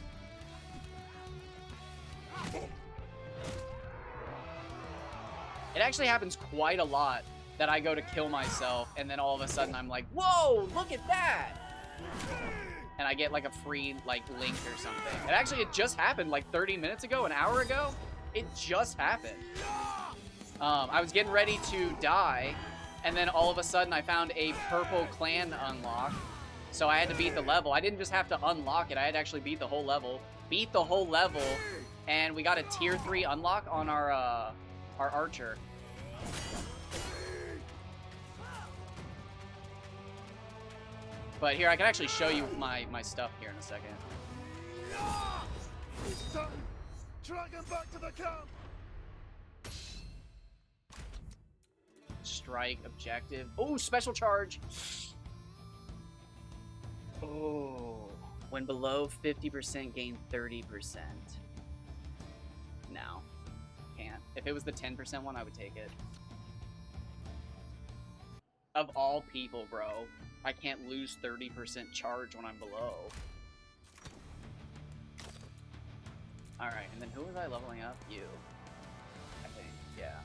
It actually happens quite a lot that I go to kill myself and then all of a sudden I'm like, whoa, look at that! And I get like a free like link or something. It just happened like 30 minutes ago, an hour ago. It just happened. I was getting ready to die and then all of a sudden I found a purple clan unlock. So I had to beat the level. I didn't just have to unlock it, I had to actually beat the whole level. Beat the whole level, and we got a tier 3 unlock on our archer. But here, I can actually show you my stuff here in a second. He's done. Drag him back to the camp. Strike objective. Oh, special charge. Oh. When below 50%, gain 30%. No. Can't. If it was the 10% one, I would take it. Of all people, bro. I can't lose 30% charge when I'm below. Alright, and then who was I leveling up? You. I think, yeah.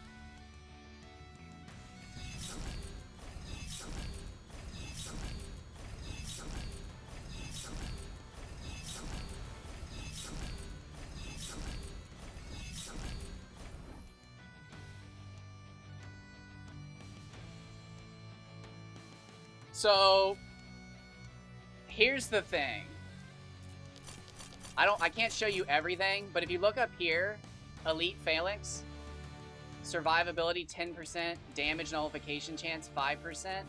So, here's the thing. I can't show you everything, but if you look up here, Elite Phalanx, survivability 10%, damage nullification chance 5%.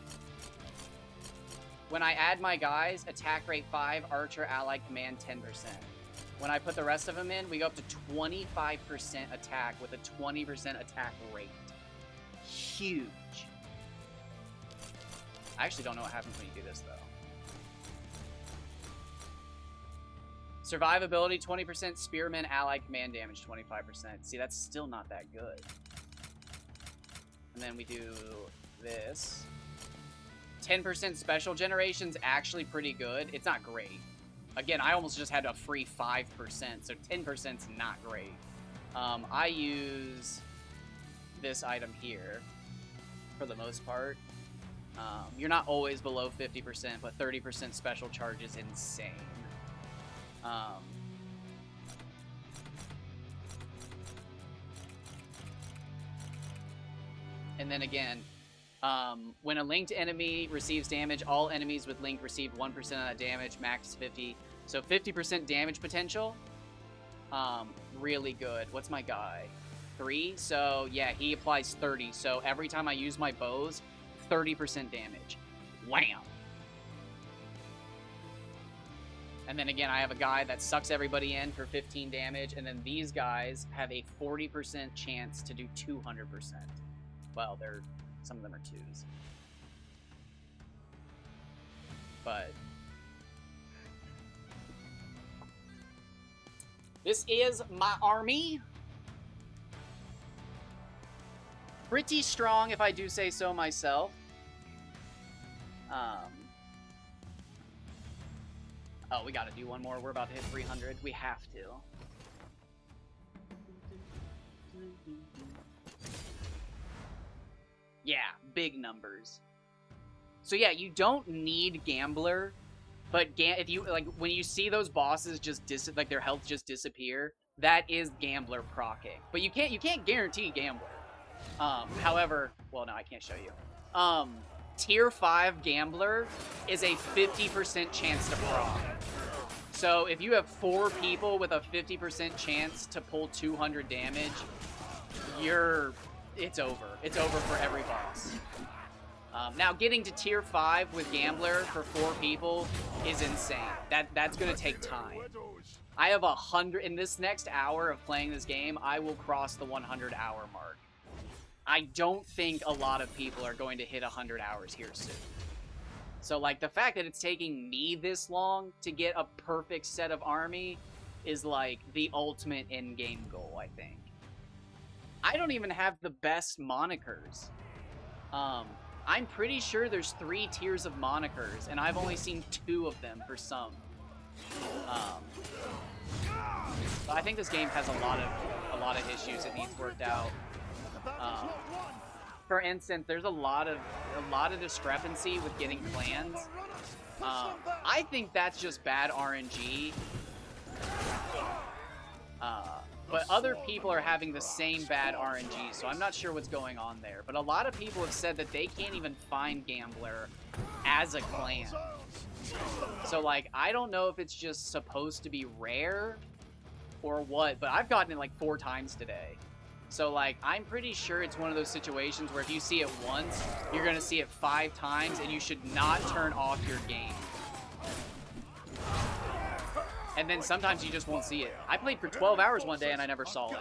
When I add my guys, attack rate 5, archer, ally, command 10%. When I put the rest of them in, we go up to 25% attack with a 20% attack rate. Huge. I actually don't know what happens when you do this, though. Survivability, 20%. Spearman, ally, command damage, 25%. See, that's still not that good. And then we do this. 10% special generation's actually pretty good. It's not great. Again, I almost just had a free 5%, so 10%'s not great. I use this item here for the most part. You're not always below 50%, but 30% special charge is insane. And then again, when a linked enemy receives damage, all enemies with link receive 1% of that damage, max 50. So 50% damage potential, really good. What's my guy? 3, so yeah, he applies 30. So every time I use my bows, 30% damage. Wham! And then again, I have a guy that sucks everybody in for 15 damage, and then these guys have a 40% chance to do 200%. Well, some of them are 2s. But this is my army. Pretty strong, if I do say so myself. Oh, we gotta do one more. We're about to hit 300. We have to. Yeah, big numbers. So yeah, you don't need Gambler, but if you like when you see those bosses just like their health just disappear, that is Gambler proccing. But you can't guarantee Gambler. However, well no, I can't show you. Tier 5 Gambler is a 50% chance to proc. So if you have 4 people with a 50% chance to pull 200 damage, it's over. It's over for every boss. Now getting to tier 5 with Gambler for 4 people is insane. That's gonna take time. I have 100 in this next hour of playing this game. I will cross the 100-hour mark. I don't think a lot of people are going to hit 100 hours here soon. So, like, the fact that it's taking me this long to get a perfect set of army is, like, the ultimate in-game goal, I think. I don't even have the best monikers. I'm pretty sure there's 3 tiers of monikers, and I've only seen 2 of them for some. But I think this game has a lot of issues it needs worked out. For instance, there's a lot of discrepancy with getting clans. I think that's just bad RNG. But other people are having the same bad RNG, so I'm not sure what's going on there. But a lot of people have said that they can't even find Gambler as a clan. So, like, I don't know if it's just supposed to be rare or what, but I've gotten it like 4 times today. So, like, I'm pretty sure it's one of those situations where if you see it once, you're going to see it 5 times, and you should not turn off your game. And then sometimes you just won't see it. I played for 12 hours one day, and I never saw it.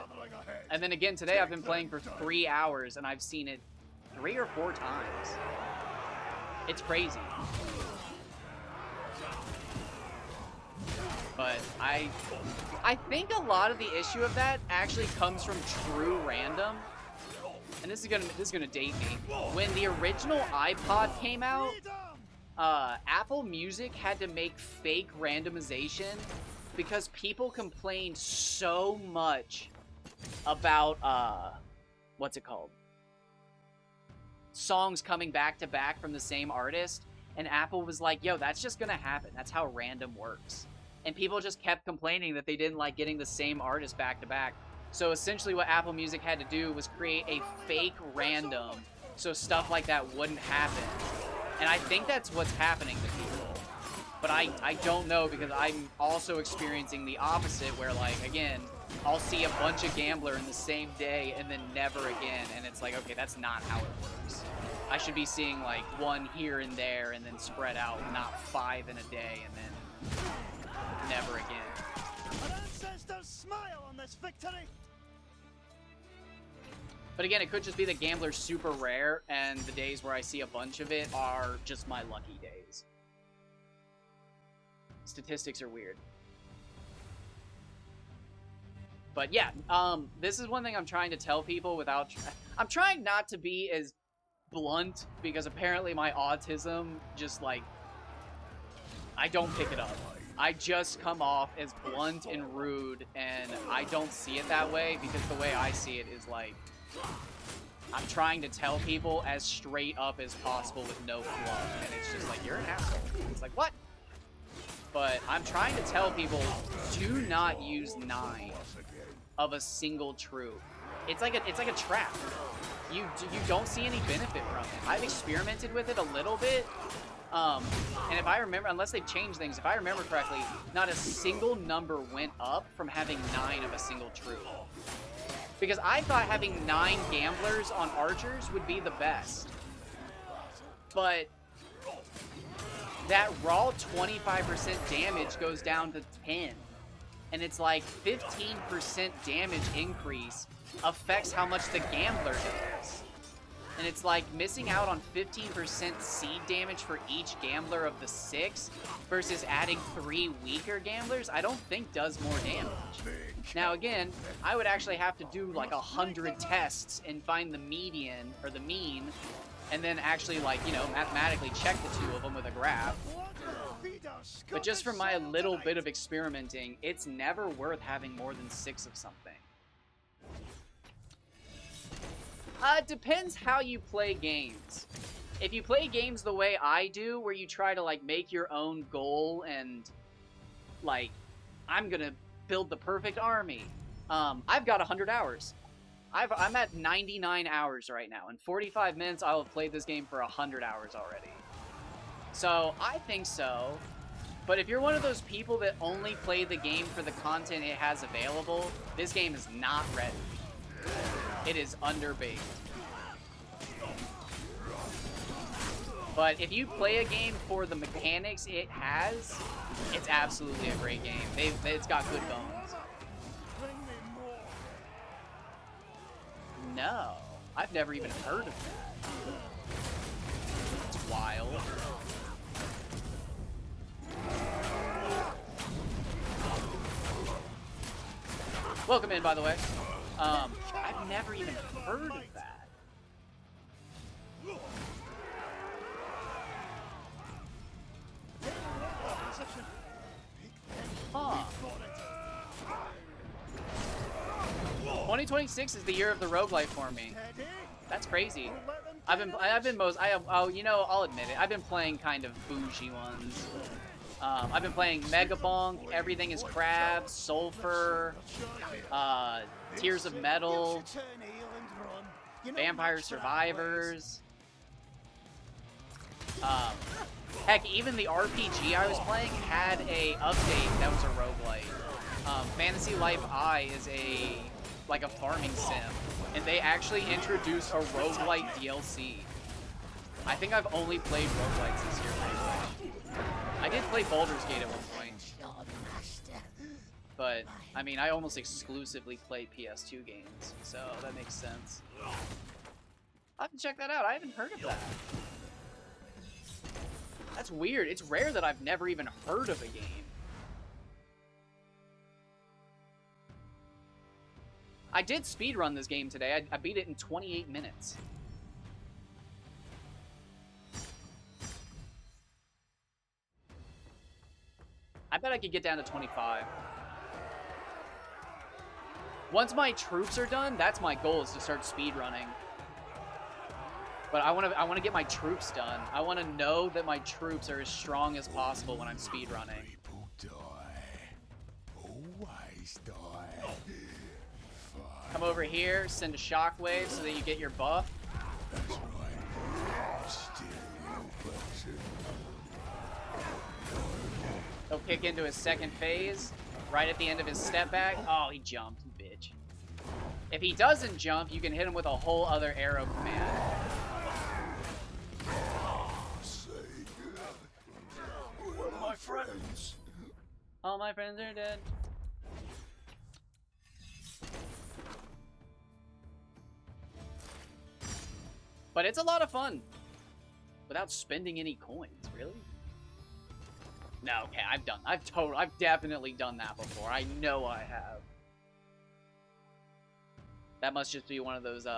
And then again, today I've been playing for 3 hours, and I've seen it 3 or 4 times. It's crazy. But I think a lot of the issue of that actually comes from true random. And this is gonna date me. When the original iPod came out, Apple Music had to make fake randomization because people complained so much about what's it called? Songs coming back to back from the same artist, and Apple was like, yo, that's just gonna happen. That's how random works. And people just kept complaining that they didn't like getting the same artist back to back. So essentially what Apple Music had to do was create a fake random so stuff like that wouldn't happen. And I think that's what's happening to people. But I don't know, because I'm also experiencing the opposite where, like, again, I'll see a bunch of Gambler in the same day and then never again. And it's like, okay, that's not how it works. I should be seeing, like, 1 here and there and then spread out, not 5 in a day and then never again. Our ancestors smile on this victory. But again, it could just be that Gambler's super rare, and the days where I see a bunch of it are just my lucky days. Statistics are weird. But yeah, this is one thing I'm trying to tell people without... I'm trying not to be as blunt, because apparently my autism just, like... I don't pick it up. I just come off as blunt and rude, and I don't see it that way, because the way I see it is, like... I'm trying to tell people as straight up as possible with no fluff, and it's just like, you're an asshole. It's like, what? But I'm trying to tell people, do not use 9 of a single troop. It's like a trap. You don't see any benefit from it. I've experimented with it a little bit, and if I remember, unless they've changed things, if I remember correctly, not a single number went up from having 9 of a single troop. Because I thought having 9 gamblers on archers would be the best. But that raw 25% damage goes down to 10. And it's like 15% damage increase affects how much the gambler does. And it's like missing out on 15% seed damage for each gambler of the 6 versus adding 3 weaker gamblers, I don't think does more damage. Now again, I would actually have to do like 100 tests and find the median or the mean, and then actually like, you know, mathematically check the two of them with a graph. But just from my little bit of experimenting, it's never worth having more than 6 of something. It depends how you play games. If you play games the way I do, where you try to like make your own goal and like, I'm gonna build the perfect army. I've got 100 hours. I'm at 99 hours right now. In 45 minutes, I'll have played this game for 100 hours already. So I think so. But if you're one of those people that only play the game for the content it has available, this game is not ready. It is underbaked. But if you play a game for the mechanics it has, it's absolutely a great game. It's got good bones. No, I've never even heard of that. It's wild. Welcome in, by the way. I've never even heard of that. Huh. 2026 is the year of the roguelite for me. That's crazy. I'll admit it. I've been playing kind of bougie ones. I've been playing Megabonk, Everything is Crab, Sulfur, Tears of Metal, Vampire Survivors. Heck, even the RPG I was playing had a update that was a roguelite. Fantasy Life I is like a farming sim, and they actually introduced a roguelite DLC. I think I've only played roguelites this year, pretty much. I did play Baldur's Gate at one point, but I mean, I almost exclusively play PS2 games, so that makes sense. I'll have to check that out. I haven't heard of that. That's weird. It's rare that I've never even heard of a game. I did speedrun this game today. I beat it in 28 minutes. I bet I could get down to 25. Once my troops are done, that's my goal, is to start speedrunning. But I want to get my troops done. I want to know that my troops are as strong as possible when I'm speedrunning. People die. Always die. Come over here, send a shockwave so that you get your buff. That's right. Still no person. He'll kick into his second phase, right at the end of his step back. Oh, he jumped, bitch. If he doesn't jump, you can hit him with a whole other arrow command. Where are my friends? All my friends are dead. But it's a lot of fun. Without spending any coins, really? No, okay, I've definitely done that before. I know I have. That must just be one of those,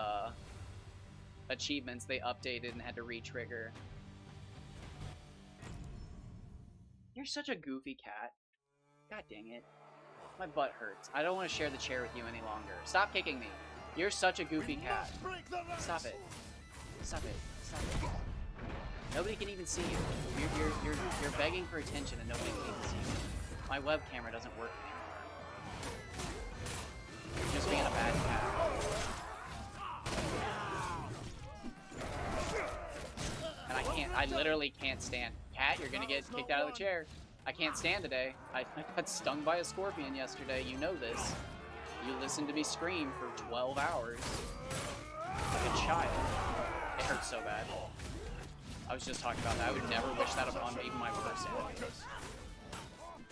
achievements they updated and had to re-trigger. You're such a goofy cat. God dang it. My butt hurts. I don't want to share the chair with you any longer. Stop kicking me. You're such a goofy cat. Stop it. Stop it. Stop it. Nobody can even see you. You're begging for attention and nobody can even see you. My web camera doesn't work anymore. You're just being a bad cat. And I literally can't stand. Cat, you're gonna get kicked out of the chair. I can't stand today. I got stung by a scorpion yesterday. You know this. You listened to me scream for 12 hours like a child. It hurts so bad. I was just talking about that. I would never wish that upon even my worst enemy.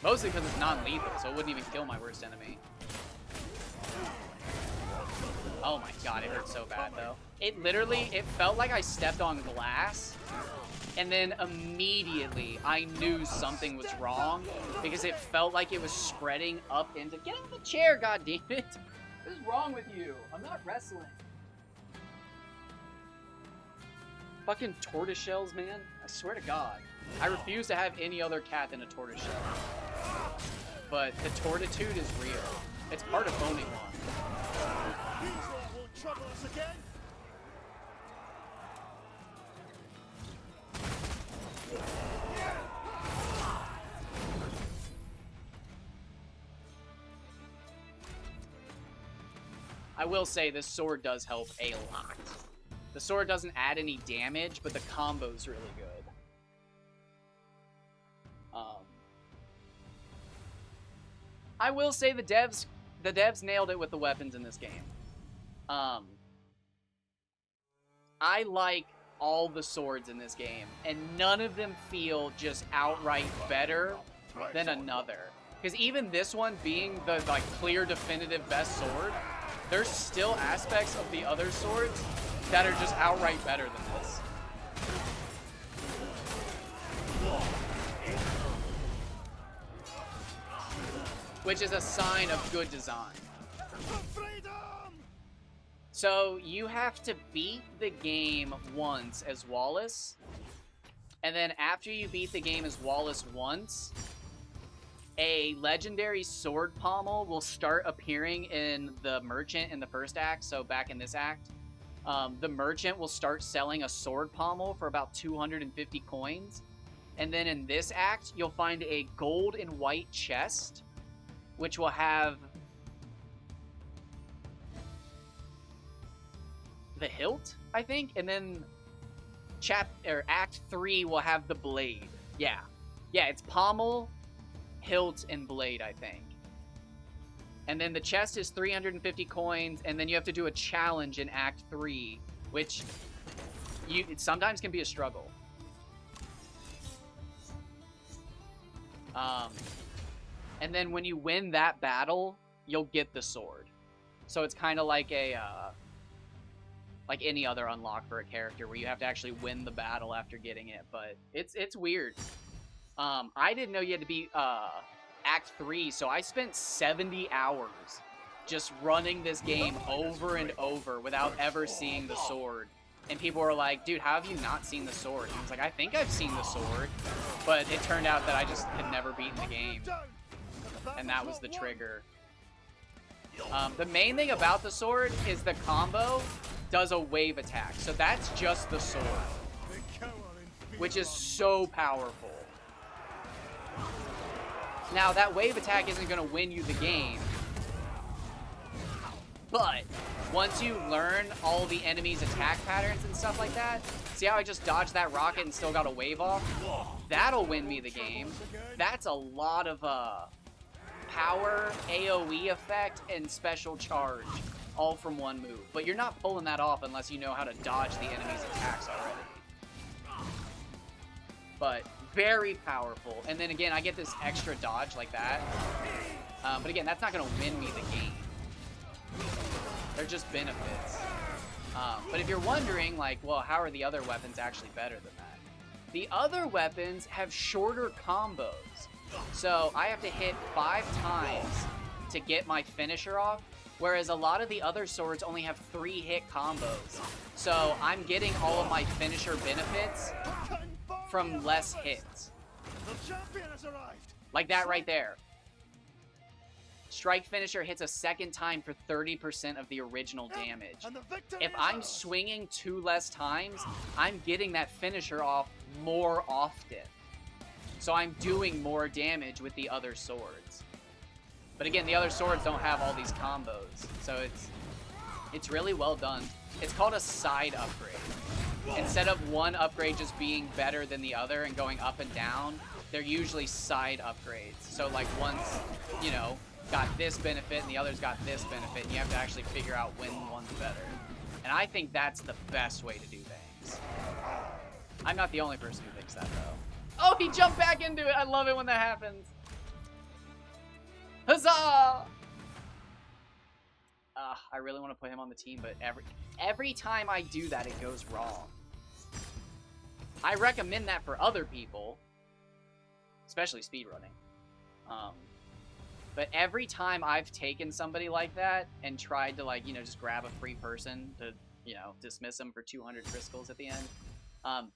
Mostly because it's non-lethal, so it wouldn't even kill my worst enemy. Oh my god, it hurt so bad though. It literally, it felt like I stepped on glass, and then immediately I knew something was wrong because it felt like it was spreading up into— Get out of the chair, goddammit! What is wrong with you? I'm not wrestling. Fucking tortoiseshells, man. I swear to God. I refuse to have any other cat than a tortoiseshell. But the tortitude is real. It's part of owning one. These lot won't trouble us again. I will say this sword does help a lot. The sword doesn't add any damage, but the combo's really good. I will say the devs nailed it with the weapons in this game. I like all the swords in this game, and none of them feel just outright better than another. Because even this one being the clear definitive best sword, there's still aspects of the other swords that are just outright better than this. Which is a sign of good design. So you have to beat the game once as Wallace, and then after you beat the game as Wallace once, a legendary sword pommel will start appearing in the merchant in the first act. So back in this act, the merchant will start selling a sword pommel for about 250 coins. And then in this act, you'll find a gold and white chest, which will have the hilt, I think. And then Act 3 will have the blade. Yeah, it's pommel, hilt, and blade, I think. And then the chest is 350 coins, and then you have to do a challenge in Act 3, which it sometimes can be a struggle. And then when you win that battle, you'll get the sword. So it's kind of like like any other unlock for a character where you have to actually win the battle after getting it. But it's weird. I didn't know you had to be Act 3, so I spent 70 hours just running this game over and over without ever seeing the sword. And people were like, dude, how have you not seen the sword? And I was like, I think I've seen the sword. But it turned out that I just had never beaten the game. And that was the trigger. The main thing about the sword is the combo does a wave attack. So that's just the sword, which is so powerful. Now, that wave attack isn't going to win you the game. But once you learn all the enemies' attack patterns and stuff like that, see how I just dodged that rocket and still got a wave off? That'll win me the game. That's a lot of power, AoE effect, and special charge, all from one move. But you're not pulling that off unless you know how to dodge the enemy's attacks already. But very powerful. And then again, I get this extra dodge like that. But again, that's not going to win me the game. They're just benefits. But if you're wondering, like, well, how are the other weapons actually better than that? The other weapons have shorter combos. So I have to hit 5 times to get my finisher off, whereas a lot of the other swords only have 3-hit combos. So I'm getting all of my finisher benefits from less hits. Like that right there. Strike finisher hits a second time for 30% of the original damage. If I'm swinging 2 less times, I'm getting that finisher off more often. So I'm doing more damage with the other swords. But again, the other swords don't have all these combos. So it's really well done. It's called a side upgrade. Instead of one upgrade just being better than the other and going up and down, they're usually side upgrades. So like once, you know, got this benefit and the other's got this benefit, and you have to actually figure out when one's better. And I think that's the best way to do things. I'm not the only person who thinks that, though. Oh, he jumped back into it! I love it when that happens. Huzzah! I really want to put him on the team, but every time I do that, it goes wrong. I recommend that for other people, especially speedrunning. But every time I've taken somebody like that and tried to, like, you know, just grab a free person to, you know, dismiss them for 200 crystals at the end,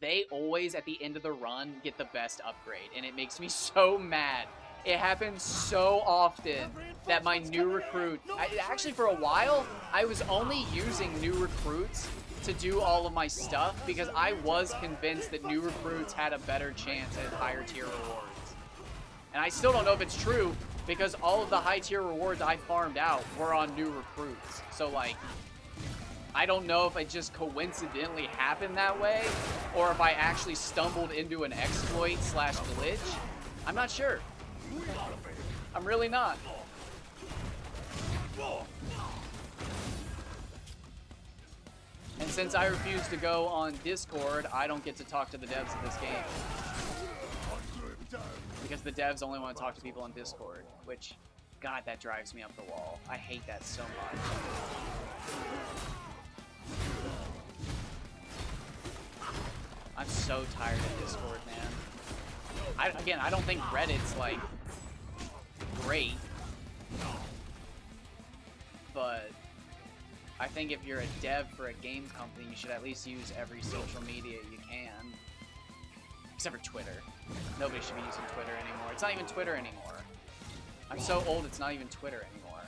they always, at the end of the run, get the best upgrade, and it makes me so mad. It happens so often that my new recruit... actually, for a while, I was only using new recruits to do all of my stuff because I was convinced that new recruits had a better chance at higher tier rewards. And I still don't know if it's true because all of the high tier rewards I farmed out were on new recruits. So, like, I don't know if it just coincidentally happened that way or if I actually stumbled into an exploit / glitch. I'm not sure. I'm really not. And since I refuse to go on Discord, I don't get to talk to the devs of this game. Because the devs only want to talk to people on Discord, which, God, that drives me up the wall. I hate that so much. I'm so tired of Discord, man. Again, I don't think Reddit's, like, great. But I think if you're a dev for a game company, you should at least use every social media you can. Except for Twitter. Nobody should be using Twitter anymore. It's not even Twitter anymore. I'm so old, it's not even Twitter anymore.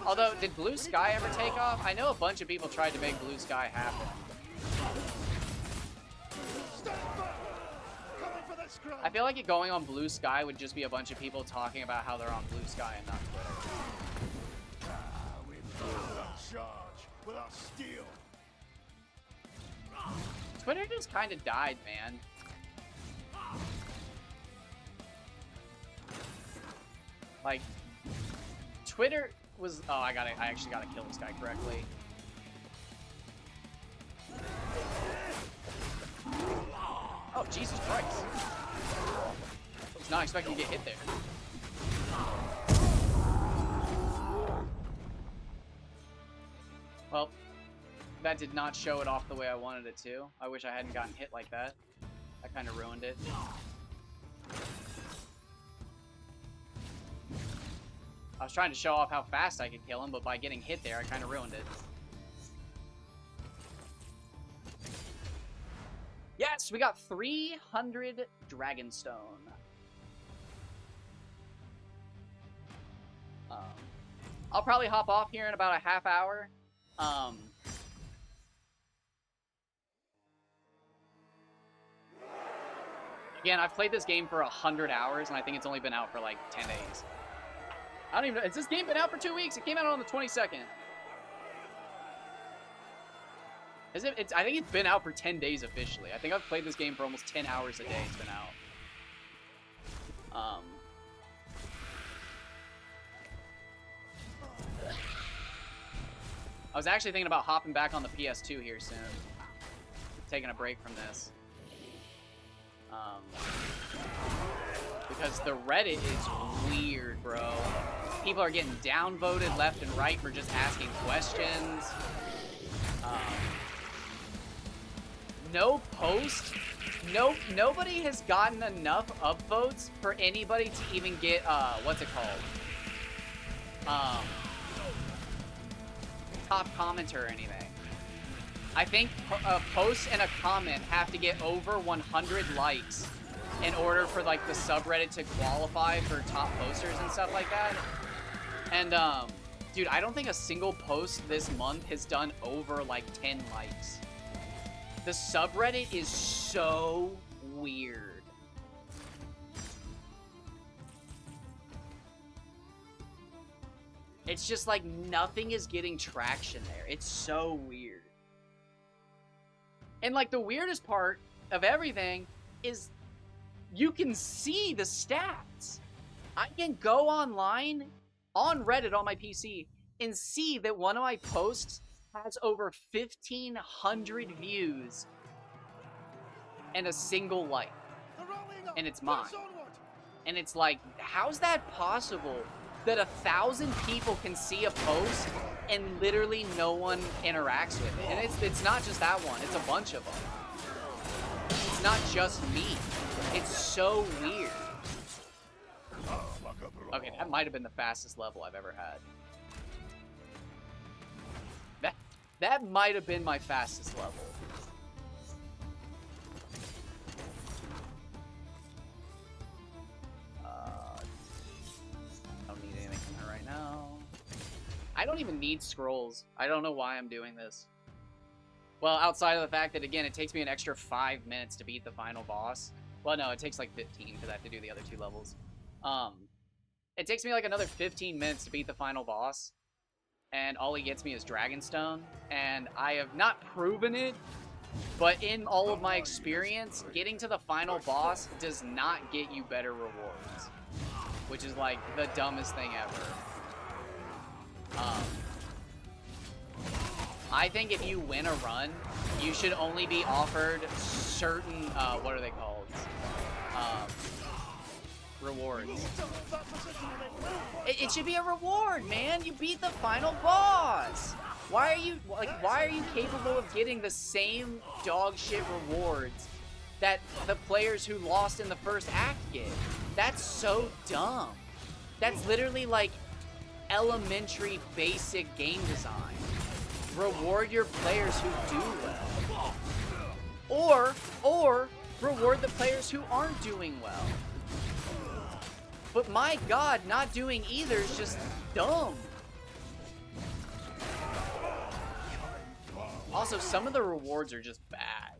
Although, did Blue Sky ever take off? I know a bunch of people tried to make Blue Sky happen. I feel like it going on Blue Sky would just be a bunch of people talking about how they're on Blue Sky and not Twitter. Without steel. Twitter just kind of died, man. Like, Twitter was... Oh, I actually gotta kill this guy correctly. Oh, Jesus Christ. I was not expecting to get hit there. Well, that did not show it off the way I wanted it to. I wish I hadn't gotten hit like that. That kind of ruined it. I was trying to show off how fast I could kill him, but by getting hit there, I kind of ruined it. Yes, we got 300 Dragonstone. I'll probably hop off here in about a half hour. Again, I've played this game for 100 hours, and I think it's only been out for like 10 days. I don't even know. Has this game been out for 2 weeks? It came out on the 22nd. Is it? I think it's been out for 10 days officially. I think I've played this game for almost 10 hours a day. It's been out. I was actually thinking about hopping back on the PS2 here soon. Taking a break from this. Because the Reddit is weird, bro. People are getting downvoted left and right for just asking questions. No post. Nobody has gotten enough upvotes for anybody to even get, what's it called? Top commenter or anything. I think a post and a comment have to get over 100 likes in order for, like, the subreddit to qualify for top posters and stuff like that. And, dude, I don't think a single post this month has done over, like, 10 likes. The subreddit is so weird. It's just like nothing is getting traction there. It's so weird. And like the weirdest part of everything is you can see the stats. I can go online on Reddit on my PC and see that one of my posts has over 1,500 views and a single like. They're rallying up. And it's mine. Press onward. And it's like, how's that possible that 1,000 people can see a post and literally no one interacts with it? And it's not just that one, it's a bunch of them. It's not just me. It's so weird. Okay, that might have been the fastest level I've ever had. That might have been my fastest level. Don't need anything from her right now. I don't even need scrolls. I don't know why I'm doing this. Well, outside of the fact that, again, it takes me an extra 5 minutes to beat the final boss. Well, no, it takes like 15 because I have to do the other 2 levels. It takes me like another 15 minutes to beat the final boss. And all he gets me is Dragonstone. And I have not proven it, but in all of my experience, getting to the final boss does not get you better rewards. Which is like the dumbest thing ever. I think if you win a run, you should only be offered certain, what are they called? Rewards. It should be a reward, man. You beat the final boss. Why are you capable of getting the same dog shit rewards that the players who lost in the first act get? That's so dumb. That's literally like elementary basic game design. Reward your players who do well. Or reward the players who aren't doing well. But my god, not doing either is just dumb. Also, some of the rewards are just bad.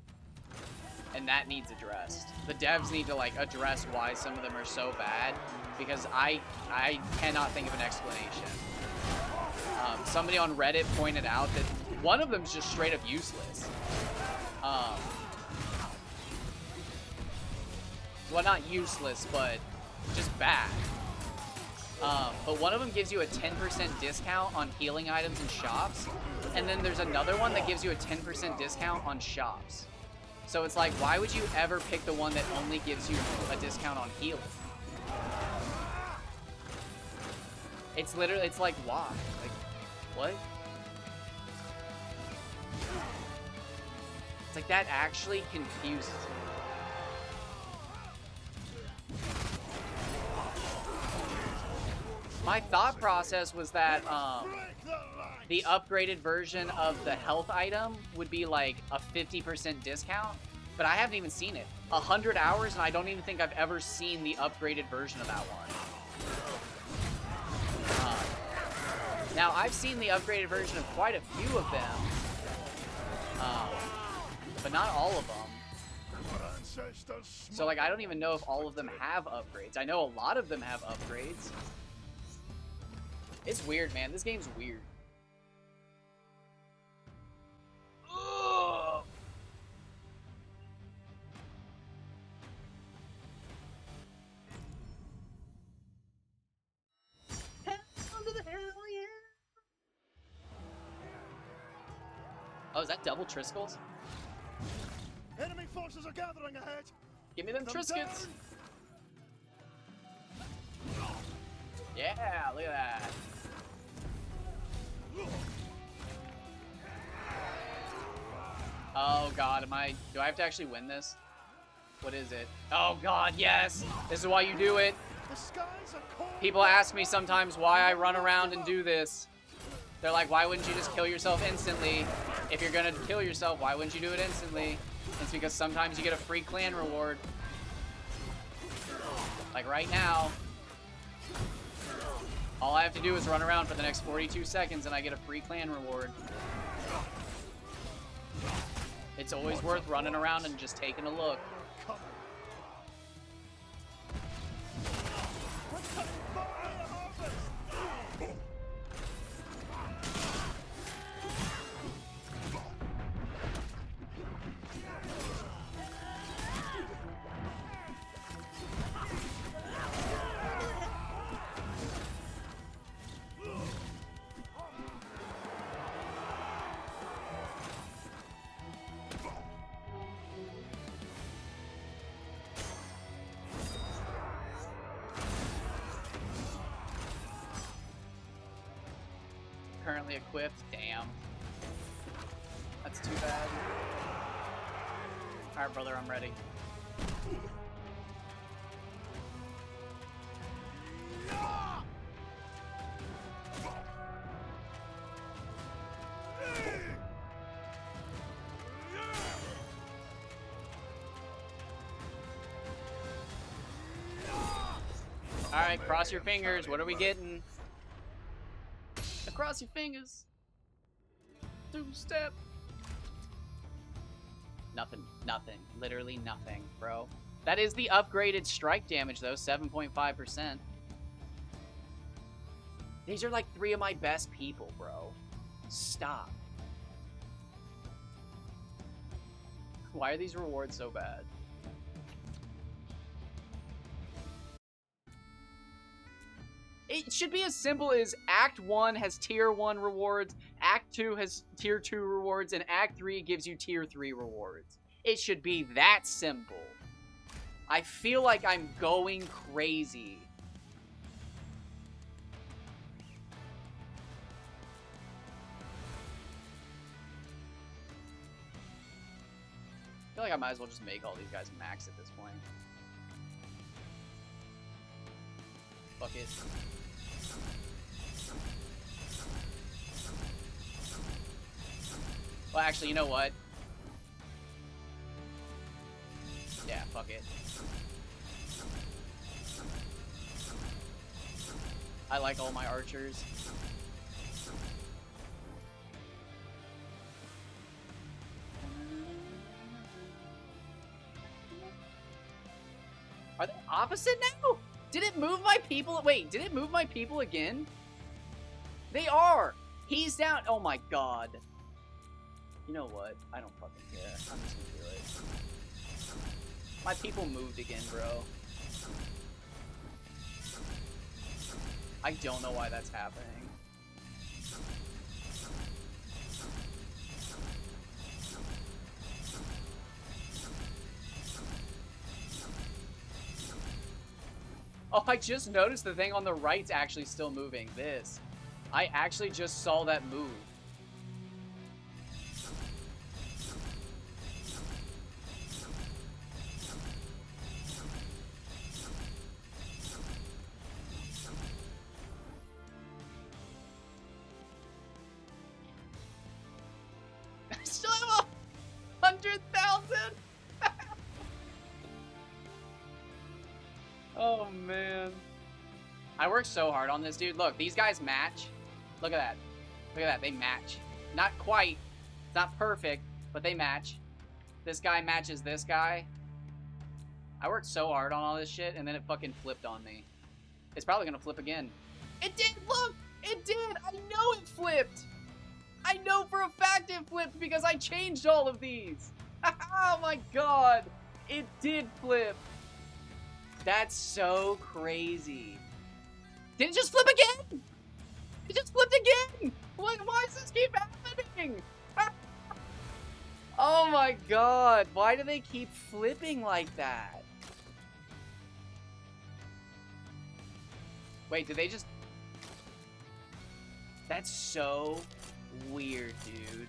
And that needs addressed. The devs need to, like, address why some of them are so bad. Because I cannot think of an explanation. Somebody on Reddit pointed out that one of them's just straight up useless. Well, not useless, but just bad. But one of them gives you a 10% discount on healing items in shops, and then there's another one that gives you a 10% discount on shops. So it's like, why would you ever pick the one that only gives you a discount on healing? It's literally, it's like, why? Like, what? It's like, that actually confuses me. My thought process was that the upgraded version of the health item would be like a 50% discount, but I haven't even seen it. 100 hours, and I don't even think I've ever seen the upgraded version of that one. Now, I've seen the upgraded version of quite a few of them, but not all of them. So, like, I don't even know if all of them have upgrades. I know a lot of them have upgrades. It's weird, man. This game's weird. Ugh. Hell to the hell, yeah. Oh, is that double Triskells? Enemy forces are gathering ahead. Give me them Triscuits. Yeah, look at that. Oh god, do I have to actually win this? What is it? Oh god, yes! This is why you do it. The skies are cold. People ask me sometimes why I run around and do this. They're like, why wouldn't you just kill yourself instantly? If you're gonna kill yourself, why wouldn't you do it instantly? It's because sometimes you get a free clan reward. Like right now. All I have to do is run around for the next 42 seconds and I get a free clan reward. It's always worth running around and just taking a look. currently equipped. Damn. That's too bad. Alright, brother, I'm ready. Alright, cross your fingers. What are we getting? Cross your fingers. Two-step. Nothing. Nothing. Literally nothing, bro. That is the upgraded strike damage, though. 7.5%. These are like 3 of my best people, bro. Stop. Why are these rewards so bad? It should be as simple as Act 1 has Tier 1 rewards, Act 2 has Tier 2 rewards, and Act 3 gives you Tier 3 rewards. It should be that simple. I feel like I'm going crazy. I feel like I might as well just make all these guys max at this point. Fuck it. Well, actually, you know what? Yeah, fuck it. I like all my archers. Are they opposite now? Did it move my people? Wait, did it move my people again? They are! He's down. Oh my god. You know what? I don't fucking care. I'm just gonna do it. My people moved again, bro. I don't know why that's happening. Oh, I just noticed the thing on the right's actually still moving. This. I actually just saw that move. I still have 100,000! Oh, man. I worked so hard on this, dude. Look, these guys match. Look at that. Look at that. They match. Not quite. It's not perfect, but they match. This guy matches this guy. I worked so hard on all this shit, and then it fucking flipped on me. It's probably gonna flip again. It did! Look! It did! I know it flipped! I know for a fact it flipped because I changed all of these! Oh my god! It did flip! That's so crazy. Did it just flip again? It just flipped again! Why does this keep happening? Oh my god, why do they keep flipping like that? Wait, did they just... That's so weird, dude.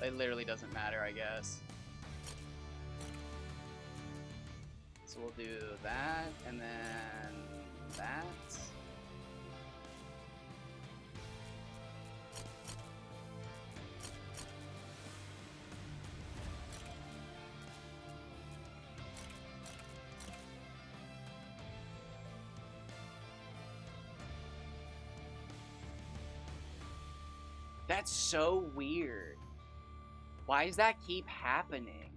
It literally doesn't matter, I guess. So we'll do that, and then that. That's so weird. Why does that keep happening?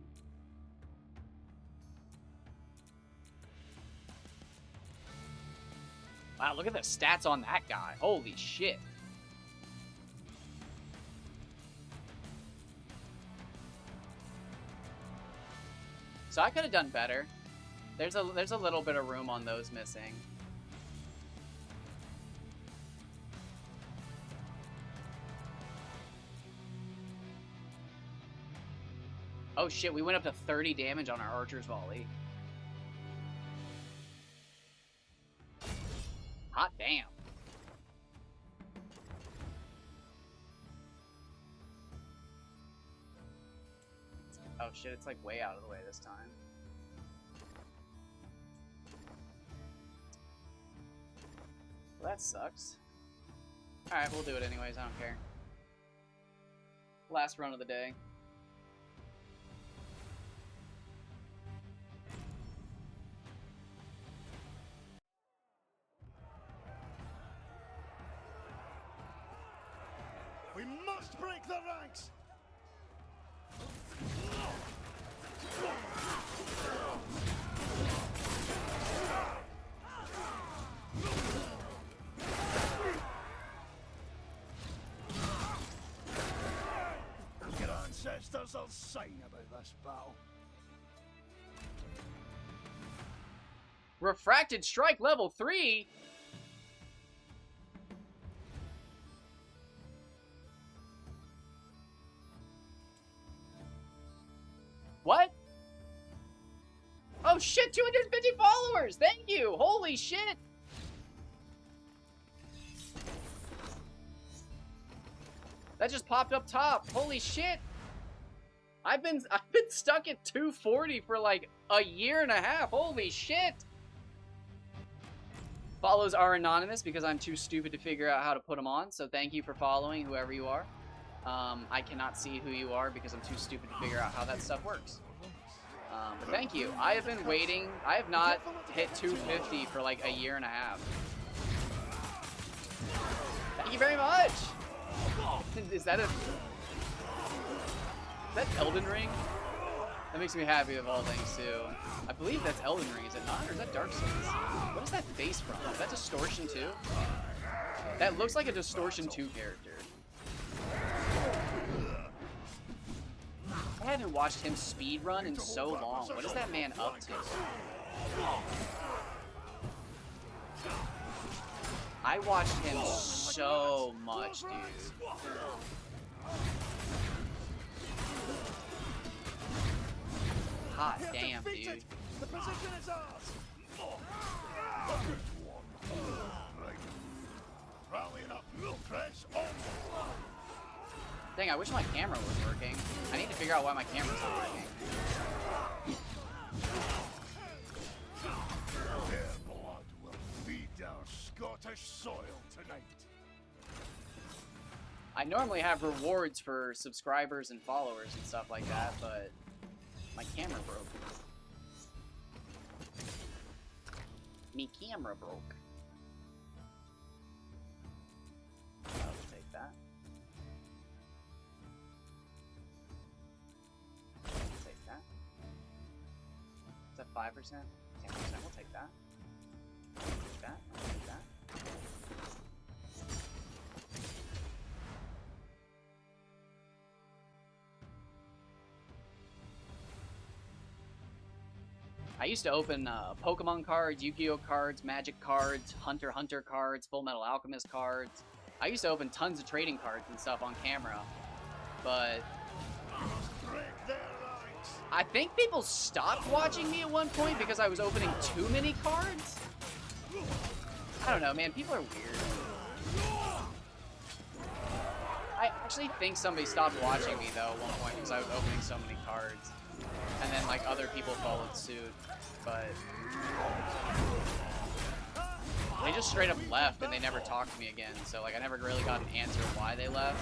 Wow, look at the stats on that guy. Holy shit. So I could have done better. There's a little bit of room on those missing. Oh shit, we went up to 30 damage on our archer's volley. Hot damn. Oh shit, it's like way out of the way this time. Well, that sucks. Alright, we'll do it anyways, I don't care. Last run of the day. We must break the ranks! Your ancestors will sing about this battle. Refracted Strike level 3? What? Oh shit, 250 followers! Thank you! Holy shit! That just popped up top. Holy shit! I've been stuck at 240 for like a year and a half. Holy shit! Follows are anonymous because I'm too stupid to figure out how to put them on, so thank you for following, whoever you are. I cannot see who you are because I'm too stupid to figure out how that stuff works. But thank you. I have been waiting. I have not hit 250 for like a year and a half. Thank you very much! Is that Elden Ring? That makes me happy of all things too. I believe that's Elden Ring, is it not? Or is that Dark Souls? What is that face from? Is that Distortion 2? That looks like a Distortion 2 character. I haven't watched him speedrun in so long. What is that man up to? I watched him so much, dude. Hot damn, dude. The position is ours. Rallying up, press on. Dang, I wish my camera was working. I need to figure out why my camera's not working. Their blood will feed our Scottish soil tonight. I normally have rewards for subscribers and followers and stuff like that, but my camera broke. Me camera broke. I'll take that. Take that. Is that 5%? 10%? We'll take that. Take that. I'll take that. I used to open Pokemon cards, Yu-Gi-Oh cards, Magic cards, Hunter x Hunter cards, Full Metal Alchemist cards. I used to open tons of trading cards and stuff on camera, but I think people stopped watching me at one point because I was opening too many cards. I don't know, man. People are weird. I actually think somebody stopped watching me, though, at one point because I was opening so many cards. And then, like, other people followed suit, but they just straight up left and they never talked to me again, so, like, I never really got an answer why they left,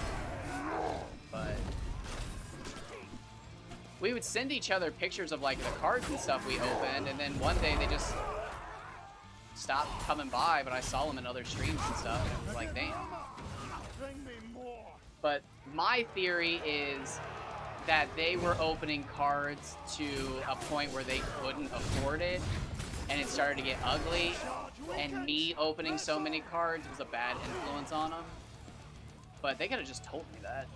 but we would send each other pictures of, like, the cards and stuff we opened, and then one day they just stopped coming by, but I saw them in other streams and stuff, and it was like, damn. But my theory is that they were opening cards to a point where they couldn't afford it, and it started to get ugly, and me opening so many cards was a bad influence on them. But they could have just told me that.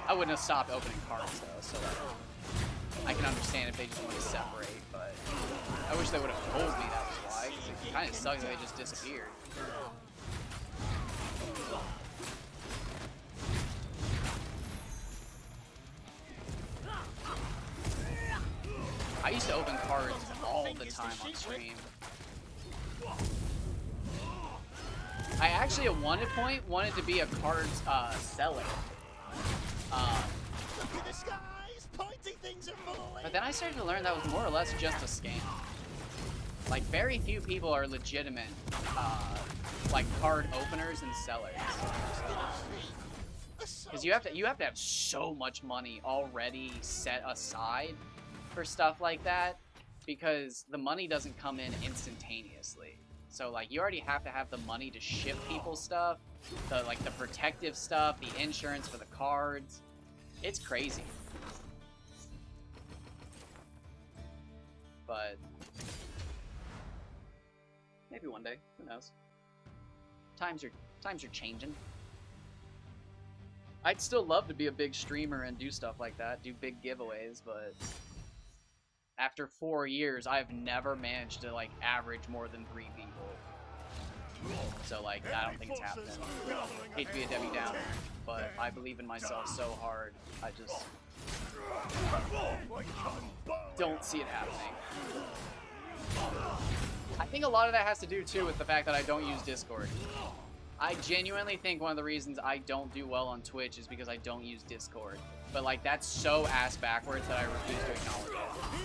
I wouldn't have stopped opening cards, though, so I can understand if they just want to separate, but I wish they would have told me that was why, because it kind of sucks that they just disappeared. I used to open cards all the time on stream. I actually, at one point, wanted to be a cards seller. Look at the skies! Pointy things are falling! But then I started to learn that was more or less just a scam. Like, very few people are legitimate, like, card openers and sellers. Because you have to have so much money already set aside for stuff like that, because the money doesn't come in instantaneously. So, like, you already have to have the money to ship people stuff, the protective stuff, the insurance for the cards. It's crazy. But maybe one day, who knows? Times are changing. I'd still love to be a big streamer and do stuff like that, do big giveaways, but after 4 years, I've never managed to, like, average more than 3 people. So, like, I don't think it's happening. Hate to be a Debbie Downer, but I believe in myself so hard, I just don't see it happening. I think a lot of that has to do, too, with the fact that I don't use Discord. I genuinely think one of the reasons I don't do well on Twitch is because I don't use Discord. But, like, that's so ass backwards that I refuse to acknowledge it.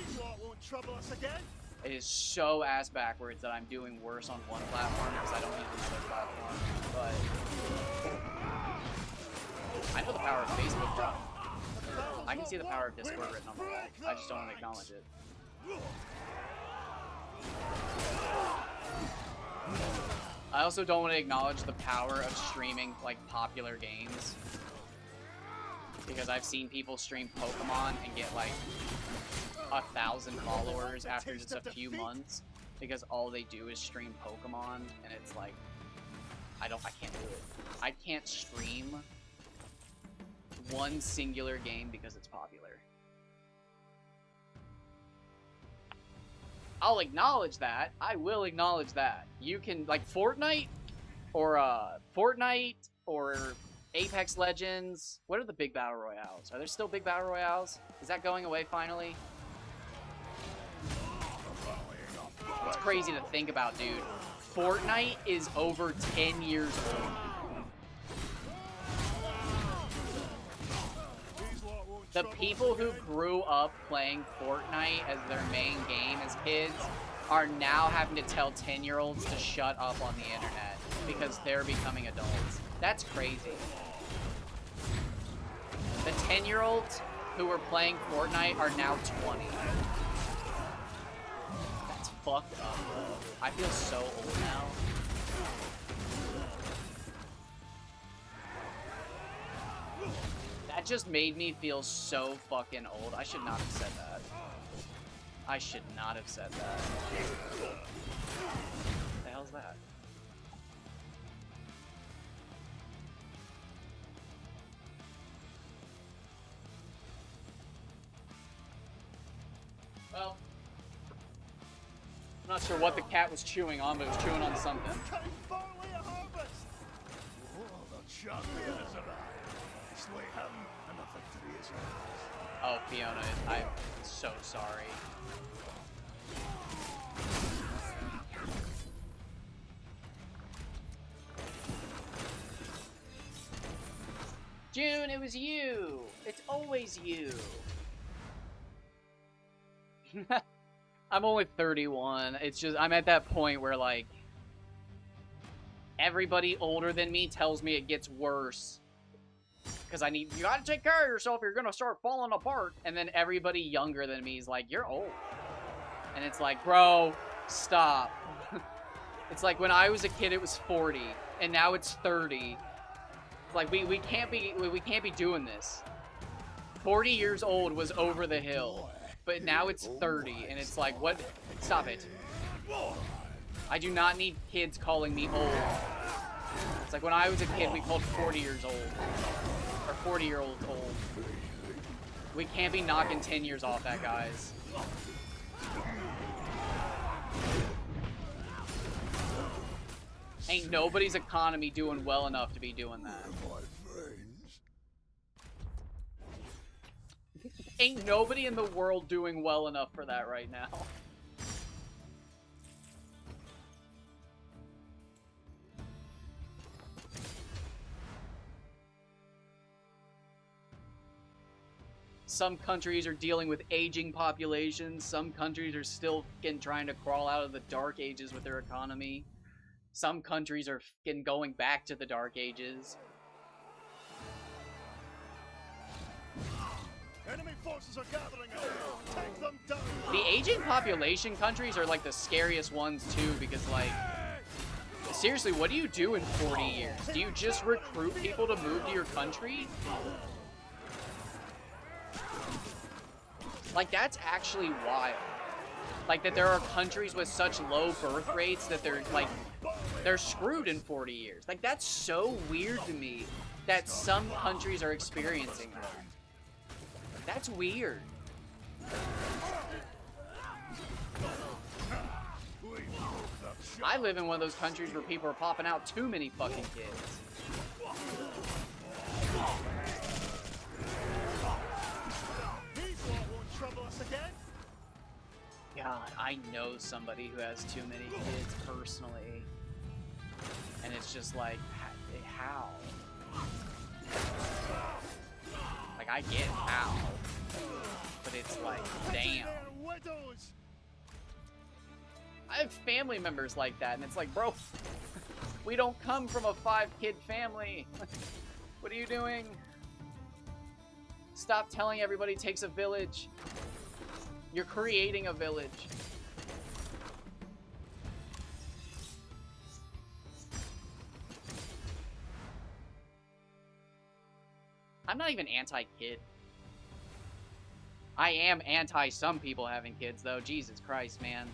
These lot won't trouble us again. It is so ass backwards that I'm doing worse on one platform because I don't use another platform. But I know the power of Facebook, bro. I can see the power of Discord written on the wall. I just don't want to acknowledge it. I also don't want to acknowledge the power of streaming, like, popular games. Because I've seen people stream Pokemon and get, like, 1,000 followers after just a few months. Because all they do is stream Pokemon, and it's like, I can't do it. I can't stream one singular game because it's popular. I'll acknowledge that. I will acknowledge that. You can, like, Fortnite or Apex Legends. What are the big battle royales? Are there still big battle royales? Is that going away finally? It's crazy to think about, dude. Fortnite is over 10 years old. The people who grew up playing Fortnite as their main game as kids are now having to tell 10-year-olds to shut up on the internet because they're becoming adults. That's crazy. The 10-year-olds who were playing Fortnite are now 20. That's fucked up, bro. I feel so old now. That just made me feel so fucking old. I should not have said that. I should not have said that. What the hell's that? Well, I'm not sure what the cat was chewing on, but it was chewing on something. Cutting barley a harvest. Oh, the champion has arrived. Slay him, and the victory is yours. Oh, Fiona, I'm so sorry. June, it was you! It's always you! I'm only 31. It's just, I'm at that point where, like, everybody older than me tells me it gets worse. Because you gotta take care of yourself, you're gonna start falling apart. And then everybody younger than me is like, you're old. And it's like, bro, stop. It's like when I was a kid, it was 40, and now it's 30. Like, we can't be doing this. 40 years old was over the hill, but now it's 30, and it's like, what? Stop it. I do not need kids calling me old. It's like when I was a kid, we called 40 years old. Or 40-year-olds old. We can't be knocking 10 years off that, guys. Ain't nobody's economy doing well enough to be doing that. Ain't nobody in the world doing well enough for that right now. Some countries are dealing with aging populations. Some countries are still trying to crawl out of the dark ages with their economy. Some countries are going back to the dark ages. Enemy forces are gathering up. Take them down. The aging population countries are like the scariest ones too, because like, seriously, what do you do in 40 years? Do you just recruit people to move to your country? Like, that's actually wild. Like, that there are countries with such low birth rates that they're, like, they're screwed in 40 years. Like, that's so weird to me that some countries are experiencing that. That's weird. I live in one of those countries where people are popping out too many fucking kids. God, I know somebody who has too many kids personally. And it's just like, how? Like, I get how. But it's like, damn. I have family members like that, and it's like, bro, we don't come from a 5-kid family. What are you doing? Stop telling everybody it takes a village. You're creating a village. I'm not even anti-kid. I am anti some people having kids, though. Jesus Christ, man.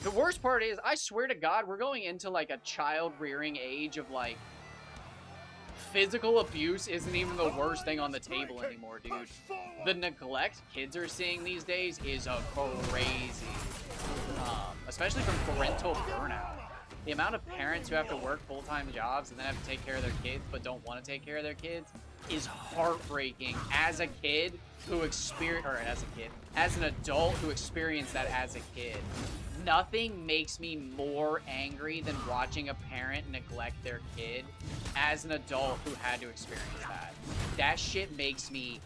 The worst part is, I swear to God, we're going into, like, a child-rearing age of, like, physical abuse isn't even the worst thing on the table anymore, dude. The neglect kids are seeing these days is a crazy. Especially from parental burnout. The amount of parents who have to work full-time jobs and then have to take care of their kids but don't want to take care of their kids is heartbreaking as a kid who as an adult who experienced that as a kid. Nothing makes me more angry than watching a parent neglect their kid as an adult who had to experience that. That shit makes me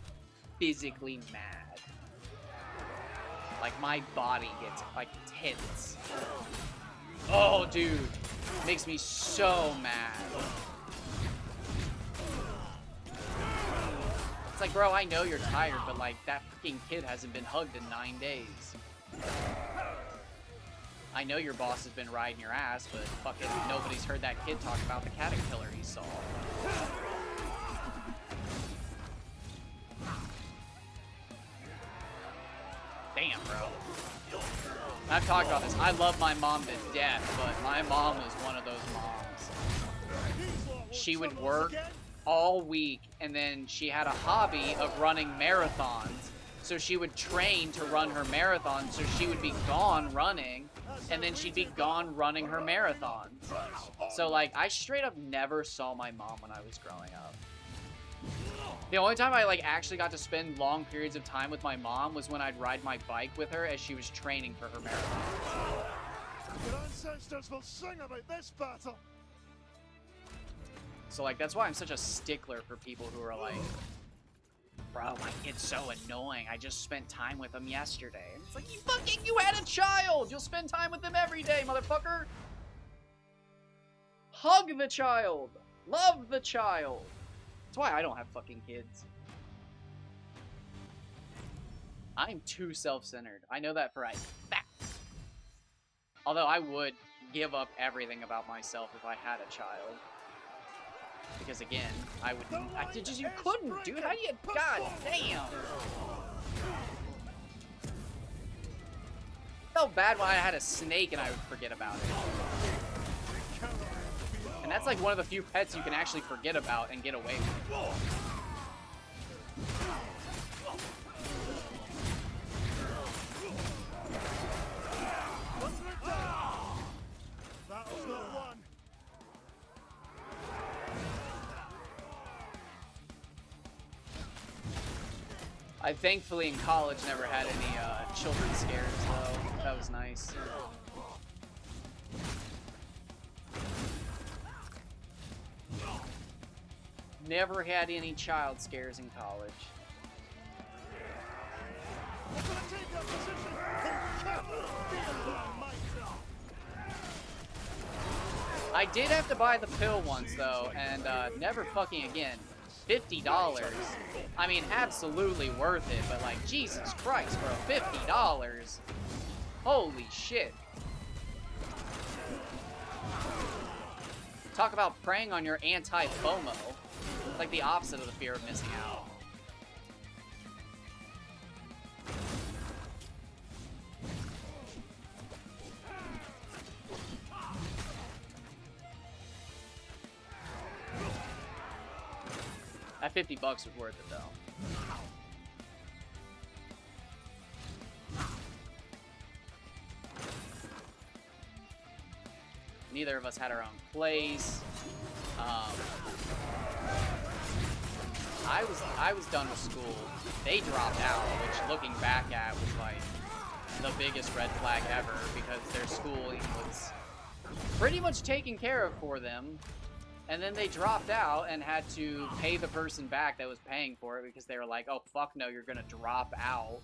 physically mad. Like, my body gets, like, tense. Oh, dude. Makes me so mad. It's like, bro, I know you're tired, but, like, that fucking kid hasn't been hugged in 9 days. I know your boss has been riding your ass, but fucking nobody's heard that kid talk about the caterpillar he saw. Damn, bro. I've talked about this. I love my mom to death, but my mom was one of those moms. She would work all week, and then she had a hobby of running marathons. So she would train to run her marathon, so she would be gone running, and then she'd be gone running her marathons. So, like, I straight up never saw my mom when I was growing up. The only time I, like, actually got to spend long periods of time with my mom was when I'd ride my bike with her as she was training for her marathon. Your ancestors will sing about this battle. So, like, that's why I'm such a stickler for people who are like, bro, my kid's so annoying. I just spent time with him yesterday. And it's like, you had a child! You'll spend time with them every day, motherfucker! Hug the child! Love the child! That's why I don't have fucking kids. I'm too self-centered. I know that for a fact. Although I would give up everything about myself if I had a child. Because again, you couldn't, dude. How do you, god damn. Felt bad when I had a snake and I would forget about it. And that's like one of the few pets you can actually forget about and get away with. Battle's not won. I thankfully in college never had any children scares though. That was nice. never had any child scares in college. We're gonna take our position and cover the might. I did have to buy the pill once, though, and never fucking again. $50. I mean, absolutely worth it, but like, Jesus Christ, bro, $50. Holy shit. Talk about preying on your anti-FOMO. Like the opposite of the fear of missing out. That $50 was worth it, though. Neither of us had our own place. I was done with school. They dropped out, which looking back at was like the biggest red flag ever because their schooling was pretty much taken care of for them. And then they dropped out and had to pay the person back that was paying for it because they were like, oh, fuck no, you're gonna drop out.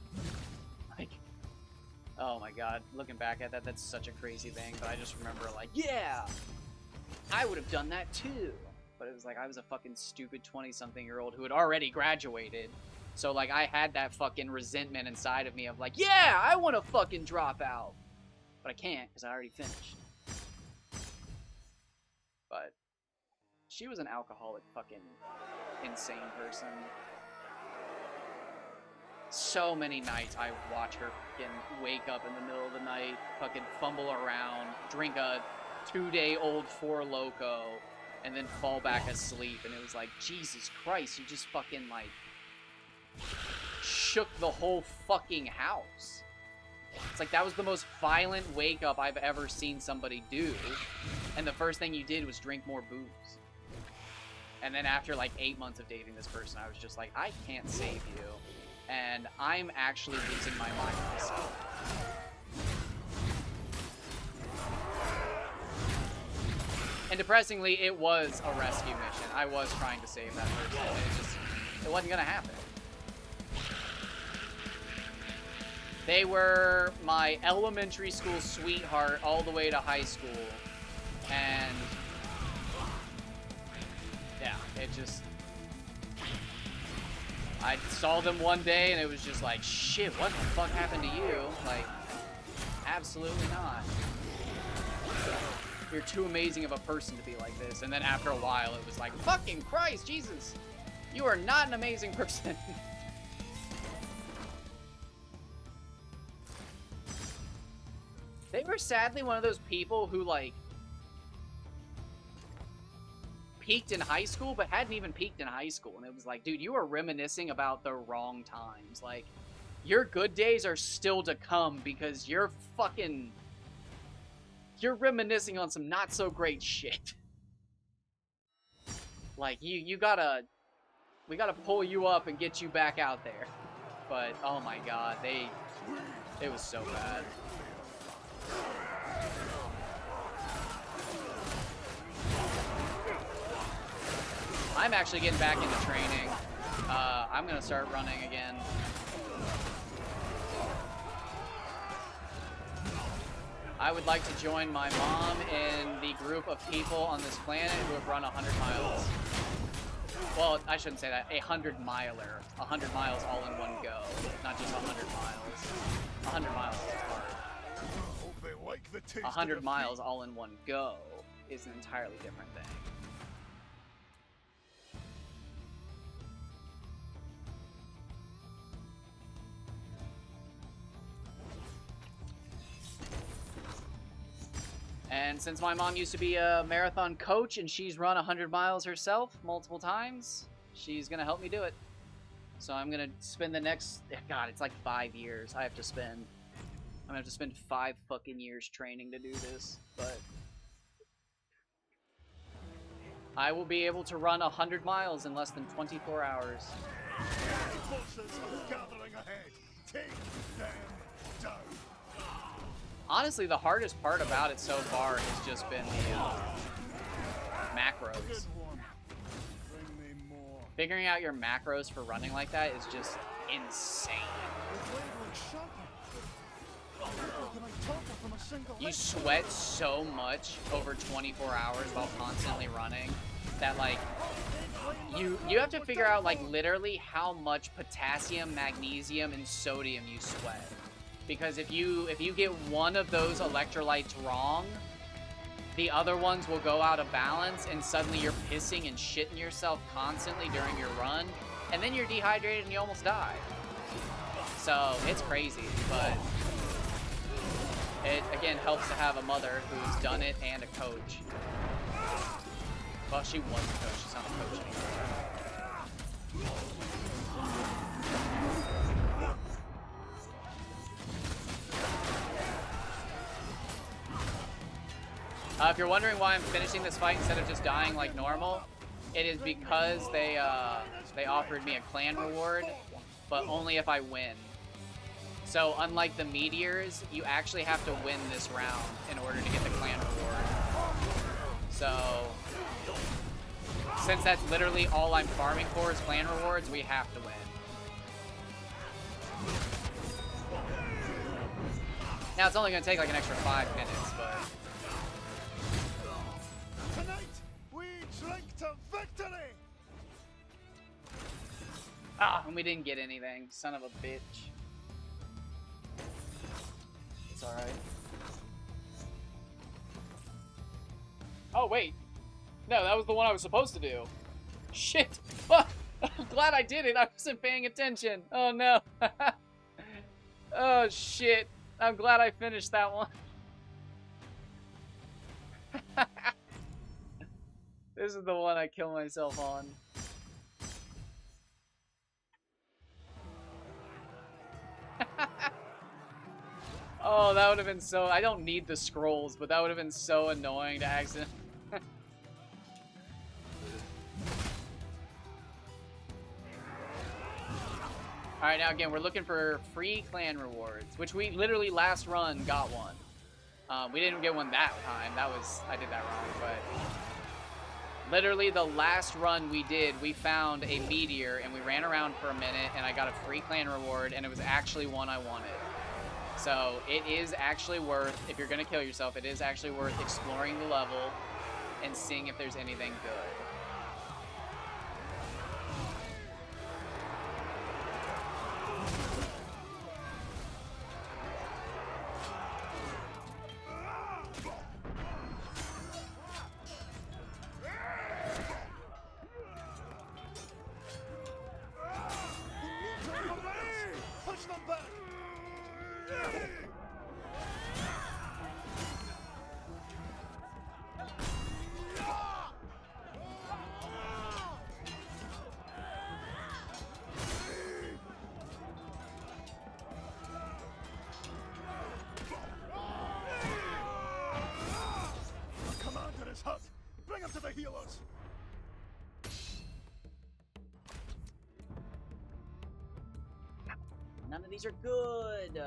Like, oh my god, looking back at that, that's such a crazy thing. But I just remember like, yeah, I would have done that too. But it was like, I was a fucking stupid 20-something-year-old who had already graduated. So like, I had that fucking resentment inside of me of like, yeah, I want to fucking drop out. But I can't because I already finished. But she was an alcoholic fucking insane person. So many nights I watch her fucking wake up in the middle of the night, fucking fumble around, drink a 2-day-old Four Loko, and then fall back asleep. And it was like, Jesus Christ, you just fucking like shook the whole fucking house. It's like that was the most violent wake up I've ever seen somebody do. And the first thing you did was drink more booze. And then after like 8 months of dating this person, I was just like, I can't save you. And I'm actually losing my mind myself. And depressingly, it was a rescue mission. I was trying to save that person. It wasn't gonna happen. They were my elementary school sweetheart all the way to high school. And yeah, it just, I saw them one day and it was just like, shit, what the fuck happened to you? Like, absolutely not. You're too amazing of a person to be like this. And then after a while, it was like, fucking Christ, Jesus, you are not an amazing person. They were sadly one of those people who, like, peaked in high school, but hadn't even peaked in high school. And it was like, dude, you are reminiscing about the wrong times. Like, your good days are still to come because you're reminiscing on some not so great shit. Like, we gotta pull you up and get you back out there. But, oh my god, it was so bad. I'm actually getting back into training. I'm gonna start running again. I would like to join my mom in the group of people on this planet who have run 100 miles. Well, I shouldn't say that. 100-miler. 100 miles all in one go. Not just 100 miles. 100 miles is hard. 100 miles all in one go is an entirely different thing. And since my mom used to be a marathon coach and she's run 100 miles herself multiple times, she's going to help me do it. So I'm going to spend the next, God, it's like 5 years I have to spend. I'm going to have to spend 5 fucking years training to do this, but I will be able to run 100 miles in less than 24 hours. Forces are gathering ahead. Take them down. Honestly, the hardest part about it so far has just been the macros. Good one. Bring me more. Figuring out your macros for running like that is just insane. Your blade looks sharper. You look like you might topple from a single You hit. sweat so much over 24 hours while constantly running that like you have to figure out like literally how much potassium, magnesium, and sodium you sweat. Because if you get one of those electrolytes wrong, the other ones will go out of balance and suddenly you're pissing and shitting yourself constantly during your run, and then you're dehydrated and you almost die. So it's crazy, but it again helps to have a mother who's done it and a coach. Well, she was a coach, she's not a coach anymore. If you're wondering why I'm finishing this fight instead of just dying like normal, it is because they offered me a clan reward, but only if I win. So unlike the meteors, you actually have to win this round in order to get the clan reward. So since that's literally all I'm farming for is clan rewards, we have to win. Now it's only going to take like an extra 5 minutes, but... Tonight, we drink to victory! Ah, and we didn't get anything. Son of a bitch. It's alright. Oh, wait. No, that was the one I was supposed to do. Shit. I'm glad I did it. I wasn't paying attention. Oh, no. Oh, shit. I'm glad I finished that one. This is the one I kill myself on. Oh, that would have been so... I don't need the scrolls, but that would have been so annoying to accident. Alright, now again, we're looking for free clan rewards, which we literally last run got one. We didn't get one that time. I did that wrong, but... Literally the last run we did, we found a meteor, and we ran around for a minute, and I got a free clan reward, and it was actually one I wanted. So it is actually worth, if you're going to kill yourself, it is actually worth exploring the level and seeing if there's anything good. Push them back! The commander is hurt! Bring him to the healers! None of these are good.